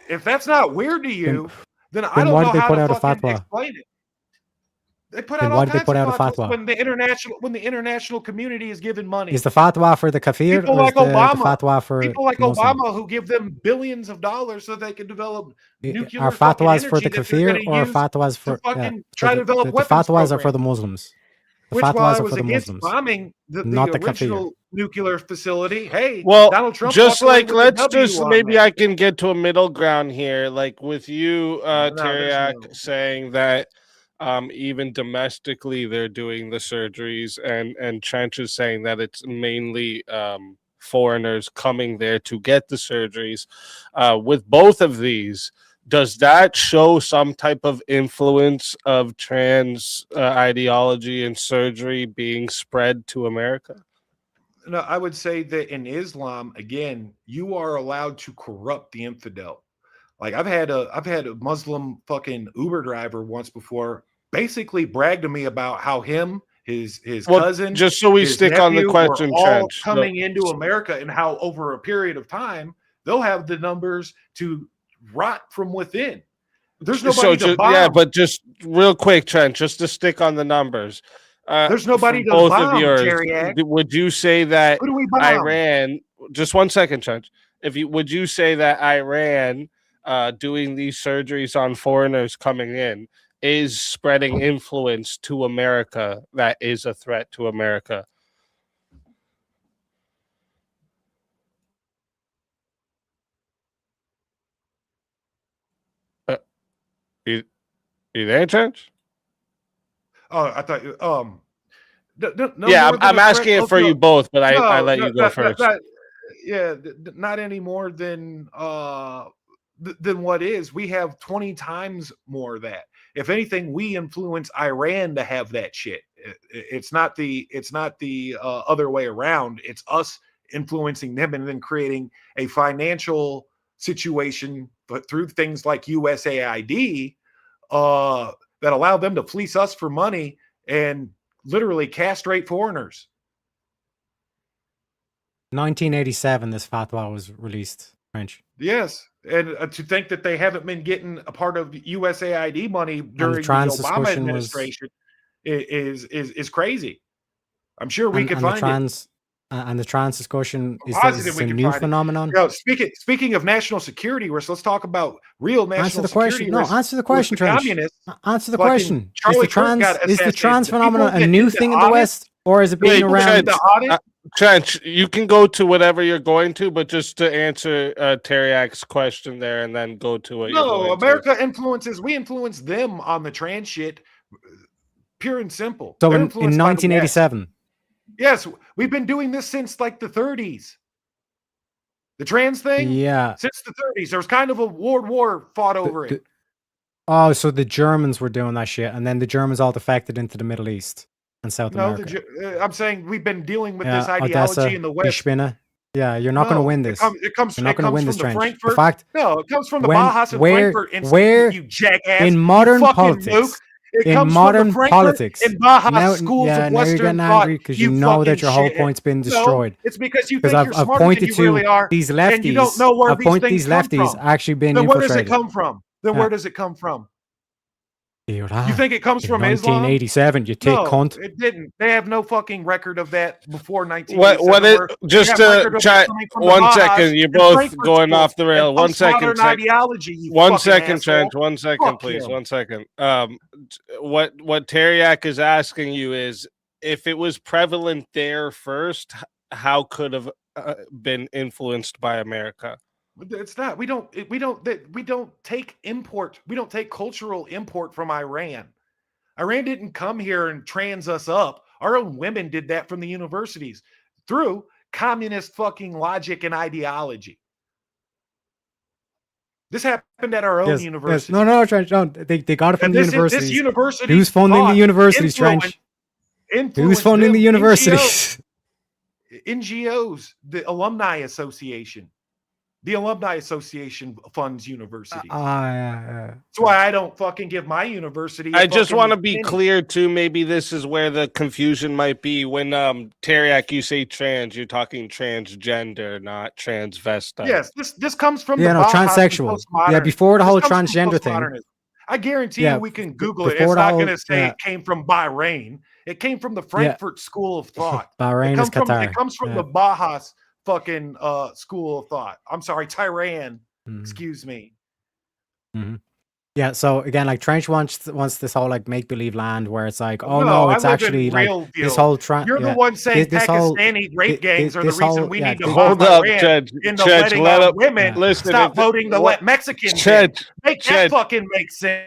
If that's not weird to you, then I don't know how to fucking explain it. They put out all kinds of fatwas when the international community is given money. Is the fatwa for the kafir, people or like is Obama, the fatwa for people like Muslim? Obama who give them billions of dollars so they can develop nuclear? Are fatwas for the kafir, or fatwas for try to develop weapons? The fatwas are for the Muslims. The fatwas are for the Muslims, bombing not the original nuclear facility. Hey, well, Donald Trump just like maybe I can get to a middle ground here, like with you, Tareyak, saying that. Even domestically, they're doing the surgeries, and Trench is saying that it's mainly foreigners coming there to get the surgeries. With both of these, does that show some type of influence of trans ideology and surgery being spread to America? No, I would say that in Islam, again, you are allowed to corrupt the infidel. Like I've had a Muslim fucking Uber driver once before basically brag to me about how his cousin, just so we stick on the question, all coming into America, and how over a period of time they'll have the numbers to rot from within. There's nobody to bomb. Yeah, but just real quick, Trent, just to stick on the numbers. There's nobody from to both bomb, of yours. Tareyak. Would you say that Who do we bomb? Iran? Just 1 second, Trent. Would you say that Iran doing these surgeries on foreigners coming in is spreading influence to America that is a threat to America? You there, Trent? Oh, I thought you. No Yeah, more than I'm a asking threat it of for the- you both, but I No, let no, you go first. Not any more than what is. We have 20 times more of that. If anything, we influence Iran to have that shit. It's not the other way around. It's us influencing them and then creating a financial situation, but through things like USAID, that allow them to fleece us for money and literally castrate foreigners. 1987, this fatwa was released. French. Yes, and to think that they haven't been getting a part of USAID money during the trans Obama discussion administration is crazy. I'm sure we could and find the trans and the trans discussion I'm is positive this we a can new find it. phenomenon? Yo, speaking of national security risks, let's talk about real national Answer the security question. No, risks. answer the question, with the Trench. communists. Answer the Fucking question. Charlie Kirk got Is the assassinated. trans The people phenomenon a that new did the thing in the audit- West, or has it been Wait, around? The audit? Trench, you can go to whatever you're going to, but just to answer Taryak's question there, and then go to what you're No, going America influences. We influence them on the trans shit, pure and simple. So They're in influenced by the West. 1987, Yes, we've been doing this since like the 30s. The trans thing, yeah. since the 30s. There was kind of a world war fought over it. Oh, so the Germans were doing that shit, and then the Germans all defected into the Middle East and South No, America. I'm saying we've been dealing with this ideology Odessa, in the West. Ishbina. Yeah, you're not going to win this. It comes You're not going to win from this, the Trench. Frankfurt. The fact, No, it comes from the when- Bajas and where- Frankfurt Institute, where you jackass. in you modern fucking politics, mook. It in comes modern from the Frankfurt politics, and Baja now, schools yeah, of now Western you're getting thought. angry because you know that fucking your whole shithead. point's been No, destroyed. it's because you Because think I've you're smarter than pointed you to really are, these and you don't lefties. know where I've these pointed things these come lefties from. actually been Then where does infiltrated. it come from? Then Yeah. where does it come from? You You think it comes from Islam? 1987, you take No, cunt. it didn't. They have no fucking record of that before 1987. What it where just they have record to of try it coming from the 1 Bajas second, you're and both Frankfurt going schools off the rail. and 1 second, postmodern Trent. ideology. You 1 fucking second, asshole. Trent. 1 second, Fuck please. him. 1 second. What Tareyak is asking you is, if it was prevalent there first, how could have been influenced by America? It's not. We don't take import. We don't take cultural import from Iran. Iran didn't come here and trans us up. Our own women did that from the universities through communist fucking logic and ideology. This happened at our own Yes, university. yes. No, Trench, no. They got it from And the this universities. university Who's funding the thought universities, Trench? Who's influenced funding them. the universities? NGOs, the Alumni Association. The Alumni Association funds universities. Yeah. That's why I don't fucking give my university. I just want to be penny. clear too. Maybe this is where the confusion might be. When Tareyak, you say trans, you're talking transgender, not transvestite. Yes, this comes from Yeah, the no, Bajas and transsexual. postmodern. Yeah, before the This whole comes from transgender thing. postmodernism. I guarantee Yeah, you we can Google it. before It's the not whole- going to say yeah. it came from Bahrain. It came from the Frankfurt School of Thought. Bahrain is Qatar. It comes from Yeah. the Bajas fucking school of thought. I'm sorry, Tehran. Mhm. Excuse me. Yeah, so again, like Trench wants this whole like make believe land where it's like, oh no, I it's live in actually like real this deal. whole You're the one saying this whole- Pakistani rape gangs are the this reason whole- we yeah, need to this- bomb Hold up, Iran Judge. into Judge, letting let our up. women Listen, stop if- voting to what- let Mexicans in. Judge, Make that Judge. fucking make sense,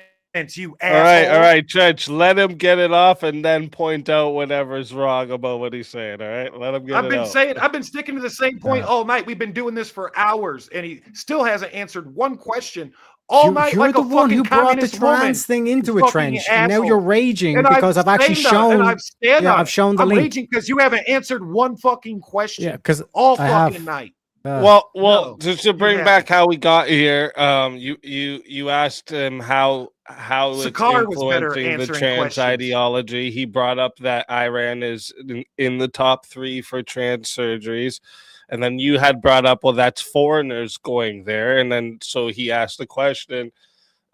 you All asshole. right, Judge. Let him get it off, and then point out whatever's wrong about what he's saying. All right, let him get I've it been out. saying, I've been sticking to the same point Yeah. all night. We've been doing this for hours, and he still hasn't answered one question all night. You're Like the a one fucking who brought the communist woman. trans thing into you it, fucking Trench, and now asshole. you're raging And because I've actually stand on- shown. and I've stand yeah, on I've it. shown the I'm link. raging because you haven't answered one fucking question. Yeah, because all I fucking have. night. Well, No, just to bring haven't. back how we got here, you asked him how it's Sakar was better influencing the answering trans questions. ideology. He brought up that Iran is in the top 3 for trans surgeries, and then you had brought up, well, that's foreigners going there, and then so he asked the question,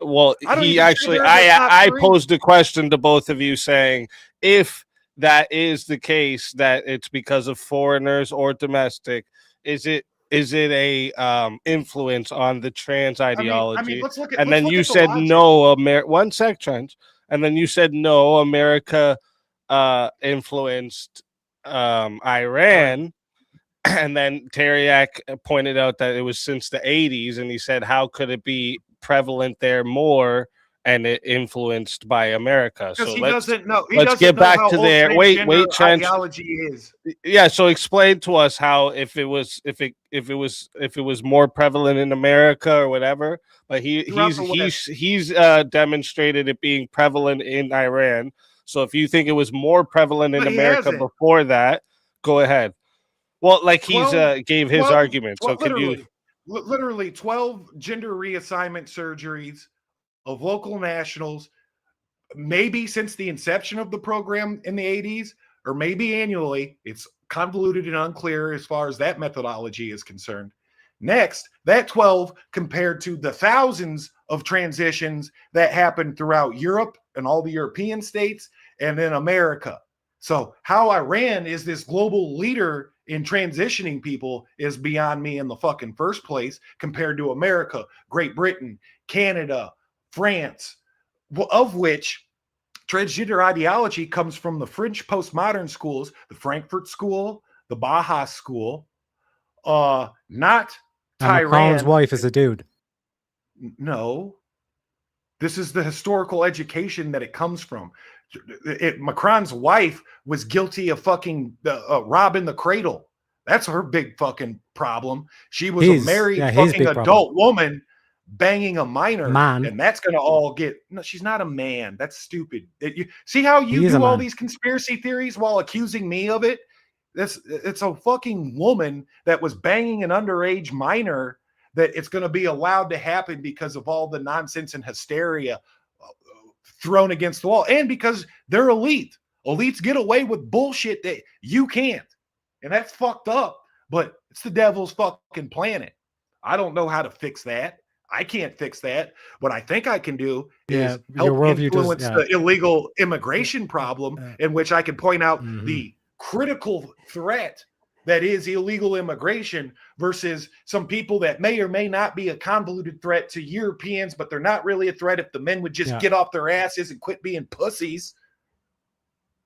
Well, I don't he even say actually, they're in the top I three. posed a question to both of you saying if that is the case, that it's because of foreigners or domestic, is it a influence on the trans ideology? let's look at And then you the said logic. no, one sec, Trent. And then you said no, America influenced Iran. And then Tareyak pointed out that it was since the 80s, and he said, how could it be prevalent there more and it influenced by America? Because So he let's doesn't know. He let's doesn't get know back how to old there. Wait, transgender Trent. ideology is. Yeah, so explain to us how if it was more prevalent in America or whatever, but Throughout the West. he's demonstrated it being prevalent in Iran. So if you think it was more prevalent in But he America hasn't. before that, go ahead. Well, like he's 12 gave his 12 argument. So 12 could you? literally 12 gender reassignment surgeries of local nationals, maybe since the inception of the program in the 80s, or maybe annually. It's convoluted and unclear as far as that methodology is concerned. Next, that 12 compared to the thousands of transitions that happened throughout Europe and all the European states and then America. So how Iran is this global leader in transitioning people is beyond me in the fucking first place, compared to America, Great Britain, Canada, France, of which transgender ideology comes from the French postmodern schools, the Frankfurt School, the Baja School, not And Macron's Tehran. wife is a dude. No, this is the historical education that it comes from. Macron's wife was guilty of fucking robbing the cradle. That's her big fucking problem. She was a married fucking adult woman banging a minor, man, and that's going to all get. No, she's not a man. That's stupid. See how you do all these conspiracy theories while accusing me of it? It's a fucking woman that was banging an underage minor, that it's going to be allowed to happen because of all the nonsense and hysteria thrown against the wall, and because they're elite. Elites get away with bullshit that you can't, and that's fucked up. But it's the devil's fucking planet. I don't know how to fix that. I can't fix that. What I think I can do is help influence the illegal immigration problem, in which I can point out the critical threat that is illegal immigration versus some people that may or may not be a convoluted threat to Europeans, but they're not really a threat if the men would just get off their asses and quit being pussies.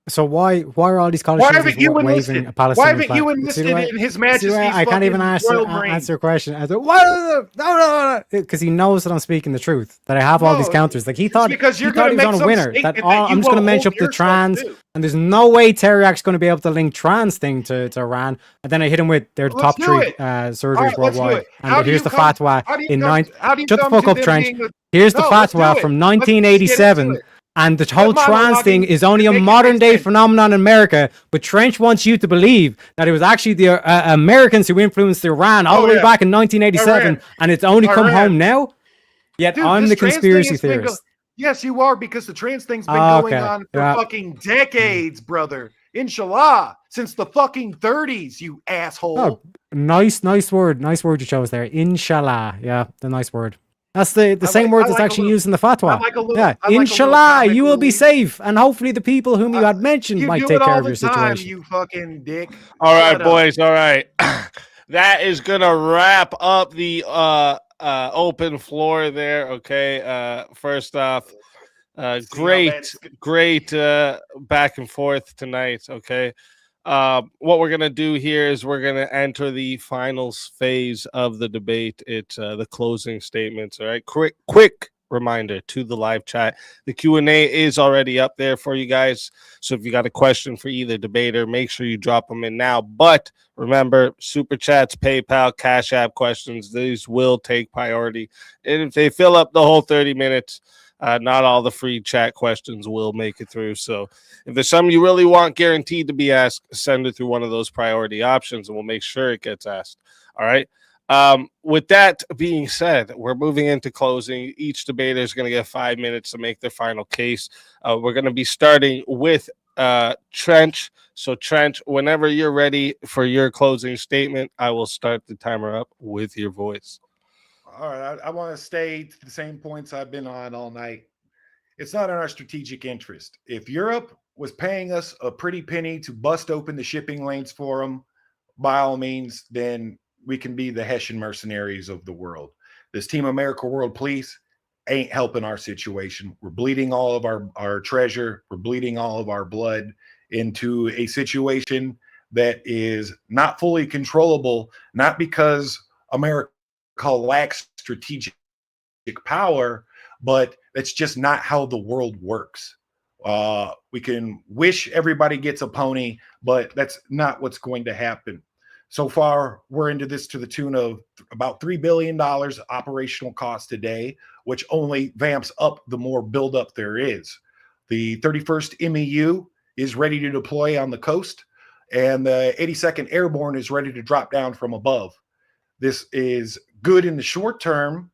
So why are all these college students waving a Palestinian flag? Why haven't you enlisted in His Majesty's I can't even answer a question. I thought, no, because he knows that I'm speaking the truth, that I have all these counters. Like he thought he was on a winner. That I'm just going to mention up the trans, and there's no way Tareyak's going to be able to link trans thing to Iran. And then I hit him with they're the top 3 surgeries worldwide. And here's the fatwa in 9. Shut the fuck up, Trench. Here's the fatwa from 1987. And the whole trans thing is only a modern day phenomenon in America, but Trench wants you to believe that it was actually the Americans who influenced Iran all the way back in 1987, and it's only come home now. Yet I'm the conspiracy theorist. Yes, you are, because the trans thing's been going on for fucking decades, brother. Inshallah, since the fucking 30s, you asshole. Oh, nice word you chose there. Inshallah, yeah, the nice word. That's the same word that's actually used in the fatwa. Inshallah, you will be safe, and hopefully the people whom you had mentioned might take care of your situation. You fucking dick. All right, boys. All right, that is gonna wrap up the open floor there. Okay. First off, great back and forth tonight. Okay. What we're gonna do here is we're gonna enter the finals phase of the debate. It's the closing statements. All right, quick reminder to the live chat: the Q&A is already up there for you guys. So if you got a question for either debater, make sure you drop them in now. But remember, super chats, PayPal, Cash App questions, these will take priority, and if they fill up the whole 30 minutes. Not all the free chat questions will make it through. So if there's something you really want guaranteed to be asked, send it through one of those priority options and we'll make sure it gets asked. All right. With that being said, we're moving into closing. Each debater is going to get 5 minutes to make their final case. We're going to be starting with Trench. So Trench, whenever you're ready for your closing statement, I will start the timer up with your voice. All right, I want to stay to the same points I've been on all night. It's not in our strategic interest. If Europe was paying us a pretty penny to bust open the shipping lanes for them, by all means, then we can be the Hessian mercenaries of the world. This Team America World Police ain't helping our situation. We're bleeding all of our treasure. We're bleeding all of our blood into a situation that is not fully controllable, not because America lacks strategic power, but that's just not how the world works. We can wish everybody gets a pony, but that's not what's going to happen. So far, we're into this to the tune of about $3 billion operational cost today, which only vamps up the more buildup there is. The 31st MEU is ready to deploy on the coast, and the 82nd Airborne is ready to drop down from above. This is good in the short term,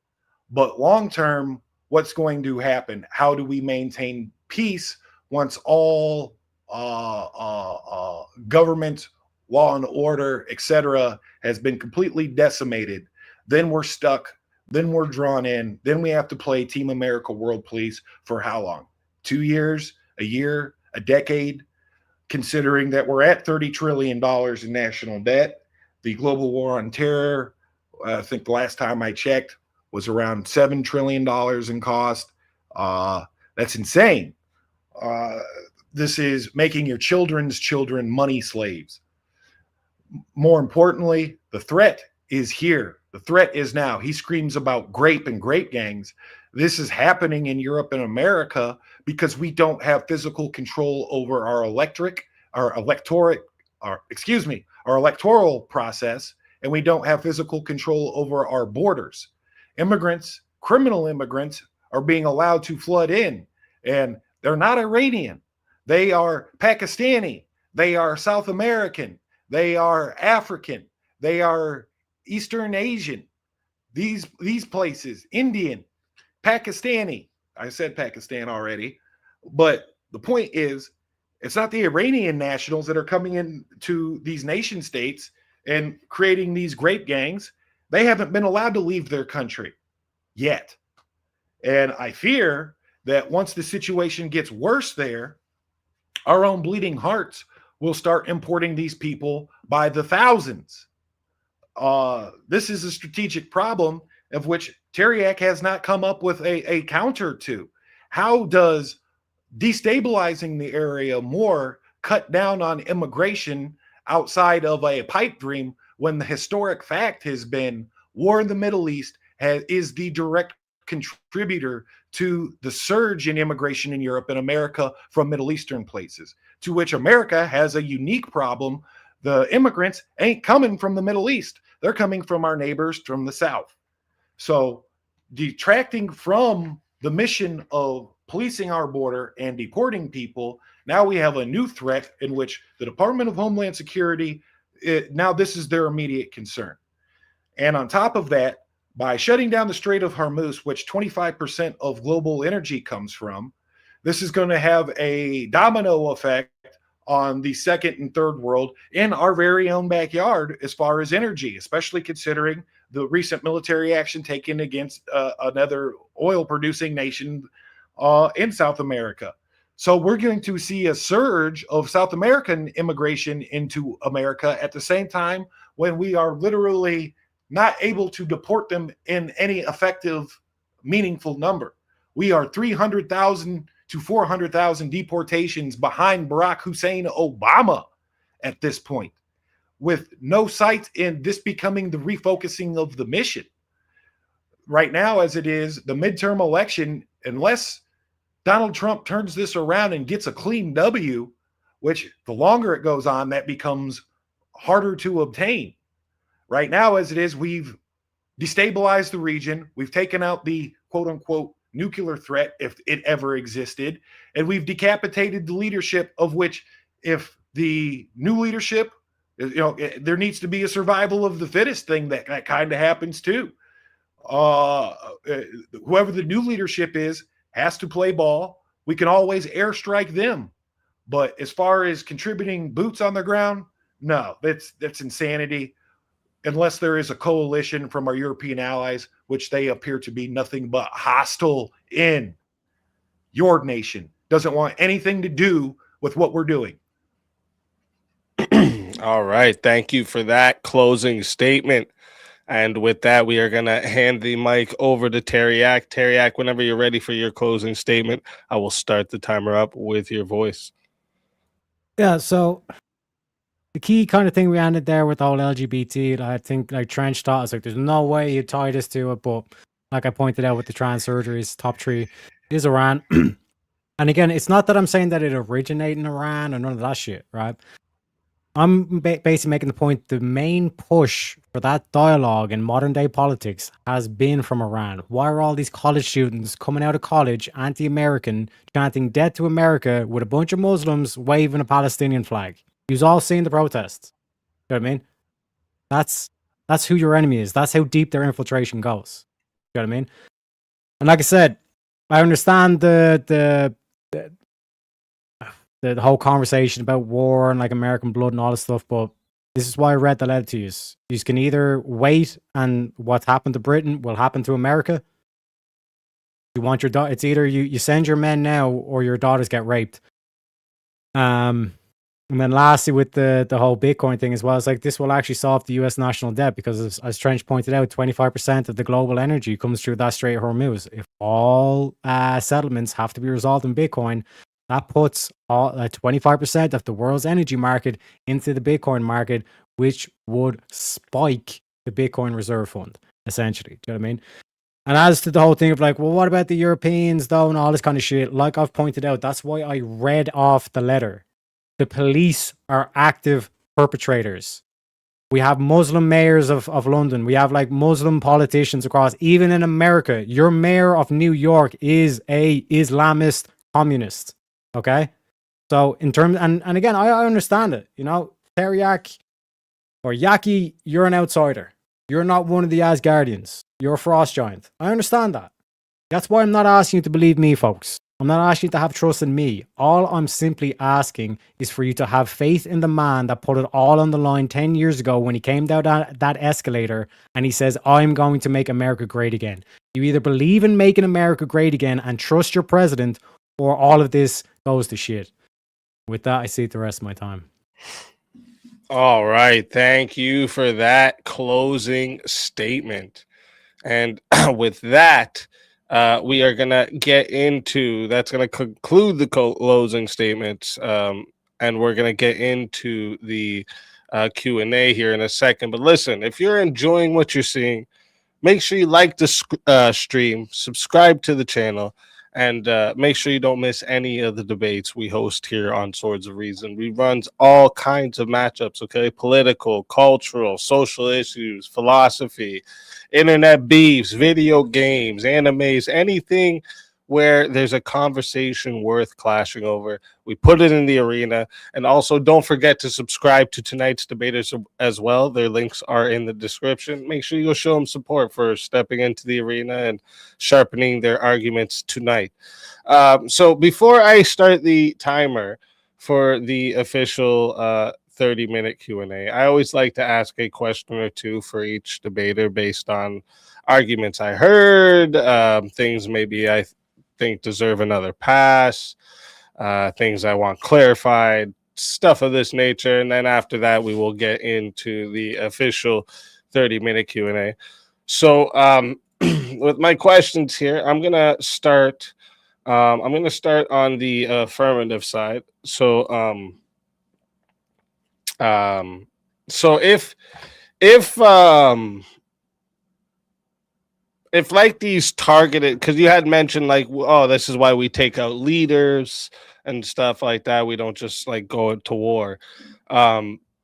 but long term, what's going to happen? How do we maintain peace once all government, law and order, etc., has been completely decimated? Then we're stuck. Then we're drawn in. Then we have to play Team America World Police for how long? 2 years, a year, a decade? Considering that we're at $30 trillion in national debt, the global war on terror, I think the last time I checked, was around $7 trillion in cost. That's insane. This is making your children's children money slaves. More importantly, the threat is here. The threat is now. He screams about grape and grape gangs. This is happening in Europe and America because we don't have physical control over our electoral process, and we don't have physical control over our borders. Immigrants, criminal immigrants, are being allowed to flood in, and they're not Iranian. They are Pakistani. They are South American. They are African. They are Eastern Asian. These places, Indian, Pakistani. I said Pakistan already, but the point is, it's not the Iranian nationals that are coming into these nation states and creating these grape gangs. They haven't been allowed to leave their country yet. And I fear that once the situation gets worse there, our own bleeding hearts will start importing these people by the thousands. This is a strategic problem of which Tareyak has not come up with a counter to. How does destabilizing the area more cut down on immigration outside of a pipe dream, when the historic fact has been war in the Middle East is the direct contributor to the surge in immigration in Europe and America from Middle Eastern places, to which America has a unique problem. The immigrants ain't coming from the Middle East. They're coming from our neighbors from the South. So detracting from the mission of policing our border and deporting people, now we have a new threat in which the Department of Homeland Security, now this is their immediate concern. And on top of that, by shutting down the Strait of Hormuz, which 25% of global energy comes from, this is going to have a domino effect on the second and third world in our very own backyard as far as energy, especially considering the recent military action taken against another oil-producing nation in South America. So we're going to see a surge of South American immigration into America at the same time when we are literally not able to deport them in any effective, meaningful number. We are 300,000 to 400,000 deportations behind Barack Hussein Obama at this point, with no sight in this becoming the refocusing of the mission. Right now, as it is, the midterm election, unless Donald Trump turns this around and gets a clean W, which the longer it goes on, that becomes harder to obtain. Right now, as it is, we've destabilized the region. We've taken out the quote unquote nuclear threat, if it ever existed, and we've decapitated the leadership, of which, if the new leadership, there needs to be a survival of the fittest thing that kind of happens too. Whoever the new leadership is has to play ball. We can always airstrike them, but as far as contributing boots on the ground, no, that's insanity. unless there is a coalition from our European allies, which they appear to be nothing but hostile in. Your nation doesn't want anything to do with what we're doing. All right. Thank you for that closing statement. And with that, we are going to hand the mic over to Tareyak. Tareyak, whenever you're ready for your closing statement, I will start the timer up with your voice. Yeah, so the key kind of thing we ended there with the whole LGBT, I think like Trench thought, it's like there's no way you tie this to it, but like I pointed out with the trans surgeries, top three is Iran. And again, it's not that I'm saying that it originated in Iran or none of that shit, right? I'm basically making the point the main push for that dialogue in modern day politics has been from Iran. Why are all these college students coming out of college, anti-American, chanting death to America with a bunch of Muslims waving a Palestinian flag? You've all seen the protests. You know what I mean? That's who your enemy is. That's how deep their infiltration goes. You know what I mean? And like I said, I understand the whole conversation about war and like American blood and all this stuff, but this is why I read the letter to you. You can either wait and what's happened to Britain will happen to America. You want your daughter, it's either you send your men now or your daughters get raped. And then lastly with the whole Bitcoin thing as well, it's like this will actually solve the US national debt because as Trench pointed out, 25% of the global energy comes through that Strait of Hormuz. If all settlements have to be resolved in Bitcoin, that puts all 25% of the world's energy market into the Bitcoin market, which would spike the Bitcoin reserve fund, essentially. Do you know what I mean? And as to the whole thing of like, well, what about the Europeans though, and all this kind of shit, like I've pointed out, that's why I read off the letter. The police are active perpetrators. We have Muslim mayors of London. We have like Muslim politicians across, even in America. Your mayor of New York is a Islamist communist. Okay? So in terms, and again, I understand it. You know, Tareyak or Yaki, you're an outsider. You're not one of the Asgardians. You're a frost giant. I understand that. That's why I'm not asking you to believe me, folks. I'm not asking you to have trust in me. All I'm simply asking is for you to have faith in the man that put it all on the line 10 years ago when he came down that escalator and he says, I'm going to make America great again. You either believe in making America great again and trust your president, or all of this goes to shit. With that, I cede the rest of my time. All right. Thank you for that closing statement. And with that, we are going to get into, that's going to conclude the closing statements. And we're going to get into the Q&A here in a second. But listen, if you're enjoying what you're seeing, make sure you like the stream, subscribe to the channel, and make sure you don't miss any of the debates we host here on Swords of Reason. We run all kinds of matchups, okay? Political, cultural, social issues, philosophy, internet beefs, video games, animes, anything where there's a conversation worth clashing over. We put it in the arena. And also don't forget to subscribe to tonight's debaters as well. Their links are in the description. Make sure you go show them support for stepping into the arena and sharpening their arguments tonight. So before I start the timer for the official 30-minute Q&A, I always like to ask a question or two for each debater based on arguments I heard, things maybe I think deserve another pass, things I want clarified, stuff of this nature. And then after that, we will get into the official 30-minute Q&A. So with my questions here, I'm going to start on the affirmative side. So if like these targeted, because you had mentioned like, oh, this is why we take out leaders and stuff like that, we don't just like go to war.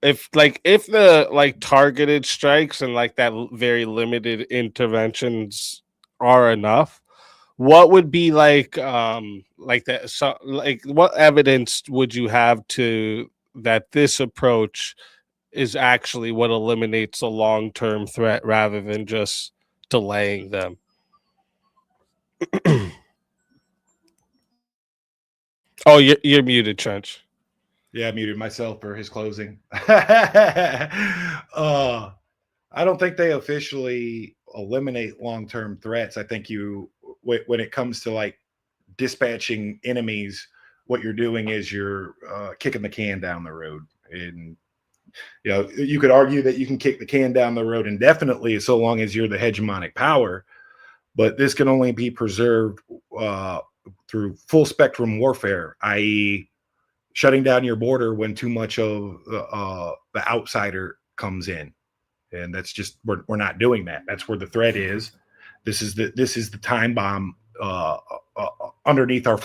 If the like targeted strikes and like that very limited interventions are enough, what would be like that? So like, what evidence would you have to that this approach is actually what eliminates a long-term threat rather than just delaying them? Oh, you're muted, Trench. Yeah, I muted myself for his closing. I I don't think they officially eliminate long-term threats. I think when it comes to like dispatching enemies, what you're doing is you're kicking the can down the road. And you could argue that you can kick the can down the road indefinitely so long as you're the hegemonic power, but this can only be preserved through full spectrum warfare, i.e., shutting down your border when too much of the outsider comes in. And that's just we're not doing that. That's where the threat is. This is the time bomb underneath our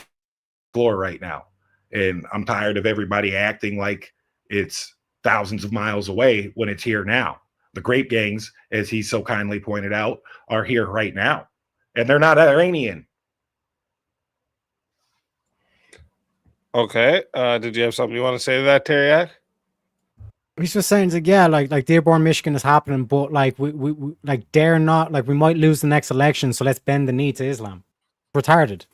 floor right now. And I'm tired of everybody acting like it's thousands of miles away when it's here now. The grape gangs, as he so kindly pointed out, are here right now. And they're not Iranian. Okay. Did you have something you want to say to that, Tareyak? He's just saying like, yeah, like Dearborn, Michigan is happening, but like we like dare not, like we might lose the next election, so let's bend the knee to Islam. Retarded.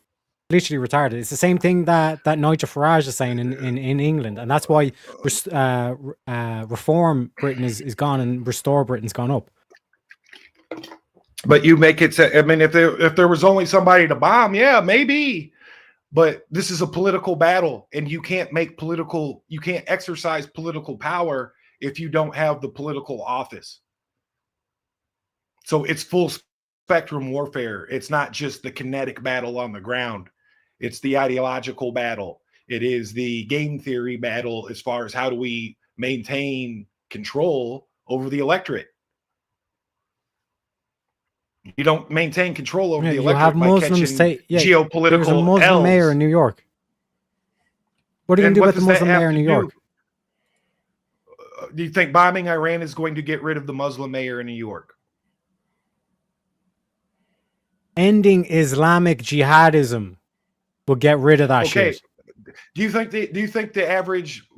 Literally retarded. It's the same thing that Nigel Farage is saying in England, and that's why reform Britain is gone and restore Britain's gone up. But you make it. I mean, if there was only somebody to bomb, yeah, maybe. But this is a political battle, and you can't exercise political power if you don't have the political office. So it's full spectrum warfare. It's not just the kinetic battle on the ground. It's the ideological battle. It is the game theory battle as far as how do we maintain control over the electorate. You don't maintain control over the electorate have by Muslims catching geopolitical There's a Muslim mayor in New York. What are you going to do about the Muslim mayor in New York? Do you think bombing Iran is going to get rid of the Muslim mayor in New York? Ending Islamic jihadism will get rid of that shit. Do you think the average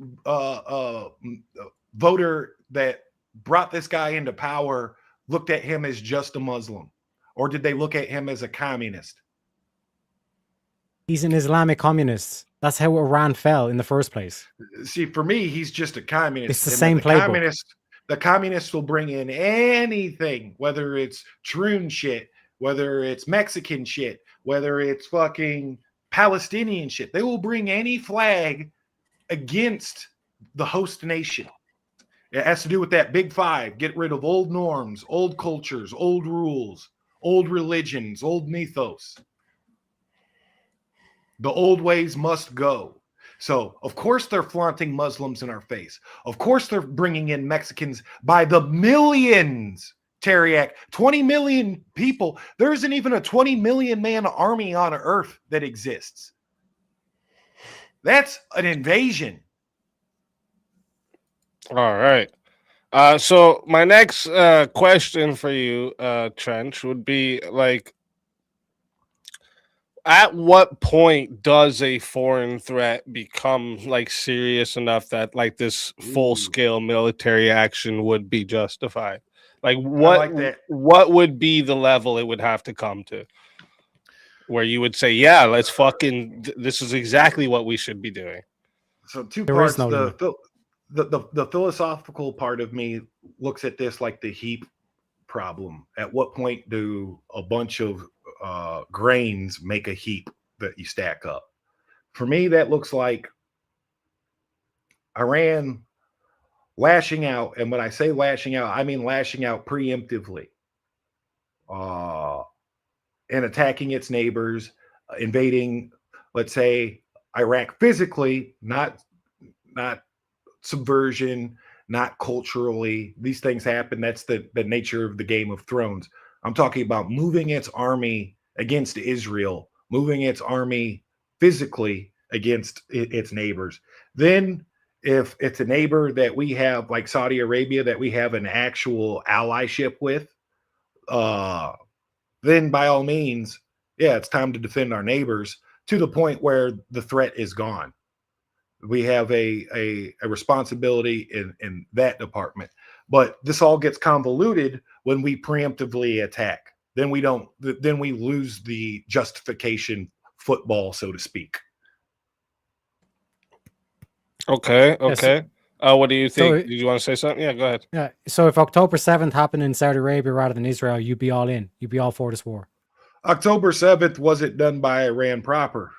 voter that brought this guy into power looked at him as just a Muslim, or did they look at him as a communist? He's an Islamic communist. That's how Iran fell in the first place. See, for me, he's just a communist. It's the same playbook. The communists will bring in anything, whether it's Troon shit, whether it's Mexican shit, whether it's fucking Palestinian shit. They will bring any flag against the host nation. It has to do with that big five. Get rid of old norms, old cultures, old rules, old religions, old mythos. The old ways must go. So, of course, they're flaunting Muslims in our face. Of course, they're bringing in Mexicans by the millions. Tareyak, 20 million people. There isn't even a 20 million man army on Earth that exists. That's an invasion. All right. So my next question for you, Trench, would be like, at what point does a foreign threat become like serious enough that like this full-scale military action would be justified? Like what would be the level it would have to come to where you would say, yeah, let's fucking, this is exactly what we should be doing? So two parts. The philosophical part of me looks at this like the heap problem. At what point do a bunch of grains make a heap that you stack up? For me, that looks like Iran lashing out. And when I say lashing out, I mean lashing out preemptively and attacking its neighbors, invading, let's say, Iraq physically, not subversion, not culturally. These things happen. That's the nature of the Game of Thrones. I'm talking about moving its army against Israel, moving its army physically against its neighbors. Then if it's a neighbor that we have, like Saudi Arabia, that we have an actual allyship with, then by all means, yeah, it's time to defend our neighbors to the point where the threat is gone. We have a responsibility in that department. But this all gets convoluted when we preemptively attack. Then we lose the justification football, so to speak. Okay. Yes. What do you think? So- Did you want to say something? Yeah, go ahead. Yeah. So if October 7th happened in Saudi Arabia rather than Israel, you'd be all in. You'd be all for this war. October 7th wasn't done by Iran proper.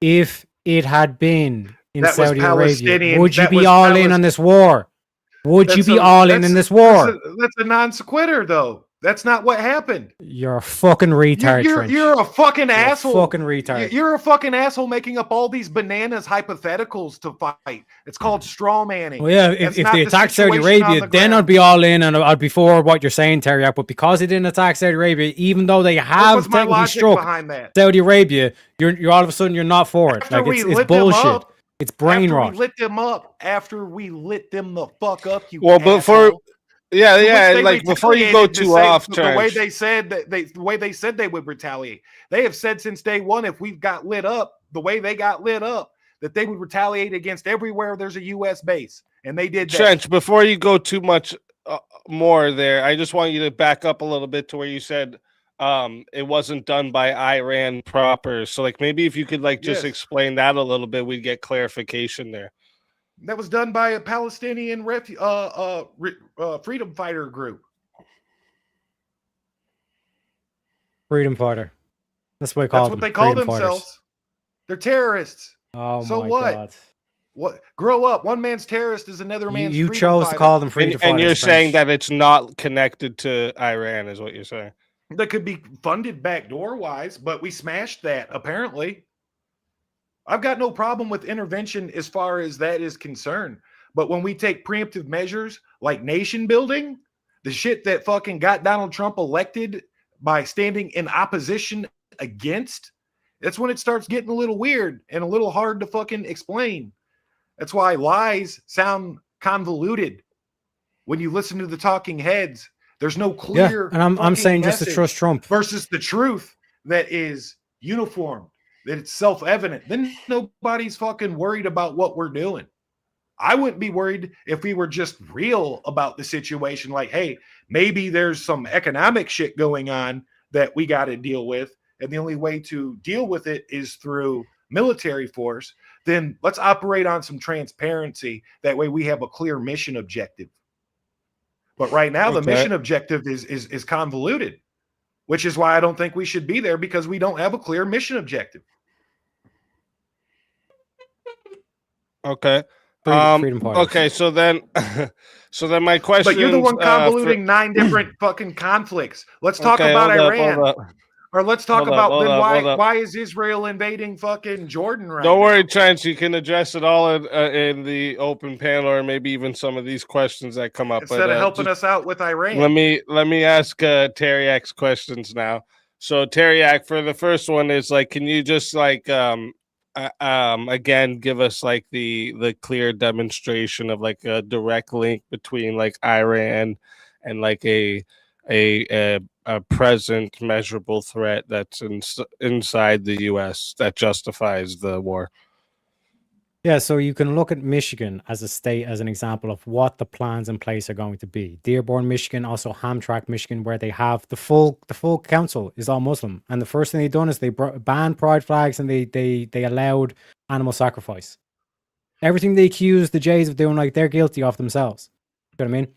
If it had been in That was Saudi Arabia, Palestinian- would you that be was all in on this war? Would you be all in this war? That's a non sequitur, though. That's not what happened. You're a fucking retard, Trench. You're a fucking You're a asshole. fucking retard. You're a fucking asshole making up all these bananas hypotheticals to fight. It's called straw manning. Well, yeah, That's if not they the attacked Saudi situation on Arabia, the then ground. I'd be all in and I'd be for what you're saying, Tareyak. But because they didn't attack Saudi Arabia, even though they What have was my technically logic struck behind that? Saudi Arabia, you're all of a sudden you're not for it. After Like we it's lit them bullshit. up, It's brain after rot. we lit them up, after we lit them the fuck up, you Well, before asshole. yeah, To which yeah, they like before you go retaliated to too say- off, the way Trench. they said that the way they said they would retaliate. They have said since day one, if we got lit up the way they got lit up, that they would retaliate against everywhere there's a U.S. base, and they did that. Trench, before you go too much more there, I just want you to back up a little bit to where you said it wasn't done by Iran proper. So like maybe if you could like just Yes. explain that a little bit, we'd get clarification there. That was done by a Palestinian freedom fighter group. Freedom fighter. That's what That's what they call freedom fighters. themselves. They're terrorists. Oh So my what? god. What? Grow up. One man's terrorist is another man's. You freedom chose fighter. to call them freedom And fighters. you're saying Trench. that it's not connected to Iran, is what you're saying. That could be funded backdoor wise, but we smashed that apparently. I've got no problem with intervention as far as that is concerned. But when we take preemptive measures like nation building, the shit that fucking got Donald Trump elected by standing in opposition against, that's when it starts getting a little weird and a little hard to fucking explain. That's why lies sound convoluted. When you listen to the talking heads, there's no Yeah, clear. and I'm fucking saying just to message trust Trump. versus the truth that is uniform, that it's self-evident. Then nobody's fucking worried about what we're doing. I wouldn't be worried if we were just real about the situation. Like, hey, maybe there's some economic shit going on that we got to deal with, and the only way to deal with it is through military force. Then let's operate on some transparency. That way we have a clear mission objective. But right now, the Okay. mission objective is convoluted, which is why I don't think we should be there, because we don't have a clear mission objective. Okay. Freedom fighters. Okay, so then my question. But you're the one convoluting 9 different fucking conflicts. Let's talk about Iran. Or let's talk Hold up, about hold then up. why is Israel invading fucking Jordan right Don't now? worry, Trench. You can address it all in the open panel, or maybe even some of these questions that come up. Instead of helping us out with Iran. Let me ask Taryak's questions now. So Tareyak, for the first one is like, can you just like again give us like the clear demonstration of like a direct link between like Iran and like a present measurable threat that's inside the U.S. that justifies the war? Yeah, so you can look at Michigan as a state as an example of what the plans in place are going to be. Dearborn, Michigan, also Hamtramck, Michigan, where they have the full council is all Muslim, and the first thing they done is they banned pride flags and they allowed animal sacrifice. Everything they accuse the Jays of doing, like they're guilty of themselves. You know what I mean?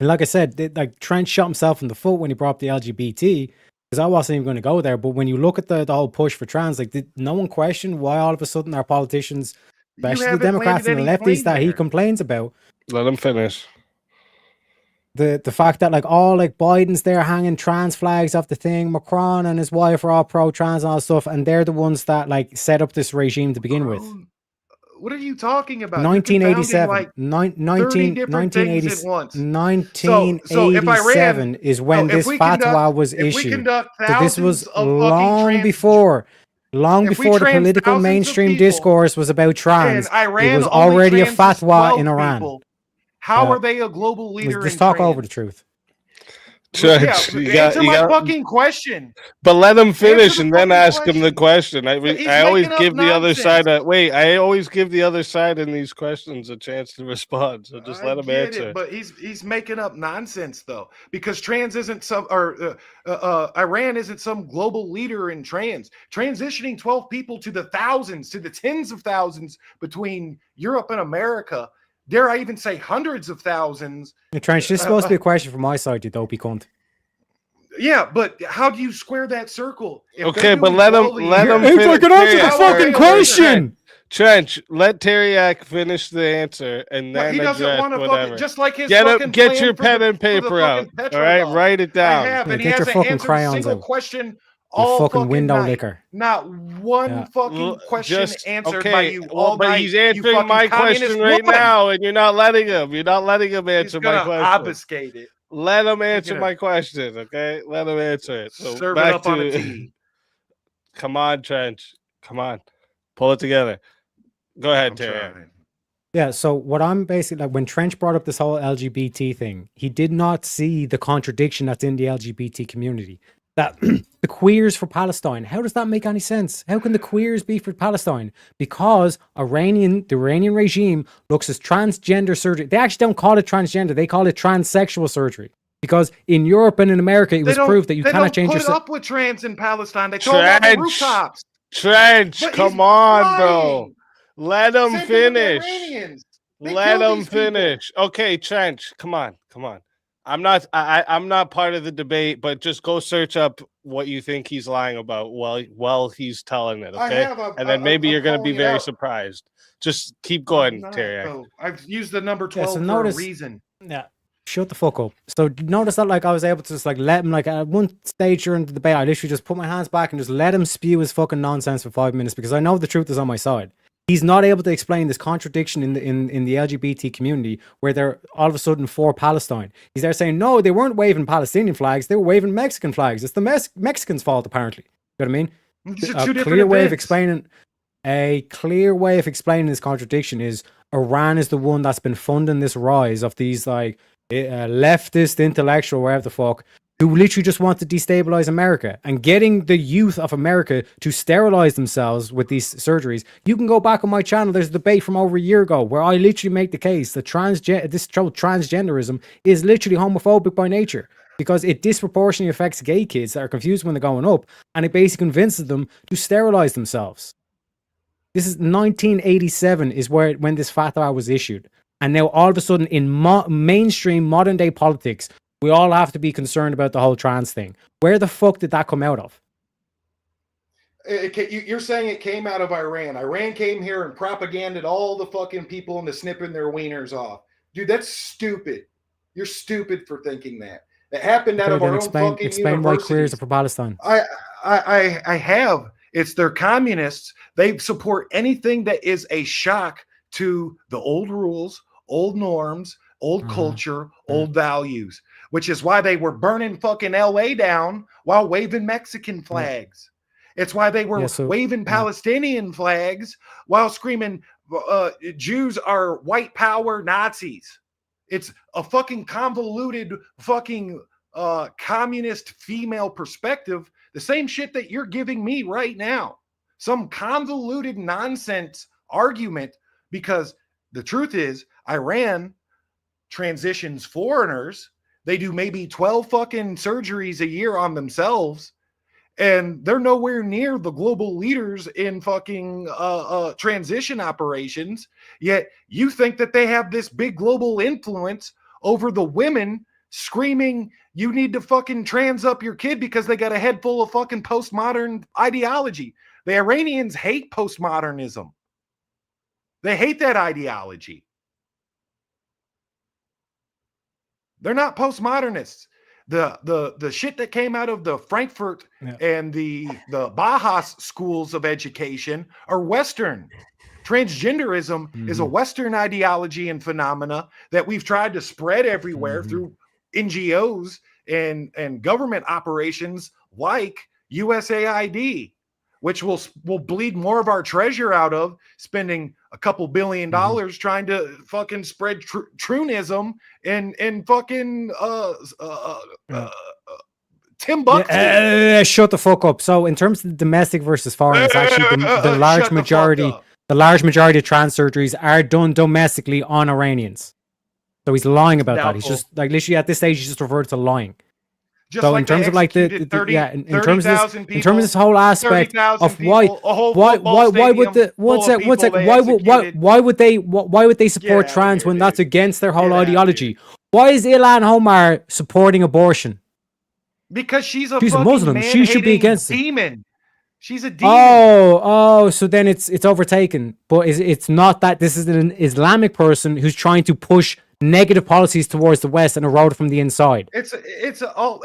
And like I said, like Trent shot himself in the foot when he brought up the LGBT, because I wasn't even going to go there. But when you look at the whole push for trans, like did no one question why all of a sudden our politicians, especially the Democrats and the lefties that he complains about, Let him finish. the fact that like all like Biden's there hanging trans flags off the thing, Macron and his wife are all pro-trans and all that stuff, and they're the ones that like set up this regime to begin with. What are you talking about? 1987, 1987 is when this fatwa was issued. So this was long before the political mainstream discourse was about trans. It was already a fatwa in Iran. How are they a global leader? Just talk over the truth. Trench, Answer my fucking question. But let him finish the and then fucking ask him the question. He's I always making up give the other nonsense. side I always give the other side in these questions a chance to respond. So just let him get answer. it, but he's making up nonsense though, because trans isn't some Iran isn't some global leader in trans. Transitioning 12 people to the thousands, to the tens of thousands between Europe and America dare I even say hundreds of thousands. Trench, this is supposed to be a question from my side, you dopey cunt. Yeah, but how do you square that circle? If Okay, they're but doing let 12 a him year- If I could answer the Tareyak fucking first. question. Trench, let Tareyak finish the answer and But then he doesn't address want to whatever. fucking, just like his Get fucking get plan your for pen the, and for the paper out. fucking All right, petrodollar. write it down. I have, Yeah, and he get your hasn't fucking answered a crayons single out. question You all fucking window night. licker. Not one fucking question Just answered okay. by you Well, all but night. he's you answering fucking my communist question right woman. now, and you're not letting him. You're not letting him He's answer my gonna question. obfuscate it. Let him answer gonna my question, okay? Let him answer it. So serve it back up on a to tee. come on, Trench. Come on. Pull it together. Go ahead, I'm Tareyak. trying. Yeah, so what I'm basically like, when Trench brought up this whole LGBT thing, he did not see the contradiction that's in the LGBT community. That the queers for Palestine, how does that make any sense? How can the queers be for Palestine? Because the Iranian regime looks as transgender surgery. They actually don't call it transgender, they call it transsexual surgery. Because in Europe and in America, it was proved that you they cannot don't change put your up with trans in Palestine. They throw them off the Trench. rooftops. Trench, But come he's on, bro. lying. Let him Same thing with the finish. Iranians. They Let kill him these people. finish. Okay, Trench, come on. I'm not part of the debate, but just go search up what you think he's lying about while he's telling it, okay? And then maybe you're gonna be very surprised. Just keep going, Tareyak. So I've used the number Yeah, 12 so for notice- a reason. Yeah. Shut the fuck up. So notice that like I was able to just like let him, like at one stage during the debate, I literally just put my hands back and just let him spew his fucking nonsense for 5 minutes because I know the truth is on my side. He's not able to explain this contradiction in the LGBT community where they're all of a sudden for Palestine. He's there saying, no, they weren't waving Palestinian flags, they were waving Mexican flags. It's the Mexicans' fault, apparently. You know what I mean? These are A two different clear way of events. explaining this contradiction is Iran is the one that's been funding this rise of these like leftist intellectual, whatever the fuck, who literally just want to destabilize America and getting the youth of America to sterilize themselves with these surgeries. You can go back on my channel. There's a debate from over a year ago where I literally make the case that transgenderism is literally homophobic by nature because it disproportionately affects gay kids that are confused when they're going up, and it basically convinces them to sterilize themselves. This is 1987 is when this fatwa was issued. And now all of a sudden in mainstream modern day politics, we all have to be concerned about the whole trans thing. Where the fuck did that come out of? You're saying it came out of Iran. Iran came here and propaganded all the fucking people into snipping their wieners off. Dude, that's stupid. You're stupid for thinking that. It happened out of our own fucking explain why queers universities. are for Palestine. I have. It's they're communists. They support anything that is a shock to the old rules, old norms, old culture, old values, which is why they were burning fucking LA down while waving Mexican flags. It's why they were waving Palestinian flags while screaming Jews are white power Nazis. It's a fucking convoluted fucking communist female perspective, the same shit that you're giving me right now. Some convoluted nonsense argument, because the truth is Iran transitions foreigners. They do maybe 12 fucking surgeries a year on themselves, and they're nowhere near the global leaders in fucking transition operations. Yet you think that they have this big global influence over the women screaming, you need to fucking trans up your kid because they got a head full of fucking postmodern ideology. The Iranians hate postmodernism. They hate that ideology. They're not postmodernists. The shit that came out of the Frankfurt and the Bauhaus schools of education are Western. Transgenderism is a Western ideology and phenomena that we've tried to spread everywhere through NGOs and government operations like USAID, which will bleed more of our treasure out of, spending a couple $1 billion trying to fucking spread trunism and fucking Timbuktu. Shut the fuck up. So in terms of domestic versus foreign, it's actually the large majority. The large majority of trans surgeries are done domestically on Iranians. So he's lying about that. He's just like literally at this stage, he's just referred to lying. Just So like in terms they of like executed 30 in terms of this 30,000 in terms of this people, whole aspect 30,000 of why people, a whole football why would stadium the full of one people second, they executed. why would they support Get out of trans here, when that's dude. against their whole Get out of here. ideology? Why is Ilhan Omar supporting abortion? Because she's a She's a fucking Muslim. She should be man-hating against it. demon. She's a demon. Oh, so then it's overtaken. But it's not that this is an Islamic person who's trying to push negative policies towards the West and erode it from the inside. It's all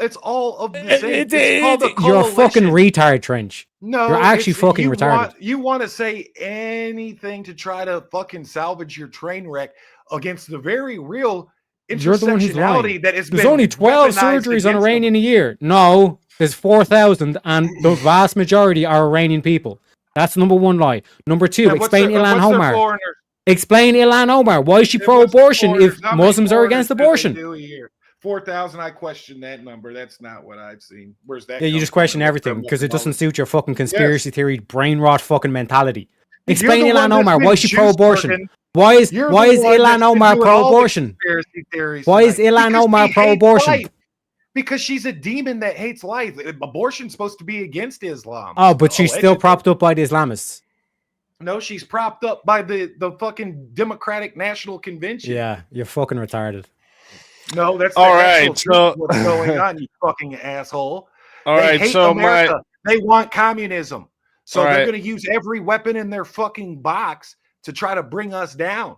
of the same. It's called a You're a fucking coalition. retard, Trench. No, You're actually fucking retarded. You want to say anything to try to fucking salvage your train wreck against the very real You're the one who's lying. intersectionality that has There's been only 12 weaponized surgeries on against Iranian them. a year. No, there's 4,000, and the vast majority are Iranian people. That's number one lie. Number two, And explain Ilhan what's their Omar. foreigners? Explain Ilhan Omar. Why is she And what's their pro-abortion if foreigners? How many Muslims are against foreigners abortion? do they do a year? 4,000. I question that number. That's not what I've seen. Where's that? Yeah, you come just from? question And what everything because it criminal doesn't suit your fucking conspiracy theory, brain rot fucking mentality. You're Explain the one Ilhan that's Omar. been Why is she juice pro-abortion? working. Why is You're why the is one Ilhan that's been Omar doing all the pro-abortion? conspiracy theories Why is tonight. Ilhan Because Omar she hates pro-abortion? life. Because she's a demon that hates life. Abortion's supposed to be against Islam. Oh, but she's still allegedly. propped up by the Islamists. No, she's propped up by the fucking Democratic National Convention. Yeah, you're fucking retarded. No, that's All the right, actual truth so- of what's going on, you fucking asshole. All They right, hate so America. They want communism. So All they're right. going to use every weapon in their fucking box to try to bring us down.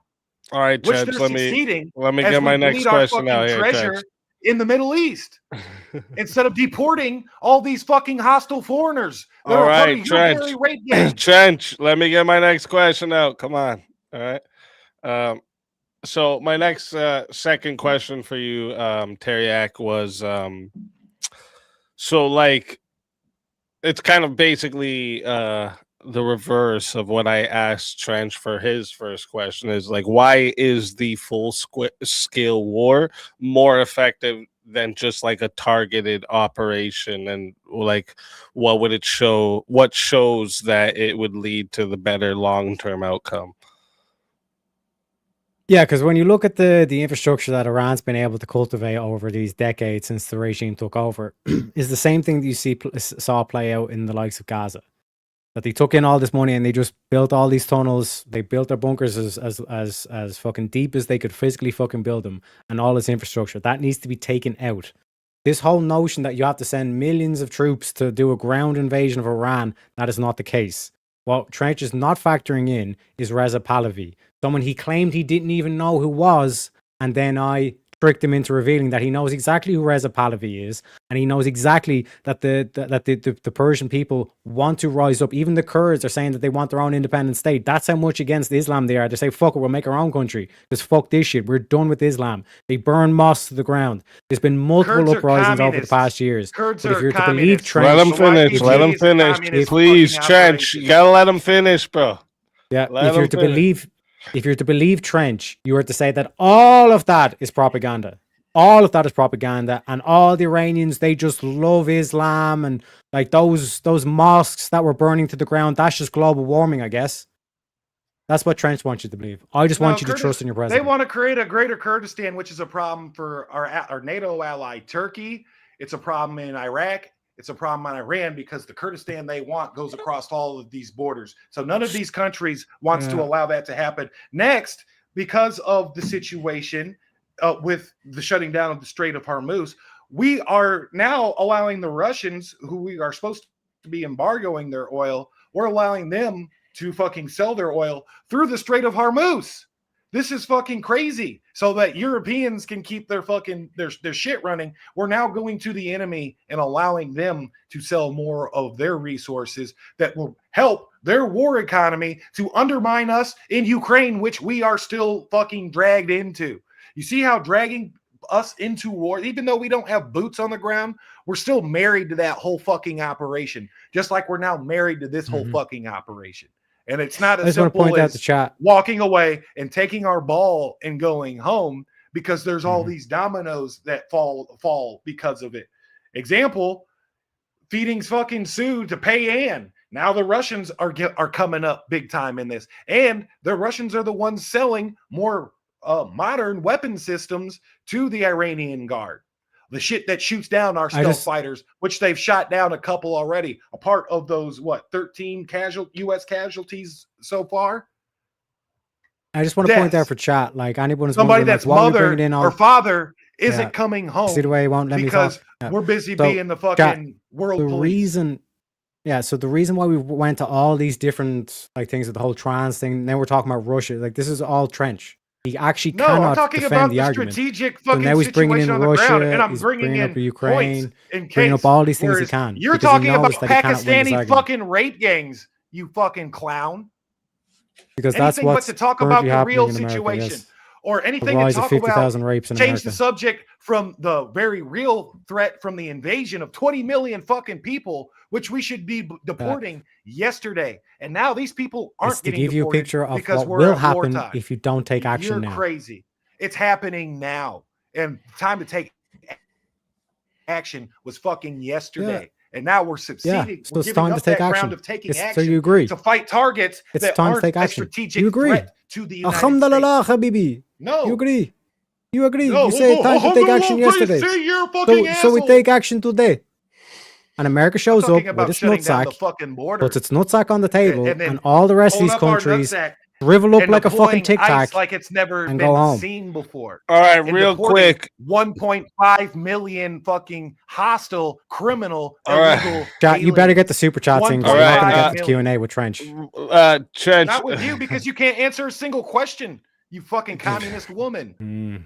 all right, Which Chad, they're let me succeeding get as my we next bleed our question out fucking here, treasure Chad. in the Middle East instead of deporting all these fucking hostile foreigners that All are part right, of your Trench. very rape gang. Trench, let me get my next question out. Come on. All right. So my next second question for you, Tareyak, was so like it's kind of basically the reverse of what I asked Trench for his first question is like, why is the full scale war more effective than just like a targeted operation? And like, what would it show? What shows that it would lead to the better long-term outcome? Yeah, because when you look at the infrastructure that Iran's been able to cultivate over these decades since the regime took over, is the same thing that you saw play out in the likes of Gaza. That they took in all this money and they just built all these tunnels. They built their bunkers as fucking deep as they could physically fucking build them, and all this infrastructure that needs to be taken out. This whole notion that you have to send millions of troops to do a ground invasion of Iran, that is not the case. What Trench is not factoring in is Reza Pahlavi, someone he claimed he didn't even know who was, and then I tricked him into revealing that he knows exactly who Reza Pahlavi is, and he knows exactly that the Persian people want to rise up. Even the Kurds are saying that they want their own independent state. That's how much against Islam they are. They say, fuck it, we'll make our own country. Because fuck this shit. We're done with Islam. They burn mosques to the ground. There's been multiple Kurds are uprisings over the communists. past years. Kurds But if are you're to believe communists. Trench, Let him So why finish. can't Let you him use the finish. communist Please, fucking Trench. operation? You gotta let him finish, bro. yeah, Let if you're him to finish. believe, if you're to believe Trench, you are to say that all of that is propaganda. All of that is propaganda, and all the Iranians, they just love Islam, and like those mosques that were burning to the ground, that's just global warming, I guess. That's what Trench wants you to believe. I just want you to trust in your They president. want to create a greater Kurdistan, which is a problem for our NATO ally Turkey. It's a problem in Iraq. It's a problem in Iran because the Kurdistan they want goes across all of these borders. So none of these countries wants to allow that to happen. Next, because of the situation with the shutting down of the Strait of Hormuz, we are now allowing the Russians, who we are supposed to be embargoing their oil, we're allowing them to fucking sell their oil through the Strait of Hormuz. This is fucking crazy. So that Europeans can keep their fucking their shit running. We're now going to the enemy and allowing them to sell more of their resources that will help their war economy to undermine us in Ukraine, which we are still fucking dragged into. You see how dragging us into war, even though we don't have boots on the ground, we're still married to that whole fucking operation, just like we're now married to this whole fucking operation. And it's not I as just want to simple point out as the chat. walking away and taking our ball and going home, because there's all these dominoes that fall because of it. Example, feeding fucking Sue to pay Ann. Now the Russians are coming up big time in this, and the Russians are the ones selling more modern weapon systems to the Iranian Guard. The shit that shoots down our stealth fighters, which they've shot down a couple already. A part of those, 13 U.S. casualties so far? I just want to point out for chat, like anyone who's somebody wondering, that's like, mother or father isn't coming home. See the way he won't let because me talk? we're busy being the fucking world police. So the reason why we went to all these different like things with the whole trans thing, now we're talking about Russia. Like this is all trench. He actually cannot I'm talking defend about the argument. strategic fucking so now he's bringing in situation on Russia, the ground, and I'm he's bringing in up Ukraine, in case, bringing up all these things he can. You're talking about Pakistani fucking rape gangs, you fucking clown. Because anything that's what's but to talk about the real America, situation. Yes. Or anything to talk about, rapes in change America. the subject from the very real threat from the invasion of 20 million fucking people, which we should be deporting yesterday. And now these people aren't getting give you deported a picture of because what we're will at happen wartime. if you don't take action now. You're crazy. It's happening now. And time to take action was fucking yesterday. Yeah. And now we're succeeding. So we're it's giving time up to take that action. ground of taking action so you agree to fight targets it's that time aren't to take a action. strategic You agree? threat to the United Alhamdulillah, States. Habibi. No. You agree? You agree? No, you say it's time to take action yesterday. So we take action today. And America shows up with its nutsack, puts its nutsack on the table, and all the rest of these countries shrivel up like a fucking Tic Tac like it's never and been go home. seen before. All right, real quick. 1.5 million fucking hostile, criminal, all right. illegal. Chat, you better get the super chats in because we're not going to get the Q&A with Trench. Trench. Not with you because you can't answer a single question, you fucking communist woman.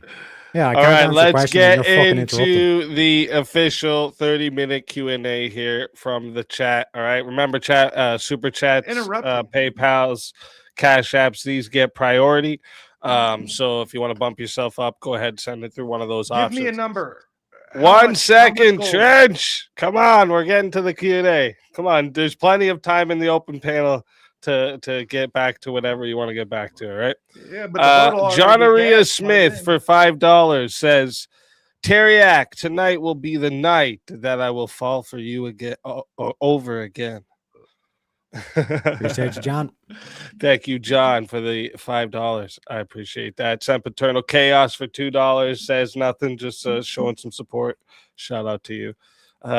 Yeah, I all right, let's get into the official 30-minute Q&A here from the chat. All right, remember chat, super chats, PayPals, Cash Apps, these get priority. So if you want to bump yourself up, go ahead and send it through one of those options. Give me a number. 1 second, Trench. Come on, we're getting to the Q&A. Come on, there's plenty of time in the open panel to get back to whatever you want to get back to, all right? Yeah, but John Aria Smith for $5 says, Tareyak, tonight will be the night that I will fall for you again, over again. Appreciate you, John. Thank you, John, for the $5. I appreciate that. Sempiternal Chaos for $2 says nothing, just showing some support. Shout out to you.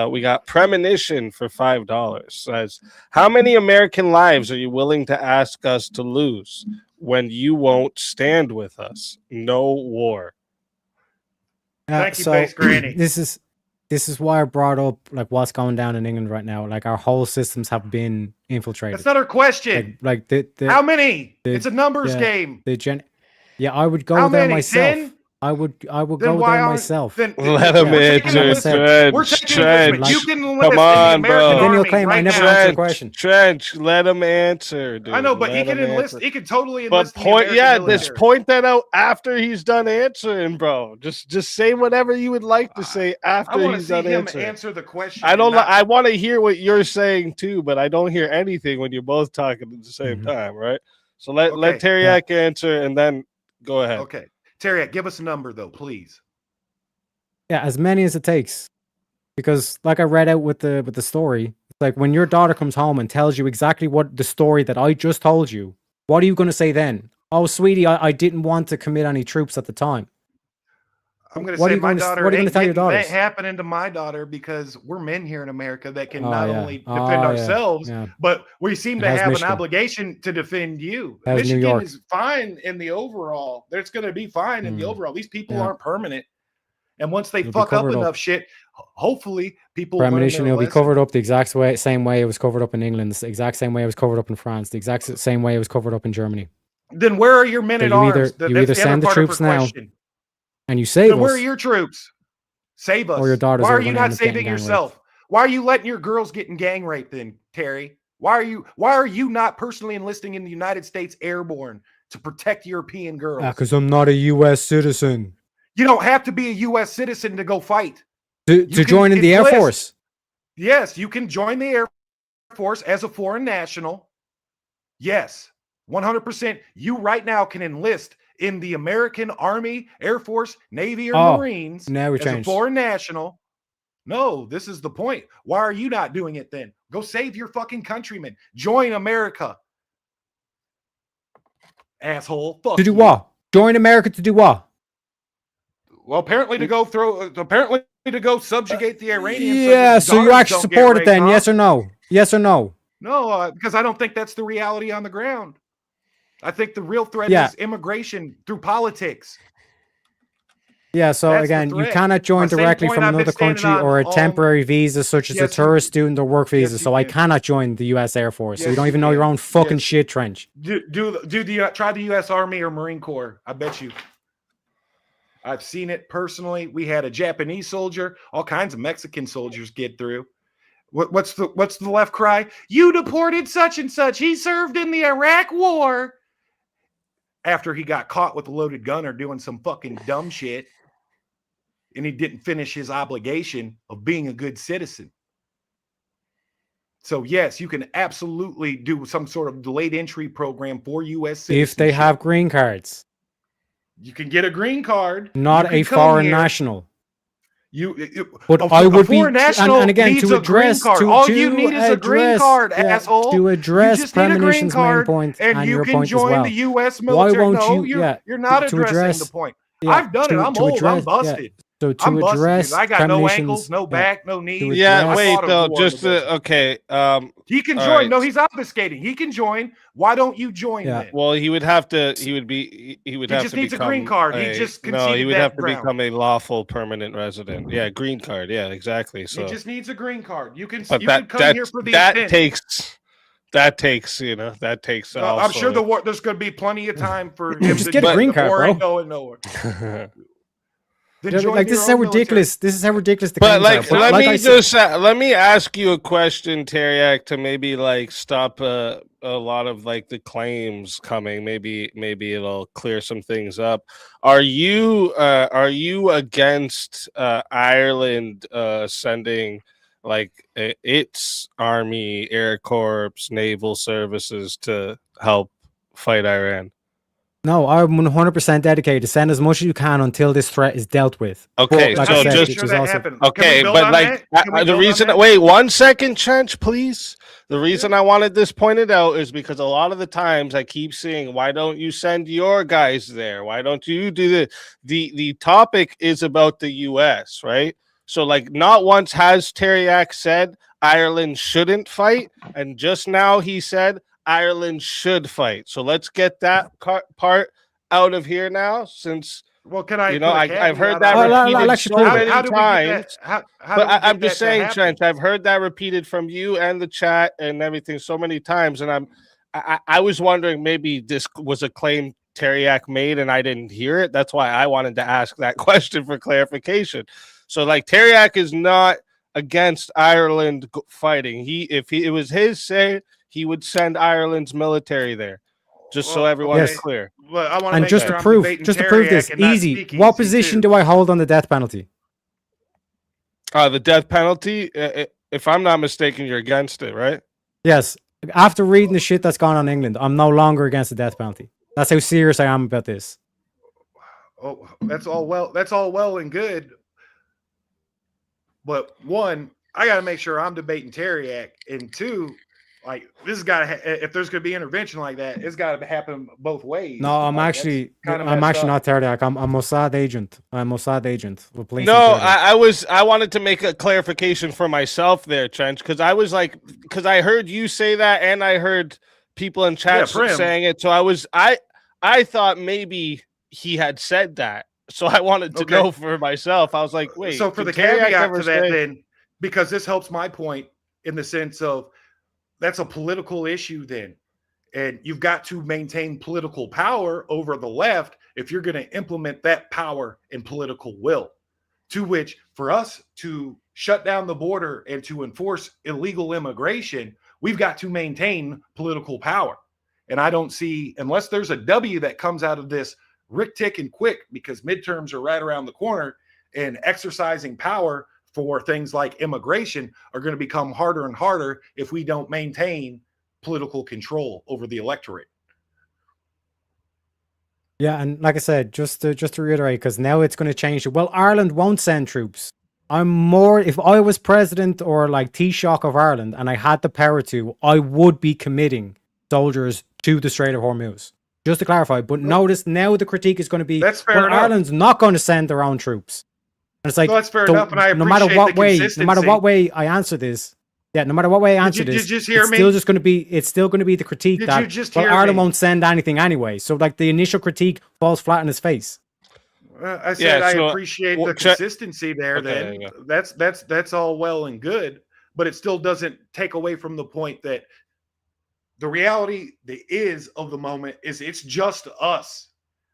We got Premonition for $5. Says, how many American lives are you willing to ask us to lose when you won't stand with us? No war. Thank you, Base Granny. This is why I brought up like what's going down in England right now. Like our whole systems have been infiltrated. That's not our question. Like the how many? It's a numbers game. I would go there myself. 10? I would go there myself. Let him answer. Trench. You can enlist come on, in the bro. American Then you'll Army claim right I never now. answered the question. Trench, let him answer, dude. I know, but he can enlist. He can totally enlist. But just point that out after he's done answering, bro. Just say whatever you would like to say after he's done answering. Answer the question. I don't. I want to hear what you're saying too, but I don't hear anything when you're both talking at the same time, right? So let Tareyak answer, and then go ahead. Okay. Tareyak, give us a number though, please. Yeah, as many as it takes. Because like I read out with the story, it's like when your daughter comes home and tells you exactly what the story that I just told you, what are you going to say then? Oh, sweetie, I didn't want to commit any troops at the time. I'm going to say my daughter. What are you going to tell your daughters? That happening to my daughter because we're men here in America that can not only defend ourselves, but we seem to have an obligation to defend you. Michigan is fine in the overall. It's going to be fine in the overall. These people aren't permanent, and once they fuck up enough shit, hopefully people. Premonition will be covered up the exact same way it was covered up in England, the exact same way it was covered up in France, the exact same way it was covered up in Germany. Then where are your men at arms? You either send the troops now. And you save us. Where are your troops? Save us. Or your daughters. Why are you not saving yourself? Why are you letting your girls get in gang rape then, Terry? Why are you not personally enlisting in the United States Airborne to protect European girls? Because I'm not a U.S. citizen. You don't have to be a U.S. citizen to go fight. To join in the Air Force. Yes, you can join the Air Force as a foreign national. Yes, 100%. You right now can enlist in the American Army, Air Force, Navy, or Marines as a foreign national. No, this is the point. Why are you not doing it then? Go save your fucking countrymen. Join America. Asshole. Fuck to do what? Join America to do what? Well, apparently to go through. Apparently to go subjugate the Iranians. Yeah, so so you daughters actually don't get support it raped, then? huh? Yes or no? Yes or no? No, because I don't think that's the reality on the ground. I think the real threat Yeah. is immigration through politics. Yeah, so That's the again, you threat. cannot join My same directly point from I've been another standing country on or a all- temporary visa, such as a Yes, you tourist, can. student, or work visa. Yes, you So I can. cannot join the U.S. Air Force. So you Yes, don't you even know your can. own fucking Yes. shit, Trench. Try the U.S. Army or Marine Corps. I bet you. I've seen it personally. We had a Japanese soldier, all kinds of Mexican soldiers get through. What's the left cry? You deported such and such. He served in the Iraq War. After he got caught with a loaded gun or doing some fucking dumb shit, and he didn't finish his obligation of being a good citizen. So yes, you can absolutely do some sort of delayed entry program for U.S. citizenship. If they have green cards, you can get a green card, not you a can come foreign here. national. But I would a foreign be, national and again, needs to a green address, card. All you need is a green address, card, yeah, asshole. to address you just need a green Premonition's main card, point and you your can point as join well. the U.S. Why military. won't No, you? Yeah, you're not to addressing address the point. Yeah, I've done it. I'm old. I'm busted. So to I'm busted, address dude. I got no Premonition's, ankles, no back, no knees. Yeah, address- I wait fought a though. war Just in the desert. okay. He can all join. right. No, he's obfuscating. He can join. Why don't you join Yeah. then? Well, he would have to. He would be. He would He have just to needs a become green card. He a- just no. He conceded would that have to ground. become a lawful permanent resident. Yeah, green card. Yeah, exactly. So, He just needs a green card. You can. but You that can come here that for the that intent. takes. That takes. You know. That takes. I'm also- sure there's going to be plenty of time for him Just to get a do green it. card, The war bro. ain't going nowhere. Then join like this your is how own military. ridiculous. This is how ridiculous the But claims like, are. let me I said- just let me ask you a question, Tareyak, to maybe like stop a lot of like the claims coming. Maybe it'll clear some things up. Are you against Ireland sending like its army, air corps, naval services to help fight Iran? No, I'm 100% dedicated to send as much as you can until this threat is dealt with. Okay, But, so I said, just- which sure is that also- happened. Okay, but like the reason. Wait 1 second, Trench, please. The reason I wanted this pointed out is because a lot of the times I keep seeing, why don't you send your guys there? Why don't you do the topic is about the U.S., right? So like, not once has Tareyak said Ireland shouldn't fight, and just now he said Ireland should fight. So let's get that part out of here now, since. Well, can I? You know, put a I've heard caveat that on it? I'll repeated actually so prove it. many How do we get times. that? How But do we get I'm just that to saying, happen? Trench, I've heard that repeated from you and the chat and everything so many times, and I was wondering maybe this was a claim Tareyak made and I didn't hear it. That's why I wanted to ask that question for clarification. So, like, Tareyak is not against Ireland fighting. If it was his say, he would send Ireland's military there, just so Well, everyone's Yes. clear. Well, I want to And make just sure to I'm prove, debating this, Tareyak and not easy. speakeasy, What position too. do I hold on the death penalty? The death penalty, if I'm not mistaken, you're against it, right? Yes. After reading the shit that's gone on in England, I'm no longer against the death penalty. That's how serious I am about this. Oh, that's all well and good. But one, I got to make sure I'm debating Tareyak, and two, like, this has got to. If there's going to be intervention like that, it's got to happen both ways. No, I'm Like, actually, that's kinda I'm messed actually up. not Tareyak. I'm a Mossad agent. I'm a Mossad agent. With police No, in Tareyak. I wanted to make a clarification for myself there, Trench, because I heard you say that, and I heard people in chat Prim. saying it. So I thought maybe he had said that. So I wanted to Okay. know for myself. I was like, wait. So for the did Tareyak caveat ever to that, say- then, because this helps my point in the sense of that's a political issue then. And you've got to maintain political power over the left if you're going to implement that power and political will. To which, for us to shut down the border and to enforce illegal immigration, we've got to maintain political power. And I don't see, unless there's a W that comes out of this rick tick and quick, because midterms are right around the corner, and exercising power for things like immigration are going to become harder and harder if we don't maintain political control over the electorate. Yeah, and like I said, just to reiterate, because now it's going to change. Well, Ireland won't send troops. I'm more, if I was president or like Taoiseach of Ireland and I had the power to, I would be committing soldiers to the Strait of Hormuz. Just to clarify, but notice now the critique is going to be, That's fair well, enough. Ireland's not going to send their own troops. And it's like, No, that's fair so enough, and I no matter appreciate what the way, no matter what consistency. way I answer this, yeah, no matter what way I answer Did you this, just hear it's me? still just going to be, it's still going to be the critique Did that, you just well, hear Ireland me? won't send anything anyway. So like the initial critique falls flat in his face. I said Yeah, I so, appreciate well, the consistency there. Okay, Then yeah. that's all well and good, but it still doesn't take away from the point that the reality of the moment is it's just us.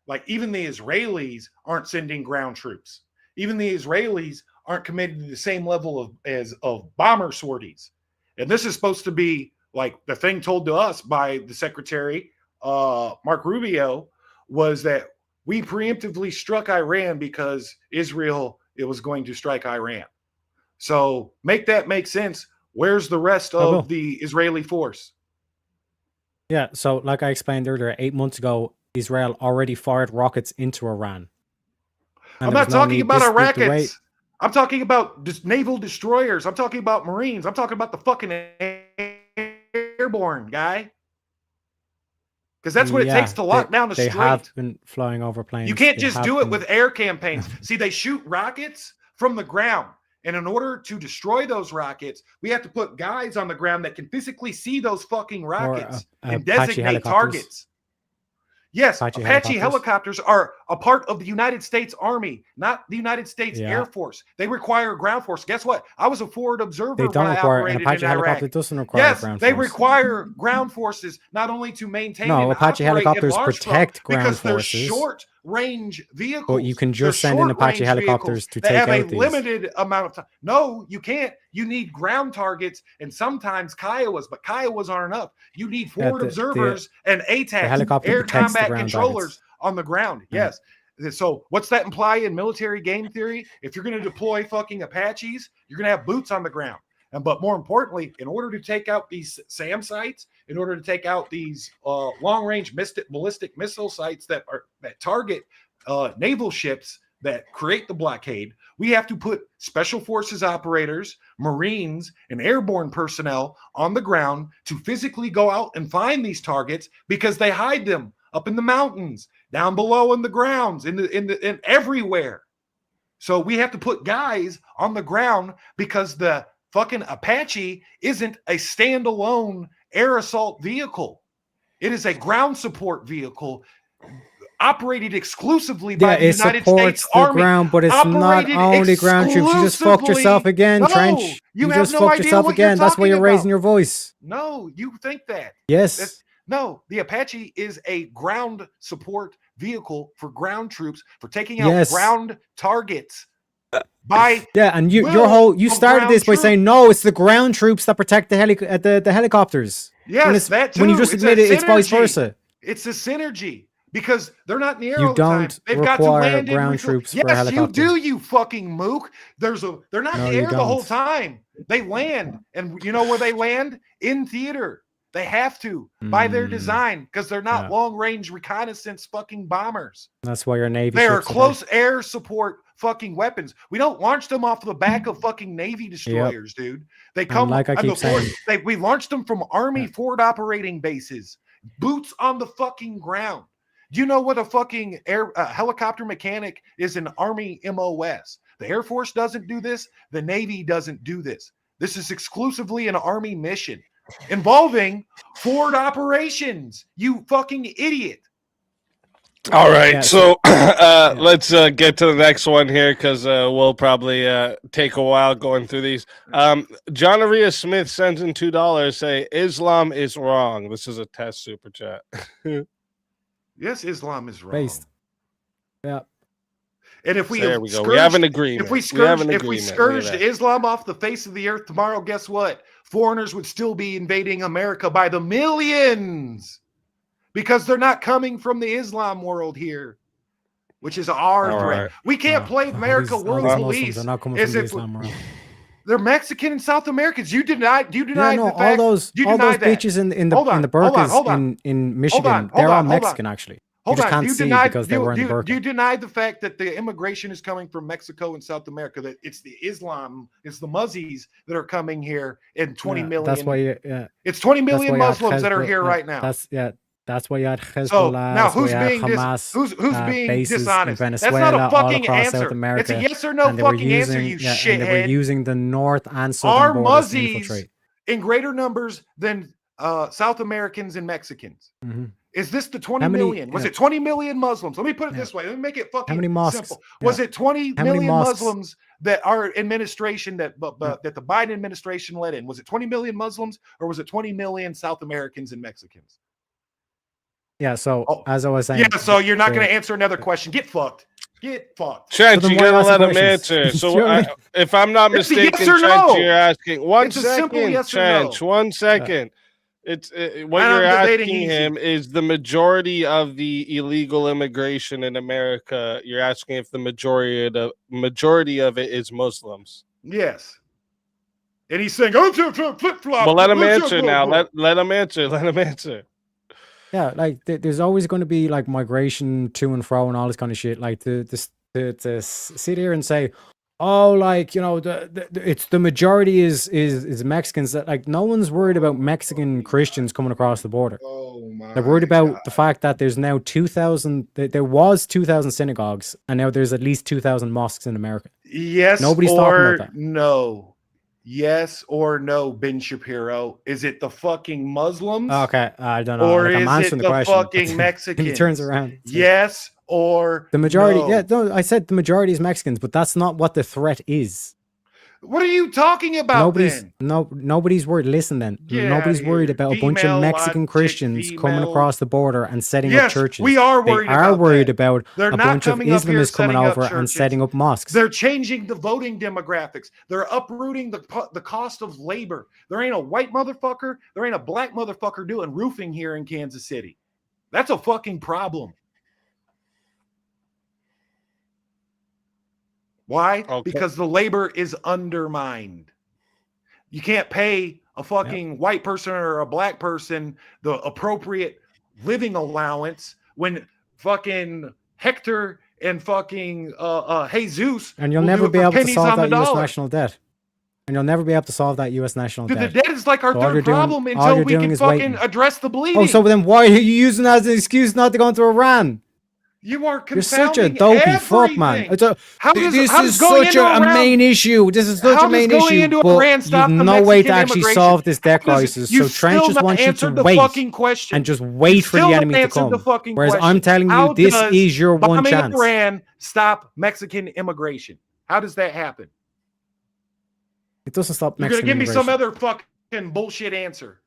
Like even the Israelis aren't sending ground troops. Even the Israelis aren't committed to the same level of bomber sorties. And this is supposed to be like the thing told to us by the Secretary Mark Rubio was that we preemptively struck Iran because Israel was going to strike Iran. So make that make sense. Where's the rest will. of the Israeli force? Yeah. So like I explained earlier, 8 months ago, Israel already fired rockets into Iran. And I'm there not was no talking need- about this- our the way- rockets. I'm talking about naval destroyers. I'm talking about Marines. I'm talking about the fucking airborne guy. Because that's what it takes to lock down a they strait. have been flying over planes. You can't They just have do it been- with air campaigns. See, they shoot rockets from the ground. And in order to destroy those rockets, we have to put guys on the ground that can physically see those fucking rockets and Apache designate helicopters. targets. Yes, Apache Apache helicopters. helicopters are a part of the United States Army, not the United States Yeah. Air Force. They require ground force. Guess what? I was a forward observer They don't when I require an operated Apache in Iraq. helicopter. Doesn't require Yes, ground they force. require ground forces not only to maintain No, and Apache operate helicopters in large protect because ground they're forces. short-range vehicles. But you can They're just send in Apache short-range helicopters vehicles to that take have a out these. limited amount of time. No, you can't. You need ground targets and sometimes Kiowas, but Kiowas aren't enough. You need forward the observers and ATACs, helicopter air protects the combat ground controllers targets. on the ground. Yeah. Yes. So what's that imply in military game theory? If you're going to deploy fucking Apaches, you're going to have boots on the ground. But more importantly, in order to take out these SAM sites, in order to take out these long-range ballistic missile sites that target naval ships that create the blockade, we have to put special forces operators, Marines, and airborne personnel on the ground to physically go out and find these targets because they hide them up in the mountains, down below in the grounds, in everywhere. So we have to put guys on the ground because the fucking Apache isn't a standalone air assault vehicle. It is a ground support vehicle operated exclusively by the it United supports States the Army. ground, but it's not Operated only ground troops. You just fucked yourself exclusively- again, No, Trench. you have just no fucked idea yourself what you're again. That's why talking you're raising about. your voice. No, you think that. Yes. No, the Apache is a ground support vehicle for ground troops for taking out Yes. ground targets. By Yeah, and you will started of this by ground saying no, it's the ground troops that protect the helicopters. Yes, that too. When you just It's admitted a it's vice synergy. versa. It's a synergy because they're not in the air You all the time. don't They've got to require land and ground refuel. troops for Yes, you helicopters. do, you fucking mook. They're not No, in the you air the whole don't. time. They land, and you know where they land? In theater. They have to by their design because they're not Yeah. long-range reconnaissance fucking bombers. That's why your Navy They are ships close air support fucking weapons. We don't launch them off the back of fucking Navy destroyers, dude. They come like I keep saying- we launched them from Army forward operating bases, boots on the fucking ground. Do you know what a fucking helicopter mechanic is in Army MOS? The Air Force doesn't do this. The Navy doesn't do this. This is exclusively an Army mission involving forward operations. You fucking idiot. All right, Yeah, so let's get to the next one here because we'll probably take a while going through these. John Aria Smith sends in $2. Say Islam is wrong. This is a test super chat. Yes, Islam is wrong. based. Yeah. And if we There we go. We have an agreement. If we scourged Islam off the face of the earth tomorrow, guess what? Foreigners would still be invading America by the millions because they're not coming from the Islam world here, which is our All threat. right. We can't play America All world these police. Muslims are not coming as from the if Islam world. they're Mexican and South Americans. You deny Yeah, the no, fact. all those you deny that. beaches in the Hold on, burkas hold on. in Michigan, hold they're all on, hold on. Mexican actually. Hold you just on. can't Do you see deny because they're wearing the burqa. do you deny the fact that the immigration is coming from Mexico and South America? That it's the Islam, it's the Muzzies that are coming here in 20 million. That's why It's 20 that's million why Muslims that are Hezbollah- here right now. That's That's why you had So Hezbollah. now That's why who's you had being Hamas. who's being Bases in dishonest? That's Venezuela, not a all fucking across South answer. It's America, a yes or no and they were fucking answer, using you and they were shithead. using the north and southern Are borders to Muzzies infiltrate. in greater numbers than South Americans and Mexicans? Mhm. Is this the 20 How many- million? Was yeah. it 20 million Muslims? Let me put it Yeah. this way. Let me make it How fucking many mosques? simple. Was Yeah. it 20 How many million mosques? Muslims that our administration that Yeah. that the Biden administration let in? Was it 20 million Muslims or was it 20 million South Americans and Mexicans? Yeah. So Oh, as I was saying, yeah, so you're not the- going to answer another question. Get fucked. Get fucked. Trent, then you why gotta ask the let him questions? answer. Do So you know what I mean? if I'm not It's a mistaken, yes or Trent, no. you're asking one It's a simple second, yes or Trent, no. 1 second. It's what And you're I'm debating asking easy. him is the majority of the illegal immigration in America. You're asking if the majority of it is Muslims. Yes. And he's saying, oh, flip flop. Well, let him answer now. Let him answer. Let him answer. Yeah, like there's always going to be like migration to and fro and all this kind of shit. Like to sit here and say, oh, like it's the majority is Mexicans. That like no one's worried about Mexican Christians coming across the border. Oh my! They're worried about God. the fact that there's now 2,000. There was 2,000 synagogues, and now there's at least 2,000 mosques in America. Yes Nobody's or talking about that. no. Yes or no, Ben Shapiro. Is it the fucking Muslims? Okay, I don't know. Or Like, I'm is it answering the the question. fucking And he Mexicans? turns around. and says, Yes or the majority. no? Yeah, no, I said the majority is Mexicans, but that's not what the threat is. What are you talking about then? Nobody's worried. Listen, then Get nobody's outta worried here. about a bunch of Female Mexican logic, Christians coming female- across the border and setting up Yes, churches. we are They worried are about worried that. about They're a not bunch of coming up here Islamists coming setting up over and churches. setting up mosques. They're changing the voting demographics. They're uprooting the cost of labor. There ain't a white motherfucker. There ain't a black motherfucker doing roofing here in Kansas City. That's a fucking problem. Why? Okay. Because the labor is undermined. You can't pay a fucking white person or a black person the appropriate living allowance when fucking Hector and fucking Jesus And you'll will do never it be for able to pennies solve on the that U.S. dollar. national debt. And you'll never be able to solve that U.S. national Dude, the debt. debt is like our So all you're third doing- problem all until you're we doing can is fucking waiting. address the bleeding. Oh, so then why are you using that as an excuse not to go into Iran? you are You're such a confounding dopey fuck, man. everything. How does This how is does going such into a Iran- main issue. This is such How a main does going issue. into But Iran stop you've the no way to Mexican actually immigration? solve this debt How does- crisis. you So Trent still just not wants you to answered the wait fucking question. and just You wait for the still enemy not to answered come. the fucking Whereas question. I'm telling How you, this does is your one bombing chance. Iran stop Mexican immigration? How does that happen? It doesn't stop You're gonna Mexican give me some immigration. other fucking bullshit answer.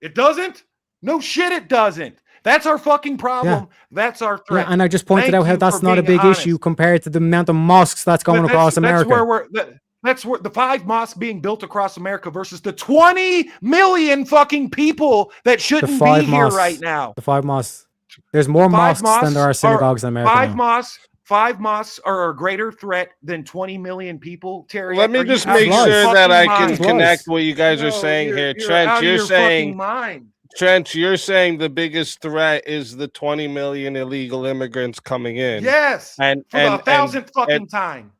It doesn't? No shit, it doesn't. That's our fucking problem. That's our threat. Yeah, and I just pointed Thank out how you that's for not a being big honest. issue compared to the amount of mosques that's going But across America. That's where the 5 mosques being built across America versus the 20 million fucking people that shouldn't be 5 here mosques. right now. The 5 mosques. There's more 5 mosques than there are synagogues in America. 5 now. mosques. 5 mosques are a greater threat than 20 million people. Terry, Let me are you just out make of your sure that I fucking can mind? Lies. connect what you guys are No, saying you're- here. you're Trent, out of you're your saying fucking mind. Trent, you're saying the biggest threat is the 20 million illegal immigrants coming in. Yes, And for the 1,000th fucking time.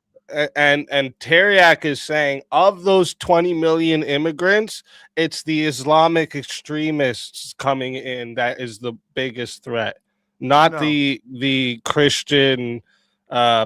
and Tareyak is saying of those 20 million immigrants, it's the Islamic extremists coming in that is the biggest threat, not No. the Christian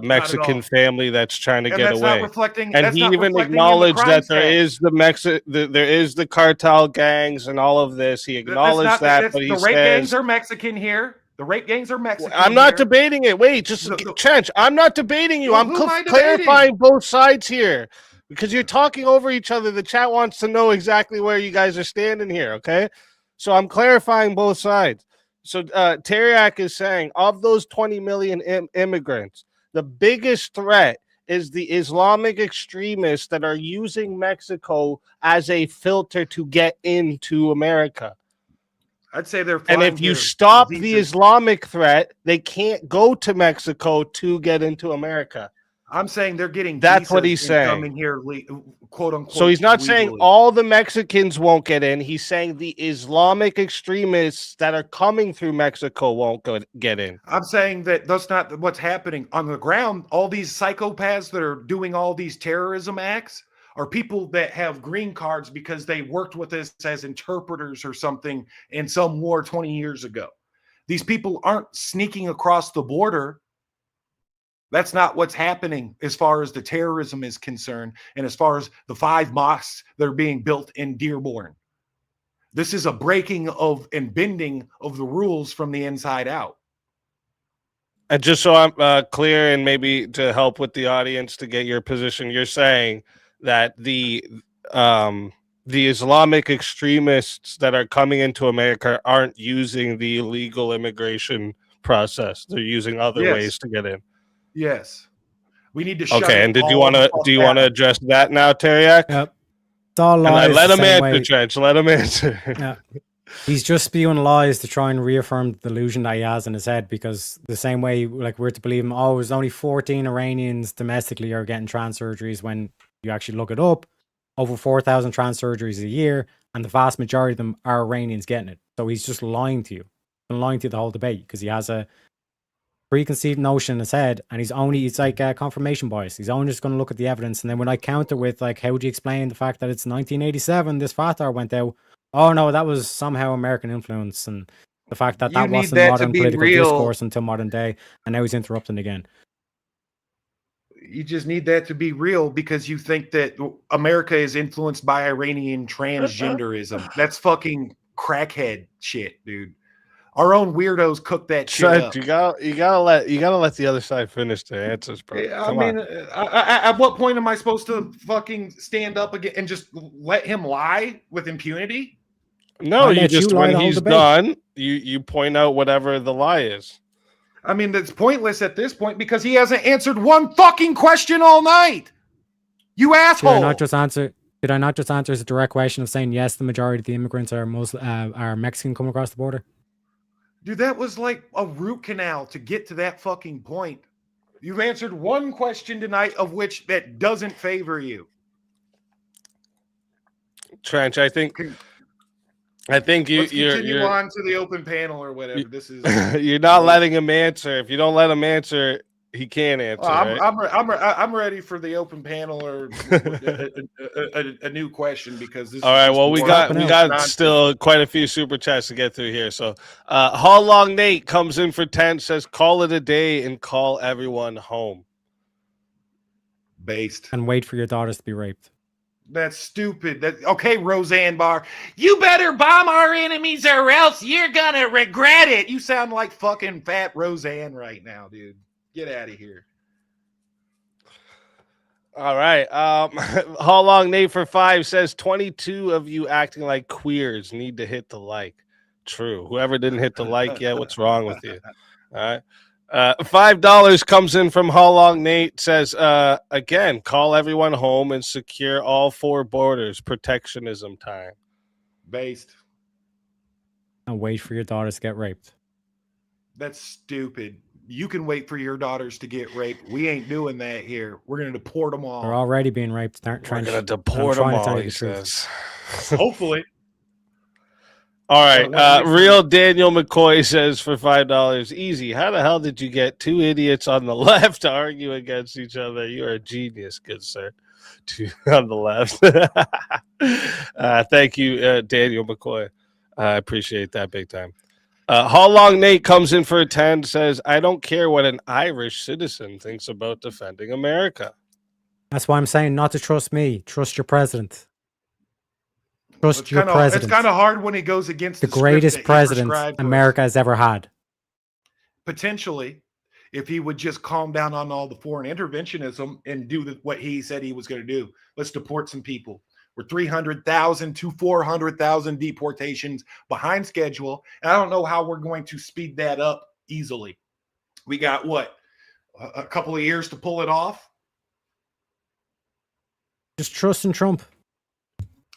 Mexican all. family that's trying to And get that's away. not reflecting. And that's he not even reflecting in the acknowledged crime that there stats. is there is the cartel gangs and all of this. He That's acknowledged not- that, that's- but he the rape says gangs are Mexican here. The rape gangs are Mexican. I'm not here. debating it. Wait, just Trench. I'm not debating you. Well, I'm who am I clarifying both sides here because you're talking over each other. The chat wants to know exactly where you guys are standing here. Okay, so I'm clarifying both sides. So Tareyak is saying of those 20 million immigrants, the biggest threat is the Islamic extremists that are using Mexico as a filter to get into America. I'd say they're. And flying if you here stop the visas. Islamic threat, they can't go to Mexico to get into America. I'm saying they're getting. That's what visas he's and saying. Coming here, quote unquote. So he's not saying legally. all the Mexicans won't get in. He's saying the Islamic extremists that are coming through Mexico won't get in. I'm saying that that's not what's happening on the ground. All these psychopaths that are doing all these terrorism acts are people that have green cards because they worked with us as interpreters or something in some war 20 years ago. These people aren't sneaking across the border. That's not what's happening as far as the terrorism is concerned and as far as the 5 mosques that are being built in Dearborn. This is a breaking of and bending of the rules from the inside out. And just so I'm clear, and maybe to help with the audience to get your position, you're saying that the Islamic extremists that are coming into America aren't using the illegal immigration process; they're using other ways to get in. Yes. We need to shut Okay, it and did you all want to? the fuck Do you want to down. address that now, Tareyak? Yep. It's all And lies. let the him same answer, way. Trench. Let him answer. Yeah. He's just spewing lies to try and reaffirm the delusion that he has in his head, because the same way, like, we're to believe him, oh, there's only 14 Iranians domestically are getting trans surgeries, when you actually look it up, over 4,000 trans surgeries a year, and the vast majority of them are Iranians getting it. So he's just lying to you. Been lying to you the whole debate, because he has a preconceived notion in his head, and it's like confirmation bias. He's only just going to look at the evidence, and then when I counter with, like, how do you explain the fact that it's 1987 this Fatah went out? Oh no, that was somehow American influence, and the fact that You need wasn't that to modern be political real. discourse until modern day, and now he's interrupting again. You just need that to be real because you think that America is influenced by Iranian transgenderism. That's fucking crackhead shit, dude. Our own weirdos cook that shit up. You gotta let the other side finish their answers, bro. I mean, at what point am I supposed to fucking stand up again and just let him lie with impunity? No, I you let you just lie when the whole he's debate. done, you point out whatever the lie is. I mean, that's pointless at this point because he hasn't answered one fucking question all night. You asshole! Did I not just answer as a direct question of saying yes, the majority of the immigrants are Mexican coming across the border? Dude, that was like a root canal to get to that fucking point. You've answered one question tonight of which that doesn't favor you. Trench, I think Let's continue you're on to the open panel or whatever. This is you're not letting him answer. If you don't let him answer, he can't answer. I'm ready for the open panel or a new question because this. All right. Well, we got nonsense. still quite a few super chats to get through here. So, How Long Nate comes in for 10, says, "Call it a day and call everyone home." Based. And wait for your daughters to be raped. That's stupid. Okay, Roseanne Barr. You better bomb our enemies or else you're gonna regret it. You sound like fucking fat Roseanne right now, dude. Get out of here. All right. How Long Nate for 5 says, 22 of you acting like queers need to hit the like. True. Whoever didn't hit the like yet, what's wrong with you? All right. $5 comes in from How Long Nate, says, again, call everyone home and secure all 4 borders. Protectionism time. Based. And wait for your daughters to get raped. That's stupid. You can wait for your daughters to get raped. We ain't doing that here. We're going to deport them all. They're already being raped. We're going to deport them all, he says. Hopefully. All right. Real Daniel McCoy says for $5, easy. How the hell did you get 2 idiots on the left to argue against each other? You are a genius, good sir. 2 on the left. Thank you, Daniel McCoy. I appreciate that big time. How Long Nate comes in for a 10, says, I don't care what an Irish citizen thinks about defending America. That's why I'm saying not to trust me. Trust your president. Trust your president. It's kind of hard when he goes against the greatest president America has ever had. Potentially, if he would just calm down on all the foreign interventionism and do what he said he was going to do. Let's deport some people. We're 300,000 to 400,000 deportations behind schedule. And I don't know how we're going to speed that up easily. We got what? A couple of years to pull it off? Just trust in Trump.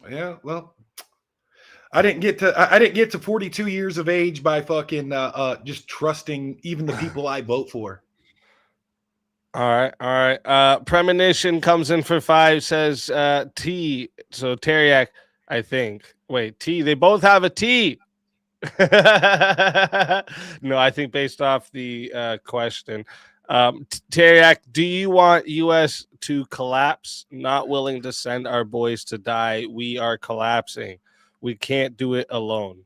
Yeah, well, I didn't get to 42 years of age by fucking just trusting even the people I vote for. All right. Premonition comes in for 5, says T. So Tareyak, I think. Wait, T. They both have a T. No, I think based off the question. Tareyak, do you want U.S. to collapse? Not willing to send our boys to die. We are collapsing. We can't do it alone.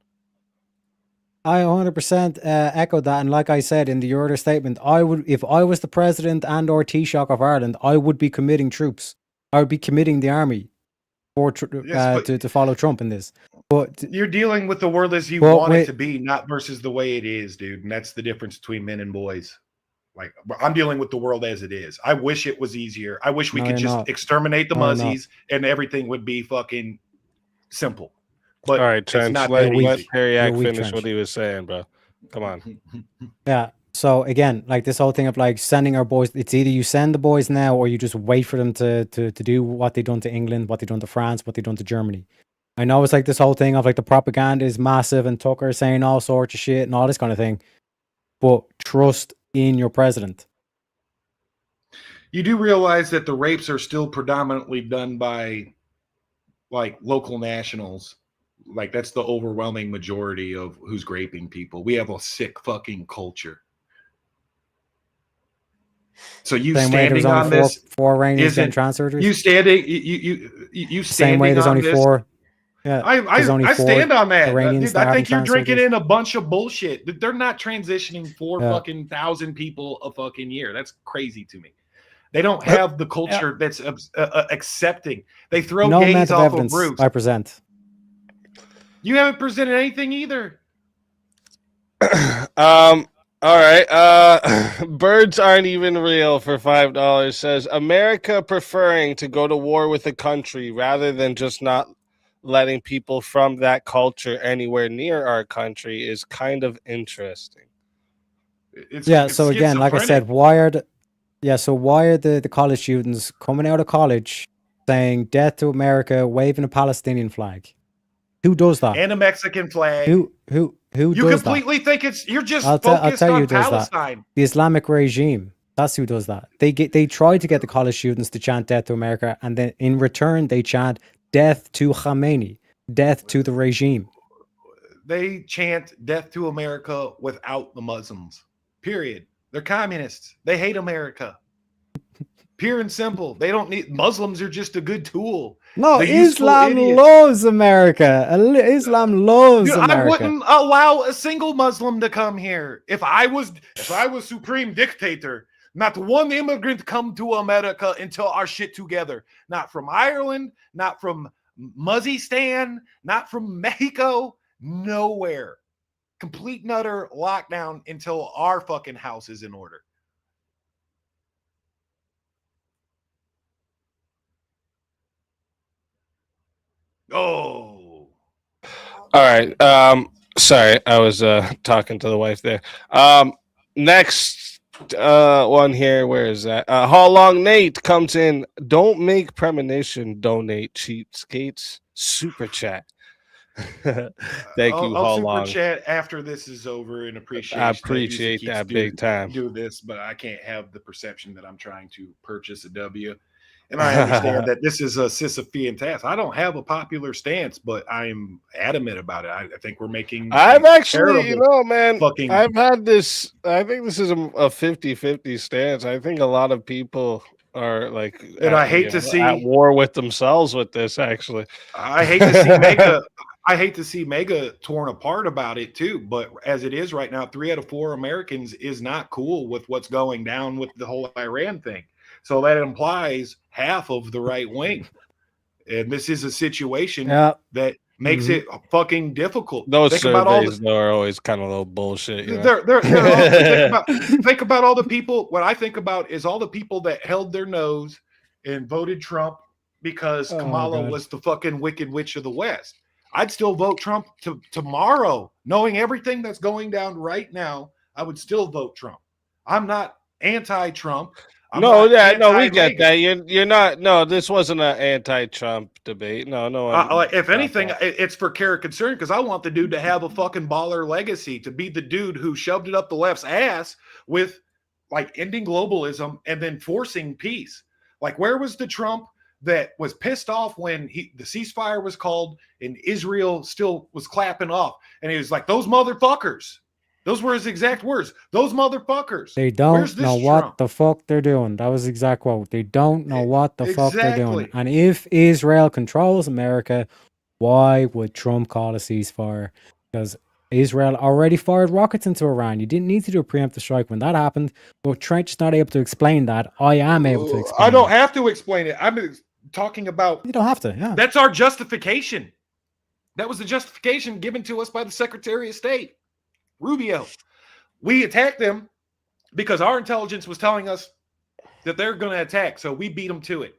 I 100% echo that, and like I said in the earlier statement, I would, if I was the president and or Taoiseach of Ireland, I would be committing troops. I would be committing the army for Yes, but to follow Trump in this. But you're dealing with the world as you Well, want it wait- to be, not versus the way it is, dude. And that's the difference between men and boys. Like, I'm dealing with the world as it is. I wish it was easier. I wish we No, could you're just not. exterminate the No, you're not. muzzies and everything would be fucking simple. But All right, it's Trench. not Let that weak. easy. Tareyak You're weak, finish Trench. what he was saying, bro. Come on. yeah. So again, like this whole thing of like sending our boys, it's either you send the boys now or you just wait for them to do what they done to England, what they done to France, what they done to Germany. I know it's like this whole thing of like the propaganda is massive and Tucker saying all sorts of shit and all this kind of thing. But trust in your president. You do realize that the rapes are still predominantly done by like local nationals. Like that's the overwhelming majority of who's raping people. We have a sick fucking culture. So you Same way there's standing on only this four Iranians getting isn't trans surgeries. you standing you Same way standing there's on only this. four. Yeah, there's only I four stand on that. Iranians Dude, that I are think you're having trans drinking surgeries. in a bunch of bullshit. They're not transitioning four Yeah. fucking 1,000 people a fucking year. That's crazy to me. They don't have the culture that's accepting. They throw No gays amount of off evidence of roofs. I present. You haven't presented anything either. All right. Birds aren't even real for $5 says America preferring to go to war with a country rather than just not letting people from that culture anywhere near our country is kind of interesting. It's So again, like I said, why are the college students coming out of college saying death to America, waving a Palestinian flag? Who does that? and a Mexican flag. Who you does completely think you're just I'll focused tell you on who does that. Palestine. The Islamic regime. That's who does that. They try to get the college students to chant death to America, and then in return they chant death to Khamenei, death to the regime. They chant death to America without the Muslims. Period. They're communists. They hate America. Pure and simple. They don't need Muslims are just a good tool. No, The useful Islam idiots. loves America. Islam loves Dude, America. I wouldn't allow a single Muslim to come here. If I was supreme dictator, not one immigrant come to America until our shit together. Not from Ireland, not from Muzzistan, not from Mexico, nowhere. Complete and utter lockdown until our fucking house is in order. Oh. All right. Sorry, I was talking to the wife there. Next one here. Where is that? How long Nate comes in. Don't make premonition. Donate cheapskates. Super chat. Thank you. I'll How super long? chat after this is over and appreciate. I appreciate that big time. Do this, but I can't have the perception that I'm trying to purchase a W. And I understand that this is a Sisyphean task. I don't have a popular stance, but I'm adamant about it. I think we're making. I've actually, terrible man, fucking- I've had this. I think this is a 50-50 stance. I think a lot of people are like, And I hate to see- at war with themselves with this. Actually, I hate to see Mega. I hate to see Mega torn apart about it too. But as it is right now, 3 out of 4 Americans is not cool with what's going down with the whole Iran thing. So that implies half of the right wing. And this is a situation that makes it fucking difficult. those Think about all surveys though are always kind of a little bullshit. You know? they're all, think about all the people. What I think about is all the people that held their nose and voted Trump because Kamala was the fucking wicked witch of the West. I'd still vote Trump tomorrow, knowing everything that's going down right now. I would still vote Trump. I'm not anti-Trump. We get that. You're not. No, this wasn't an anti-Trump debate. No. Like if anything, it's for care concern because I want the dude to have a fucking baller legacy, to be the dude who shoved it up the left's ass with like ending globalism and then forcing peace. Like where was the Trump that was pissed off when the ceasefire was called and Israel still was clapping off, and he was like, "Those motherfuckers." Those were his exact words. Those motherfuckers. They don't know what the fuck they're doing. That was the exact quote. They don't know what the fuck they're doing. And if Israel controls America, why would Trump call a ceasefire? Because Israel already fired rockets into Iran. You didn't need to do a preemptive strike when that happened, but Trench is not able to explain that. I am able to explain I don't that. have to explain it. I'm talking about You don't have to, yeah. that's our justification. That was the justification given to us by the Secretary of State, Rubio. We attacked them because our intelligence was telling us that they're going to attack, so we beat them to it.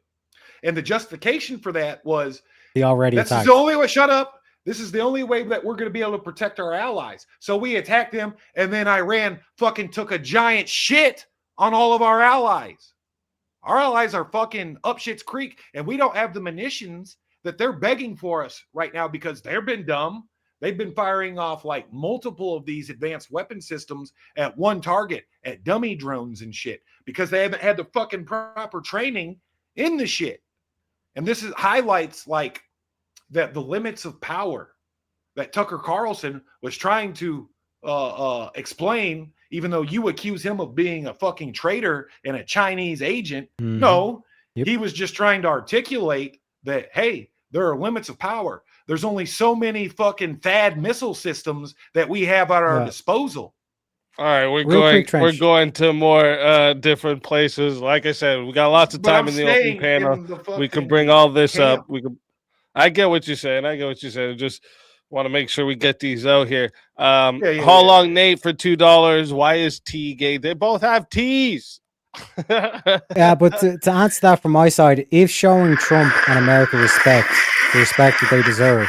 And the justification for that was He already that's attacked. the only way. Shut up. This is the only way that we're going to be able to protect our allies. So we attacked them, and then Iran fucking took a giant shit on all of our allies. Our allies are fucking up shit's creek, and we don't have the munitions that they're begging for us right now because they've been dumb. They've been firing off like multiple of these advanced weapon systems at one target, at dummy drones and shit, because they haven't had the fucking proper training in the shit. And this is highlights like that the limits of power that Tucker Carlson was trying to explain, even though you accuse him of being a fucking traitor and a Chinese agent. Mhm. No, Yep. he was just trying to articulate that, hey, there are limits of power. There's only so many fucking THAAD missile systems that we have at our Yeah. disposal. All right, we're Real quick, going. We're Trench. going to more different places. Like I said, we got lots of But time I'm in the open staying panel. in the We can fucking bring all this camp. up. We can. I get what you're saying. Just want to make sure we get these out here. Yeah, How yeah. long, Nate, for $2? Why is T gay? They both have T's. Yeah, but to answer that from my side, if showing Trump and America respect, the respect that they deserve.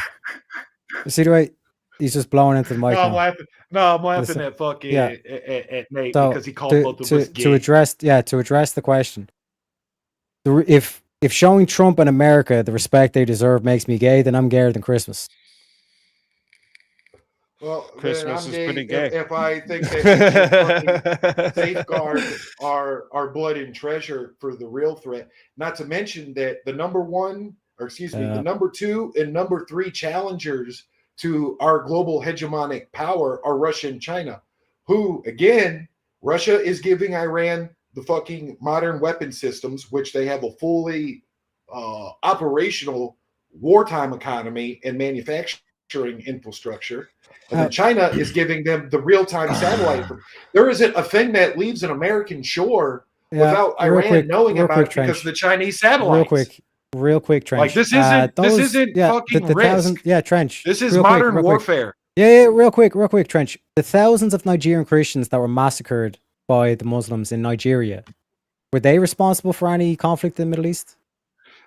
See the way he's just blowing into the mic No, I'm now. laughing. No, I'm laughing Listen, at fucking yeah. at Nate So because he called both of us gay. to address the question, if showing Trump and America the respect they deserve makes me gay, then I'm gayer than Christmas. Well, Christmas then is I'm pretty gay gay. if I think that we should fucking safeguard our blood and treasure for the real threat. Not to mention that the number one, or excuse me, the number two and number three challengers to our global hegemonic power are Russia and China, who, again, Russia is giving Iran the fucking modern weapon systems, which they have a fully operational wartime economy and manufacturing infrastructure. And then China is giving them the real-time satellite. There isn't a thing that leaves an American shore without Iran knowing about it because of the Chinese satellites. Real quick, Trench. Like this isn't fucking risk. Trench. This is real modern quick. warfare. Yeah, real quick, Trench. The thousands of Nigerian Christians that were massacred by the Muslims in Nigeria, were they responsible for any conflict in the Middle East?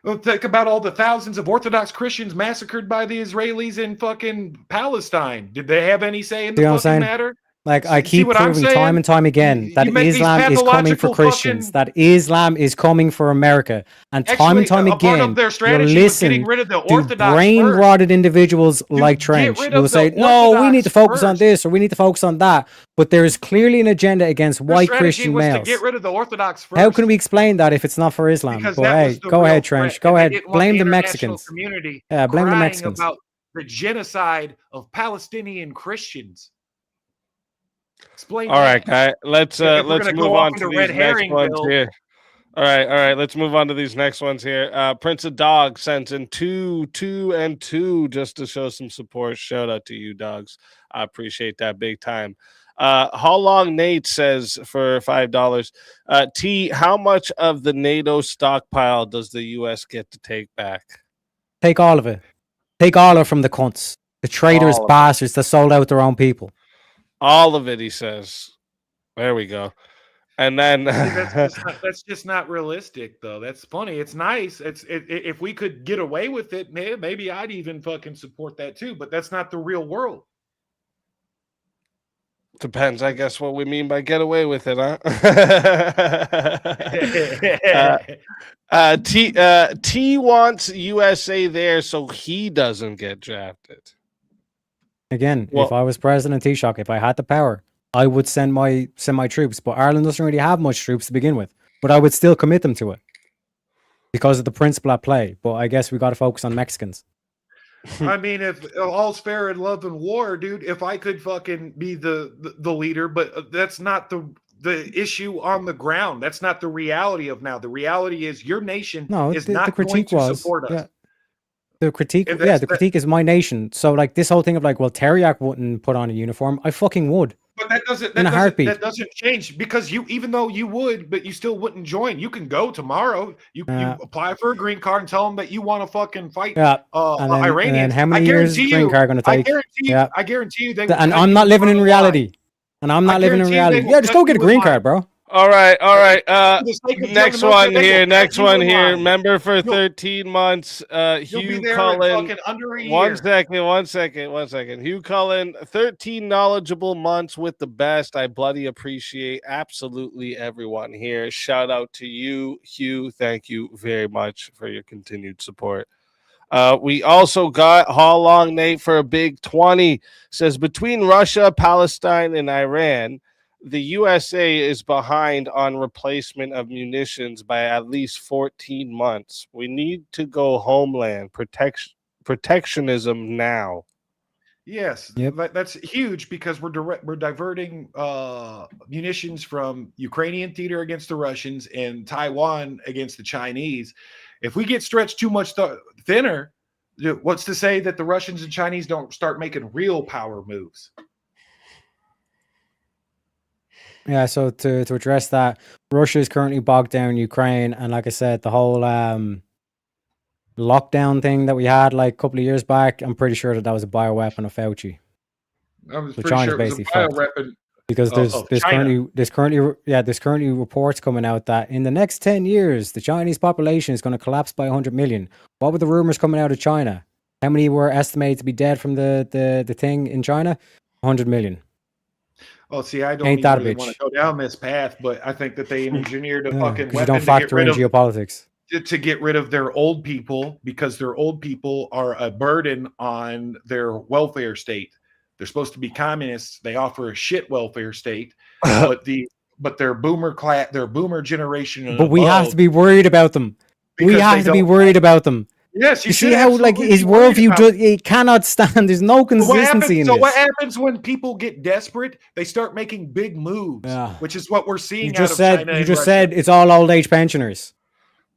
Well, think about all the thousands of Orthodox Christians massacred by the Israelis in fucking Palestine. Did they have any say in the fucking matter? Like, I See keep what I'm proving saying? time and time again that You make these Islam is coming for pathological Christians, fucking- that Islam is coming for America. And time Actually, and time a part again, of their you'll strategy was getting listen rid of the to Orthodox brain-rotted individuals like get Trench rid who will of say, the no, we need to Orthodox focus on first." this or we need to focus on that. But there is clearly an agenda against Their white strategy Christian was males. to get rid of the Orthodox first. How can we explain that if it's not for Islam? Because But that hey, was the go real ahead, threat, Trench. and Go they ahead. didn't want Blame the international Mexicans. community Yeah, blame the crying Mexicans. about the genocide of Palestinian Christians. Explain All right, that. guy. Let's If we're let's gonna move go off on to into these red next ones herringville. here. All right. Let's move on to these next ones here. Prince of Dog sends in two just to show some support. Shout out to you, dogs. I appreciate that big time. How long, Nate says for $5. T, how much of the NATO stockpile does the U.S. get to take back? Take all of it. Take all of it from the cunts. The traitorous All of it. bastards that sold out their own people. All of it, he says. There we go. And then That's just not realistic, though. That's funny. It's nice. If we could get away with it, maybe I'd even fucking support that too. But that's not the real world. depends, I guess, what we mean by get away with it, huh? T wants USA there so he doesn't get drafted. Again, Well- if I was President Taoiseach, if I had the power, I would send my troops. But Ireland doesn't really have much troops to begin with. But I would still commit them to it because of the principle at play. But I guess we got to focus on Mexicans. I mean, if all's fair in love and war, dude, if I could fucking be the leader, but that's not the issue on the ground. That's not the reality of now. The reality is your nation is the not going critique to was support us. the critique, And yeah, the critique is my nation. So like this whole thing of like, well, Tareyak wouldn't put on a uniform. I fucking would. But In a heartbeat. that doesn't change because you, even though you would, but you still wouldn't join. You can go tomorrow. You apply for a green card and tell them that you want to fucking fight Yeah. And then Iranians. how many years is green card going to take? I guarantee you they And will I'm cut not you living in from the reality. line. And I'm not I living in guarantee you they reality. will Yeah, just cut go get a you in green line. card, bro. All right. For the sake of Next John one Milton, they here. will Next cut you one in here. line. Member for You'll- 13 months. You'll be Hugh there in Cullen. fucking under a year. One second. Hugh Cullen, 13 knowledgeable months with the best. I bloody appreciate absolutely everyone here. Shout out to you, Hugh. Thank you very much for your continued support. We also got How Long Nate for a big 20. Says between Russia, Palestine, and Iran, the USA is behind on replacement of munitions by at least 14 months. We need to go homeland protectionism now. Yes, Yep. that's huge because we're diverting munitions from Ukrainian theater against the Russians and Taiwan against the Chinese. If we get stretched too much thinner, what's to say that the Russians and Chinese don't start making real power moves? Yeah, so to address that, Russia is currently bogged down in Ukraine, and like I said, the whole lockdown thing that we had like a couple of years back, I'm pretty sure that was a bioweapon of Fauci. I was So pretty China's sure it was a basically fucked. bioweapon Because of China. there's currently reports coming out that in the next 10 years the Chinese population is going to collapse by 100 million. What were the rumors coming out of China? How many were estimated to be dead from the thing in China? 100 million. Oh, see, I don't Ain't even that a really bitch? want to go down this path, but I think that they engineered a fucking Because you don't weapon factor in geopolitics. to get rid of their old people because their old people are a burden on their welfare state. They're supposed to be communists. They offer a shit welfare state, but their boomer generation. And But we have to be worried about them. We because have they to be don't- worried about them. Yes, You see should how like absolutely his be worried worldview about just it cannot stand. There's no consistency in So this. what happens when people get desperate? They start making big moves, Yeah. which is what we're seeing. You just out of said China you and just Russia. said it's all old age pensioners.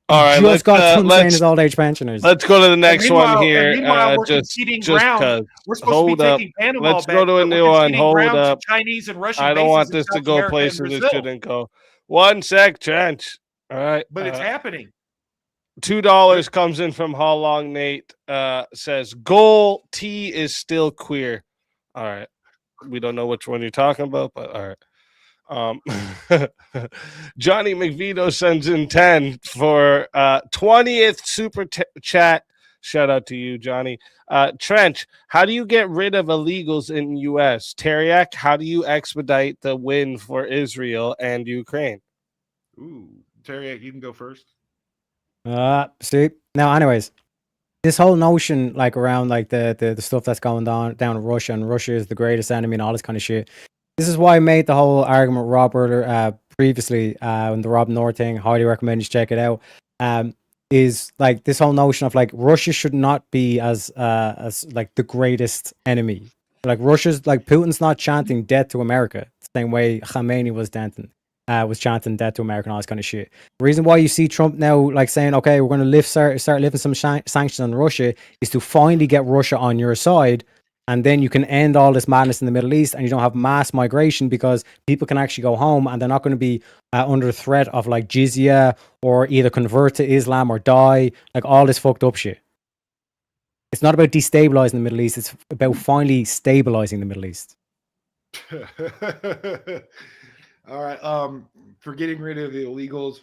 All right, Just got done saying it's old age pensioners. Let's go to the next one here. Meanwhile, we're Just conceding ground. 'cause. We're supposed Hold to be up. taking Panama Let's back, go to a but new we're one. conceding Hold ground up. to Chinese and Russian I don't bases want in this to South go America places and it Brazil. shouldn't go. 1 sec, Trench. All right. But it's happening. $2 comes in from How Long Nate. Says Goal T is still queer. All right. We don't know which one you're talking about, but all right. Johnny McVito sends in 10 for 20th super chat. Shout out to you, Johnny. Trench, how do you get rid of illegals in U.S.? Tareyak, how do you expedite the win for Israel and Ukraine? Ooh, Tareyak, you can go first. See now. Anyways, this whole notion like around like the stuff that's going down in Russia and Russia is the greatest enemy and all this kind of shit. This is why I made the whole argument with Rob earlier, previously, in the Rob North thing. Highly recommend you check it out. Is like this whole notion of like Russia should not be as like the greatest enemy. Like Russia's like Putin's not chanting death to America the same way Khamenei was chanting death to America and all this kind of shit. The reason why you see Trump now like saying, okay, we're going to start lifting some sanctions on Russia is to finally get Russia on your side. And then you can end all this madness in the Middle East and you don't have mass migration because people can actually go home and they're not going to be under threat of like jizya or either convert to Islam or die, like all this fucked up shit. It's not about destabilizing the Middle East. It's about finally stabilizing the Middle East. All right. For getting rid of the illegals,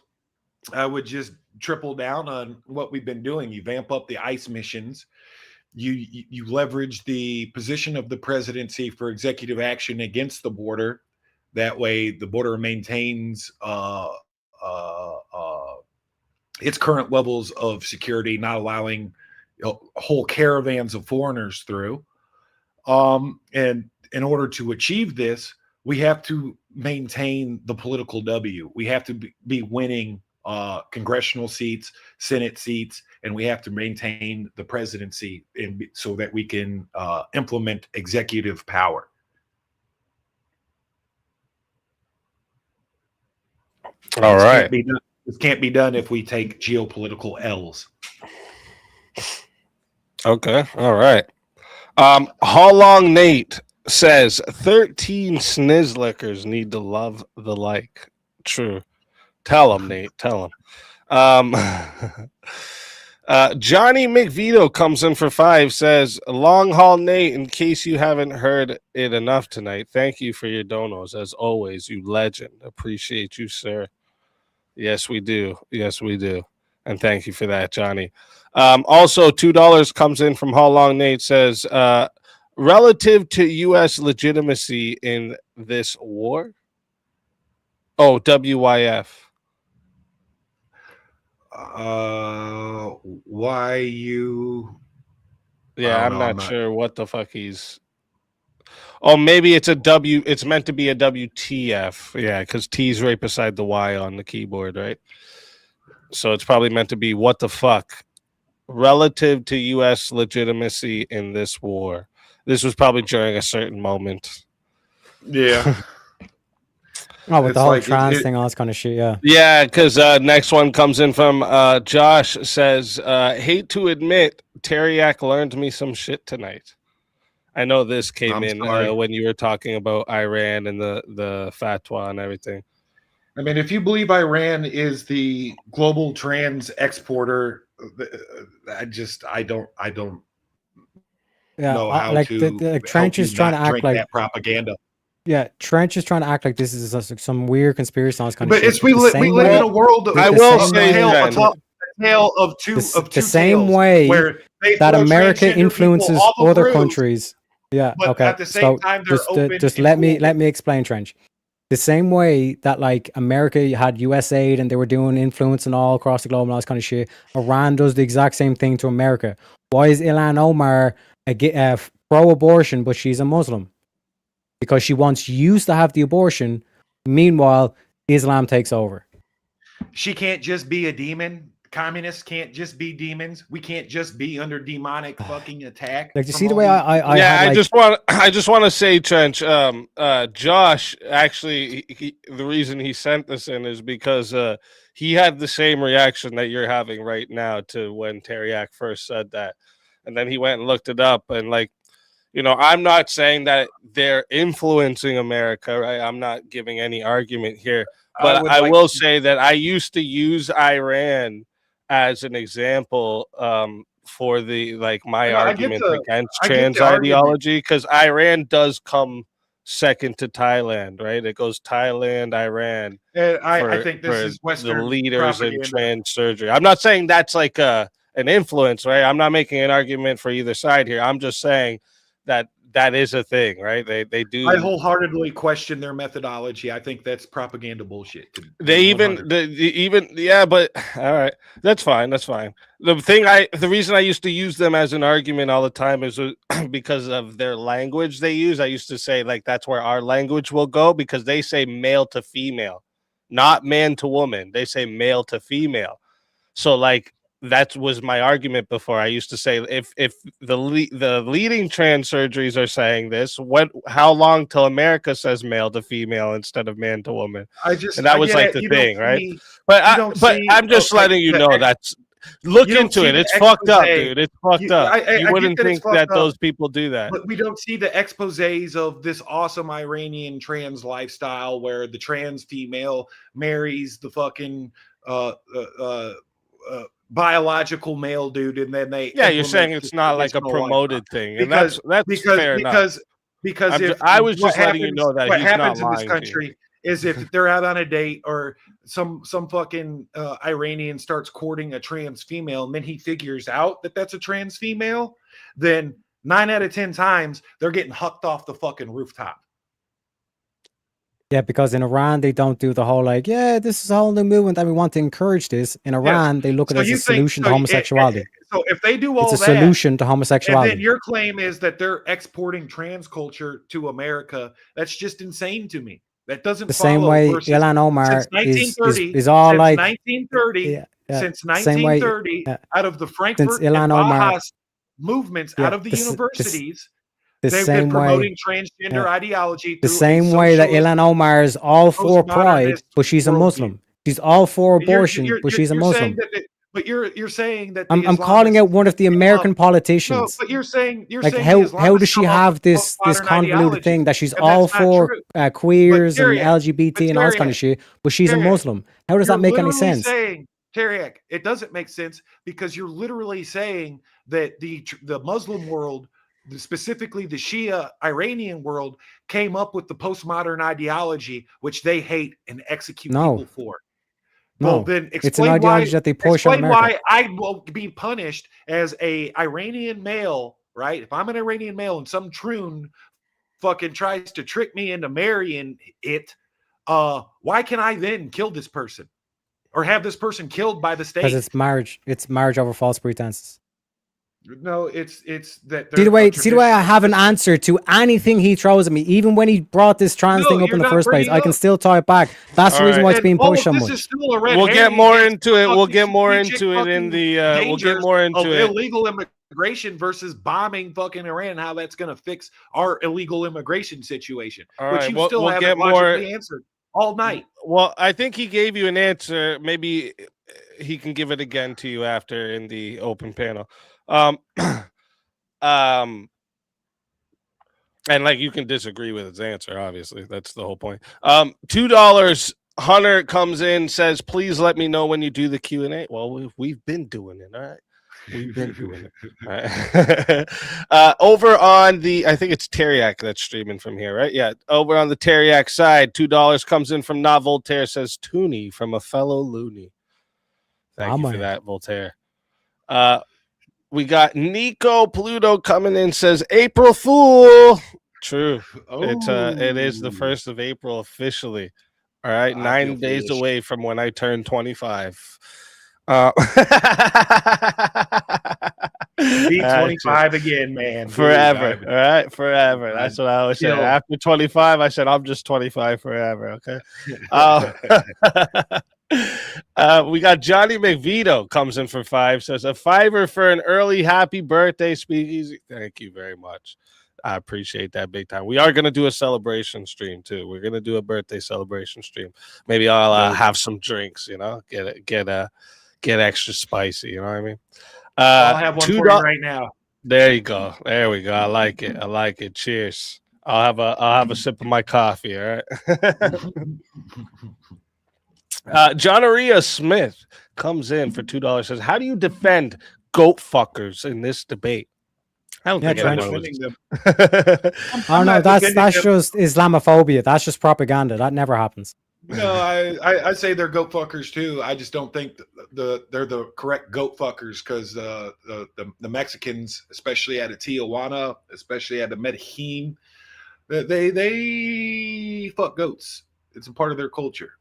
I would just triple down on what we've been doing. You vamp up the ICE missions. You leverage the position of the presidency for executive action against the border. That way, the border maintains its current levels of security, not allowing whole caravans of foreigners through. And in order to achieve this, we have to maintain the political W. We have to be winning congressional seats, Senate seats, and we have to maintain the presidency so that we can implement executive power. All right. This can't be done if we take geopolitical L's. Okay. All right. How long Nate says 13 snizzlickers need to love the like. True. Tell him, Nate. Tell him. Johnny McVito comes in for 5, says, Long haul Nate, in case you haven't heard it enough tonight, thank you for your donos. As always, you legend. Appreciate you, sir. Yes, we do. Yes, we do. And thank you for that, Johnny. Also, $2 comes in from How Long Nate, says, relative to U.S. legitimacy in this war. Oh, WYF. Why you? Yeah, I'm not sure what the fuck he's. Oh, maybe it's a W. It's meant to be a WTF. Yeah, because T's right beside the Y on the keyboard, right? So it's probably meant to be what the fuck relative to U.S. legitimacy in this war. This was probably during a certain moment. Yeah. Oh, with It's the whole like trans thing, all this kind of shit. Yeah. Yeah, because next one comes in from Josh, says, hate to admit, Tareyak learned me some shit tonight. I know this came I'm in sorry. when you were talking about Iran and the fatwa and everything. I mean, if you believe Iran is the global trans exporter, I don't Yeah, know how like to the help Trench you is trying to not act drink like that propaganda. yeah, Trench is trying to act like this is some weird conspiracy on this kind of But shit. it's we live in a world of I the will same say, way- a tale of two the same tales way where they that throw America transgender people influences off of other roofs, countries. Yeah, but okay. at the same time they're open. Just and let cool me explain, Trench. The same way that like America had US aid and they were doing influence and all across the globe and all this kind of shit, Iran does the exact same thing to America. Why is Ilhan Omar pro-abortion but she's a Muslim? Because she wants you to have the abortion. Meanwhile, Islam takes over. She can't just be a demon. Communists can't just be demons. We can't just be under demonic fucking attack. Like, you from see the all way these I Yeah, had, like, I just want to say, Trench. Josh actually, the reason he sent this in is because he had the same reaction that you're having right now to when Tareyak first said that, and then he went and looked it up, and like, you know, I'm not saying that they're influencing America, right? I'm not giving any argument here, but I will say that I used to use Iran as an example for the like my No, argument against I get trans the argument. ideology, because Iran does come second to Thailand, right? It goes Thailand, Iran. And I for think this is the Western leaders in propaganda. trans surgery. I'm not saying that's like an influence, right? I'm not making an argument for either side here. I'm just saying that is a thing, right? They do. I wholeheartedly question their methodology. I think that's propaganda bullshit. They even 100. yeah, but all right, that's fine. That's fine. The reason I used to use them as an argument all the time is because of their language they use. I used to say like that's where our language will go, because they say male to female, not man to woman. They say male to female. So like that was my argument before. I used to say if the leading trans surgeries are saying this, how long till America says male to female instead of man to woman? And that was like the thing, right? But I'm just letting you know that's look into it. It's fucked up, dude. It's fucked up. You wouldn't think that those people do that. But we don't see the exposés of this awesome Iranian trans lifestyle where the trans female marries the fucking biological male dude, and then they you're saying it's not like a promoted thing, and that's fair enough. Because I was just letting you know that what he's happens not in this country is if they're out on a date or some fucking Iranian starts courting a trans female and then he figures out that that's a trans female, then 9 out of 10 times they're getting hucked off the fucking rooftop. Yeah, because in Iran they don't do the whole like, yeah, this is a whole new movement and we want to encourage this. In Iran, they look at it as a solution to homosexuality. So if they do all that, it's a solution to homosexuality. And then your claim is that they're exporting trans culture to America. That's just insane to me. That doesn't the same way Ilhan Omar is all like 1930. Since 1930, out of the Frankfurt and Baja movements, out of the universities, they've been promoting transgender ideology. The same way that Ilhan Omar is all for pride, but she's a Muslim. She's all for abortion, but she's a Muslim. But you're saying that the I'm calling out Islamists one of the came American up- politicians. No, but you're saying Like the how Islamists does she come up have with this postmodern convoluted ideology, thing that she's and all that's not for true. queers and Tareyak, LGBT and all this kind of Tareyak, shit, but she's a Tareyak, Muslim? How does you're that make any literally sense? saying, Tareyak, it doesn't make sense because you're literally saying that the Muslim world, specifically the Shia Iranian world, came up with the postmodern ideology, which they hate and execute No. people for. No, Well, then it's an explain ideology why. that they push on Explain America. why I will be punished as a Iranian male, right? If I'm an Iranian male and some troon fucking tries to trick me into marrying it, why can I then kill this person or have this person killed by the Because state? it's marriage. It's marriage over false pretenses. No, it's that See the they're a way I have an traditional- answer to anything he throws at me, even when he brought this trans No, thing up you're in the not first place. bringing I can up- still tie it back. That's the All reason right. why it's being And all pushed of so this much. is still a red We'll get herring more against into it. the We'll get more strategic into it in fucking the. We'll get dangers more of into it. illegal immigration versus bombing fucking Iran. How that's going to fix our illegal immigration situation, All which right, you we'll- still we'll haven't get more- logically answered all night. Well, I think he gave you an answer. Maybe he can give it again to you after in the open panel. And like you can disagree with his answer, obviously. That's the whole point. $2. Hunter comes in, says, please let me know when you do the Q&A. Well, we've been doing it, all right? We've been doing it. All right. Over on the, I think it's Tareyak that's streaming from here, right? Yeah. Over on the Tareyak side, $2 comes in from Not Voltaire, says Toonie from a fellow loony. Thank you for that, Voltaire. We got Nico Pluto coming in, says April Fool. True. It is the 1st of April officially. All right. 9 days away from when I turn 25. Be 25 again, man. Forever. Dude, all right. Forever. That's what I always say. After 25, I said, I'm just 25 forever. Okay. We got Johnny McVito comes in for 5, says a $5 for an early happy birthday speakeasy. Thank you very much. I appreciate that big time. We are going to do a celebration stream too. We're going to do a birthday celebration stream. Maybe I'll have some drinks, get extra spicy. You know what I mean? I'll have one for you right now. There you go. There we go. I like it. Cheers. I'll have a sip of my coffee. All right. John Aria Smith comes in for $2. Says, how do you defend goat fuckers in this debate? I don't think I'm anyone defending them. Oh no, that's defending them. just Islamophobia. That's just propaganda. That never happens. No, I say they're goat fuckers too. I just don't think they're the correct goat fuckers because the Mexicans, especially at a Tijuana, especially at a Medellin, they fuck goats. It's a part of their culture.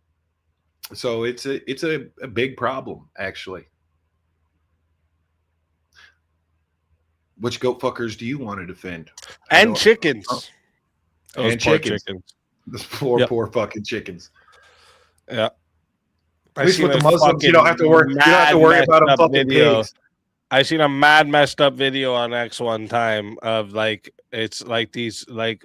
So it's a big problem, actually. Which goat fuckers do you want to defend? And chickens. And chickens. Those poor fucking chickens. Yeah. At least with the Muslims, you don't have to worry. You don't have to worry about them fucking pigs. I seen a messed up video on X one time of it's like these young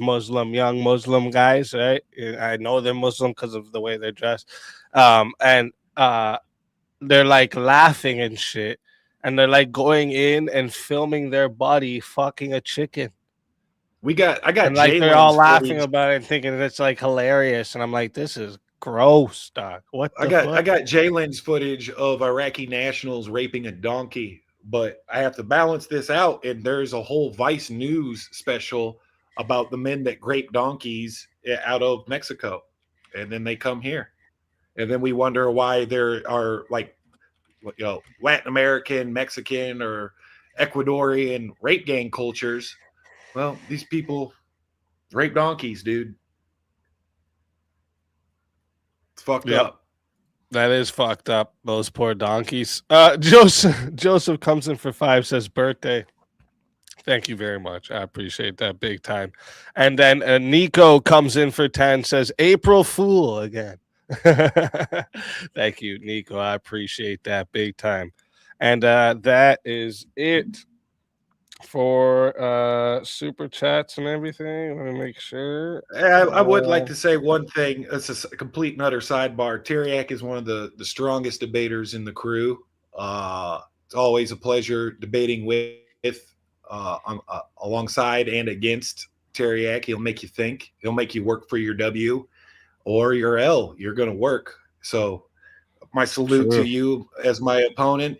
Muslim guys, right? I know they're Muslim because of the way they're dressed, and they're like laughing and shit, and they're like going in and filming their body fucking a chicken. I got and like they're all laughing about it and thinking it's like hilarious, and I'm like, this is gross, doc. What the fuck? I got Jalen's footage of Iraqi nationals raping a donkey, but I have to balance this out. And there's a whole Vice News special about the men that rape donkeys out of Mexico, and then they come here, and then we wonder why there are Latin American, Mexican, or Ecuadorian rape gang cultures. Well, these people rape donkeys, dude. It's fucked up. That is fucked up. Those poor donkeys. Joseph comes in for 5, says birthday. Thank you very much. I appreciate that big time. And then Nico comes in for 10, says April Fool again. Thank you, Nico. I appreciate that big time. And that is it for super chats and everything. Let me make sure. I would like to say one thing. It's a complete and utter sidebar. Tareyak is one of the strongest debaters in the crew. It's always a pleasure debating with alongside and against Tareyak. He'll make you think. He'll make you work for your W or your L. You're going to work. So my salute to you as my opponent.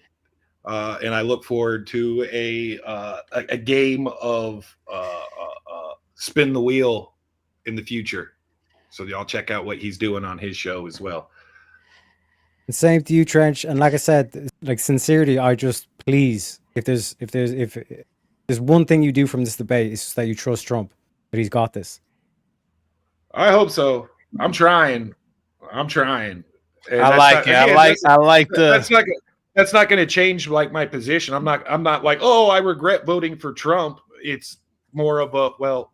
And I look forward to a game of spin the wheel in the future. So y'all check out what he's doing on his show as well. And same to you, Trench. And like I said, like sincerely, I just please, if there's one thing you do from this debate, it's just that you trust Trump, that he's got this. I hope so. I'm trying. And I like it. I like the. That's not going to change like my position. I'm not like, oh, I regret voting for Trump. It's more of a, well,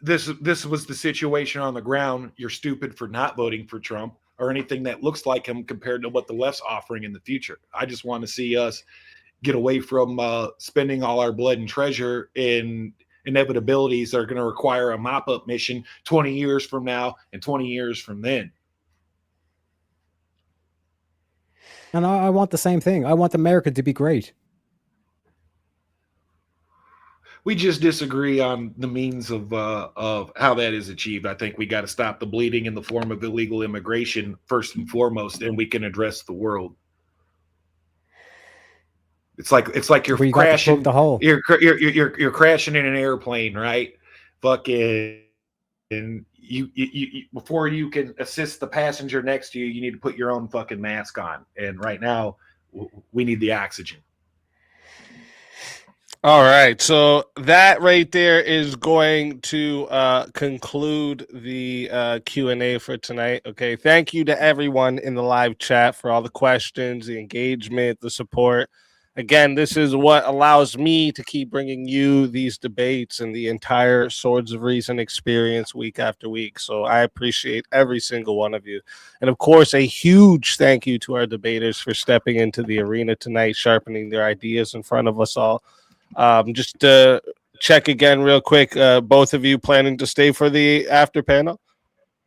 this was the situation on the ground. You're stupid for not voting for Trump or anything that looks like him compared to what the left's offering in the future. I just want to see us get away from spending all our blood and treasure in inevitabilities that are going to require a mop-up mission 20 years from now and 20 years from then. And I want the same thing. I want America to be great. We just disagree on the means of how that is achieved. I think we got to stop the bleeding in the form of illegal immigration first and foremost, and we can address the world. It's like you're crashing the hole. You're crashing in an airplane, right? Fucking, and you before you can assist the passenger next to you, you need to put your own fucking mask on. And right now, we need the oxygen. All right, so that right there is going to conclude the Q&A for tonight. Okay, thank you to everyone in the live chat for all the questions, the engagement, the support. Again, this is what allows me to keep bringing you these debates and the entire Swords of Reason experience week after week. So I appreciate every single one of you. And of course, a huge thank you to our debaters for stepping into the arena tonight, sharpening their ideas in front of us all. Just to check again real quick, both of you planning to stay for the after panel?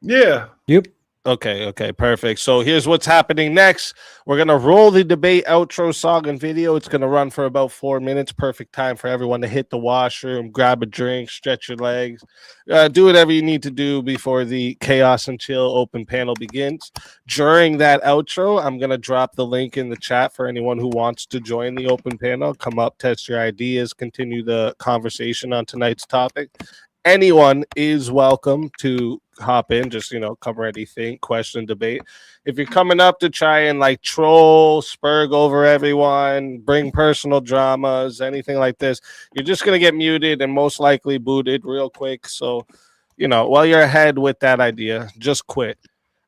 Yeah. Yep. Okay, perfect. So here's what's happening next. We're going to roll the debate outro song and video. It's going to run for about 4 minutes. Perfect time for everyone to hit the washroom, grab a drink, stretch your legs, do whatever you need to do before the Chaos and Chill open panel begins. During that outro, I'm going to drop the link in the chat for anyone who wants to join the open panel. Come up, test your ideas, continue the conversation on tonight's topic. Anyone is welcome to hop in, just come ready, think, question, debate. If you're coming up to try and like troll, spurg over everyone, bring personal dramas, anything like this, you're just gonna get muted and most likely booted real quick. So while you're ahead with that idea, just quit.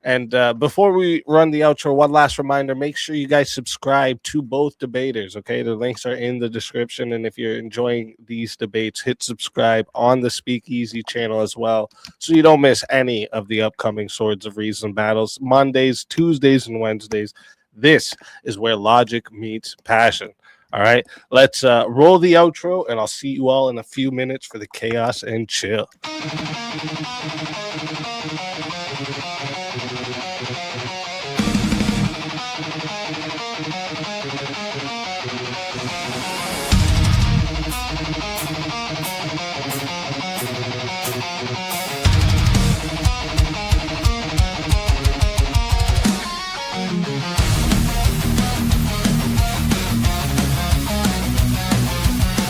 And before we run the outro, one last reminder, make sure you guys subscribe to both debaters, okay? The links are in the description, and if you're enjoying these debates, hit subscribe on the Speakeasy channel as well, so you don't miss any of the upcoming Swords of Reason battles, Mondays, Tuesdays, and Wednesdays. This is where logic meets passion. All right, let's roll the outro, and I'll see you all in a few minutes for the Chaos and Chill.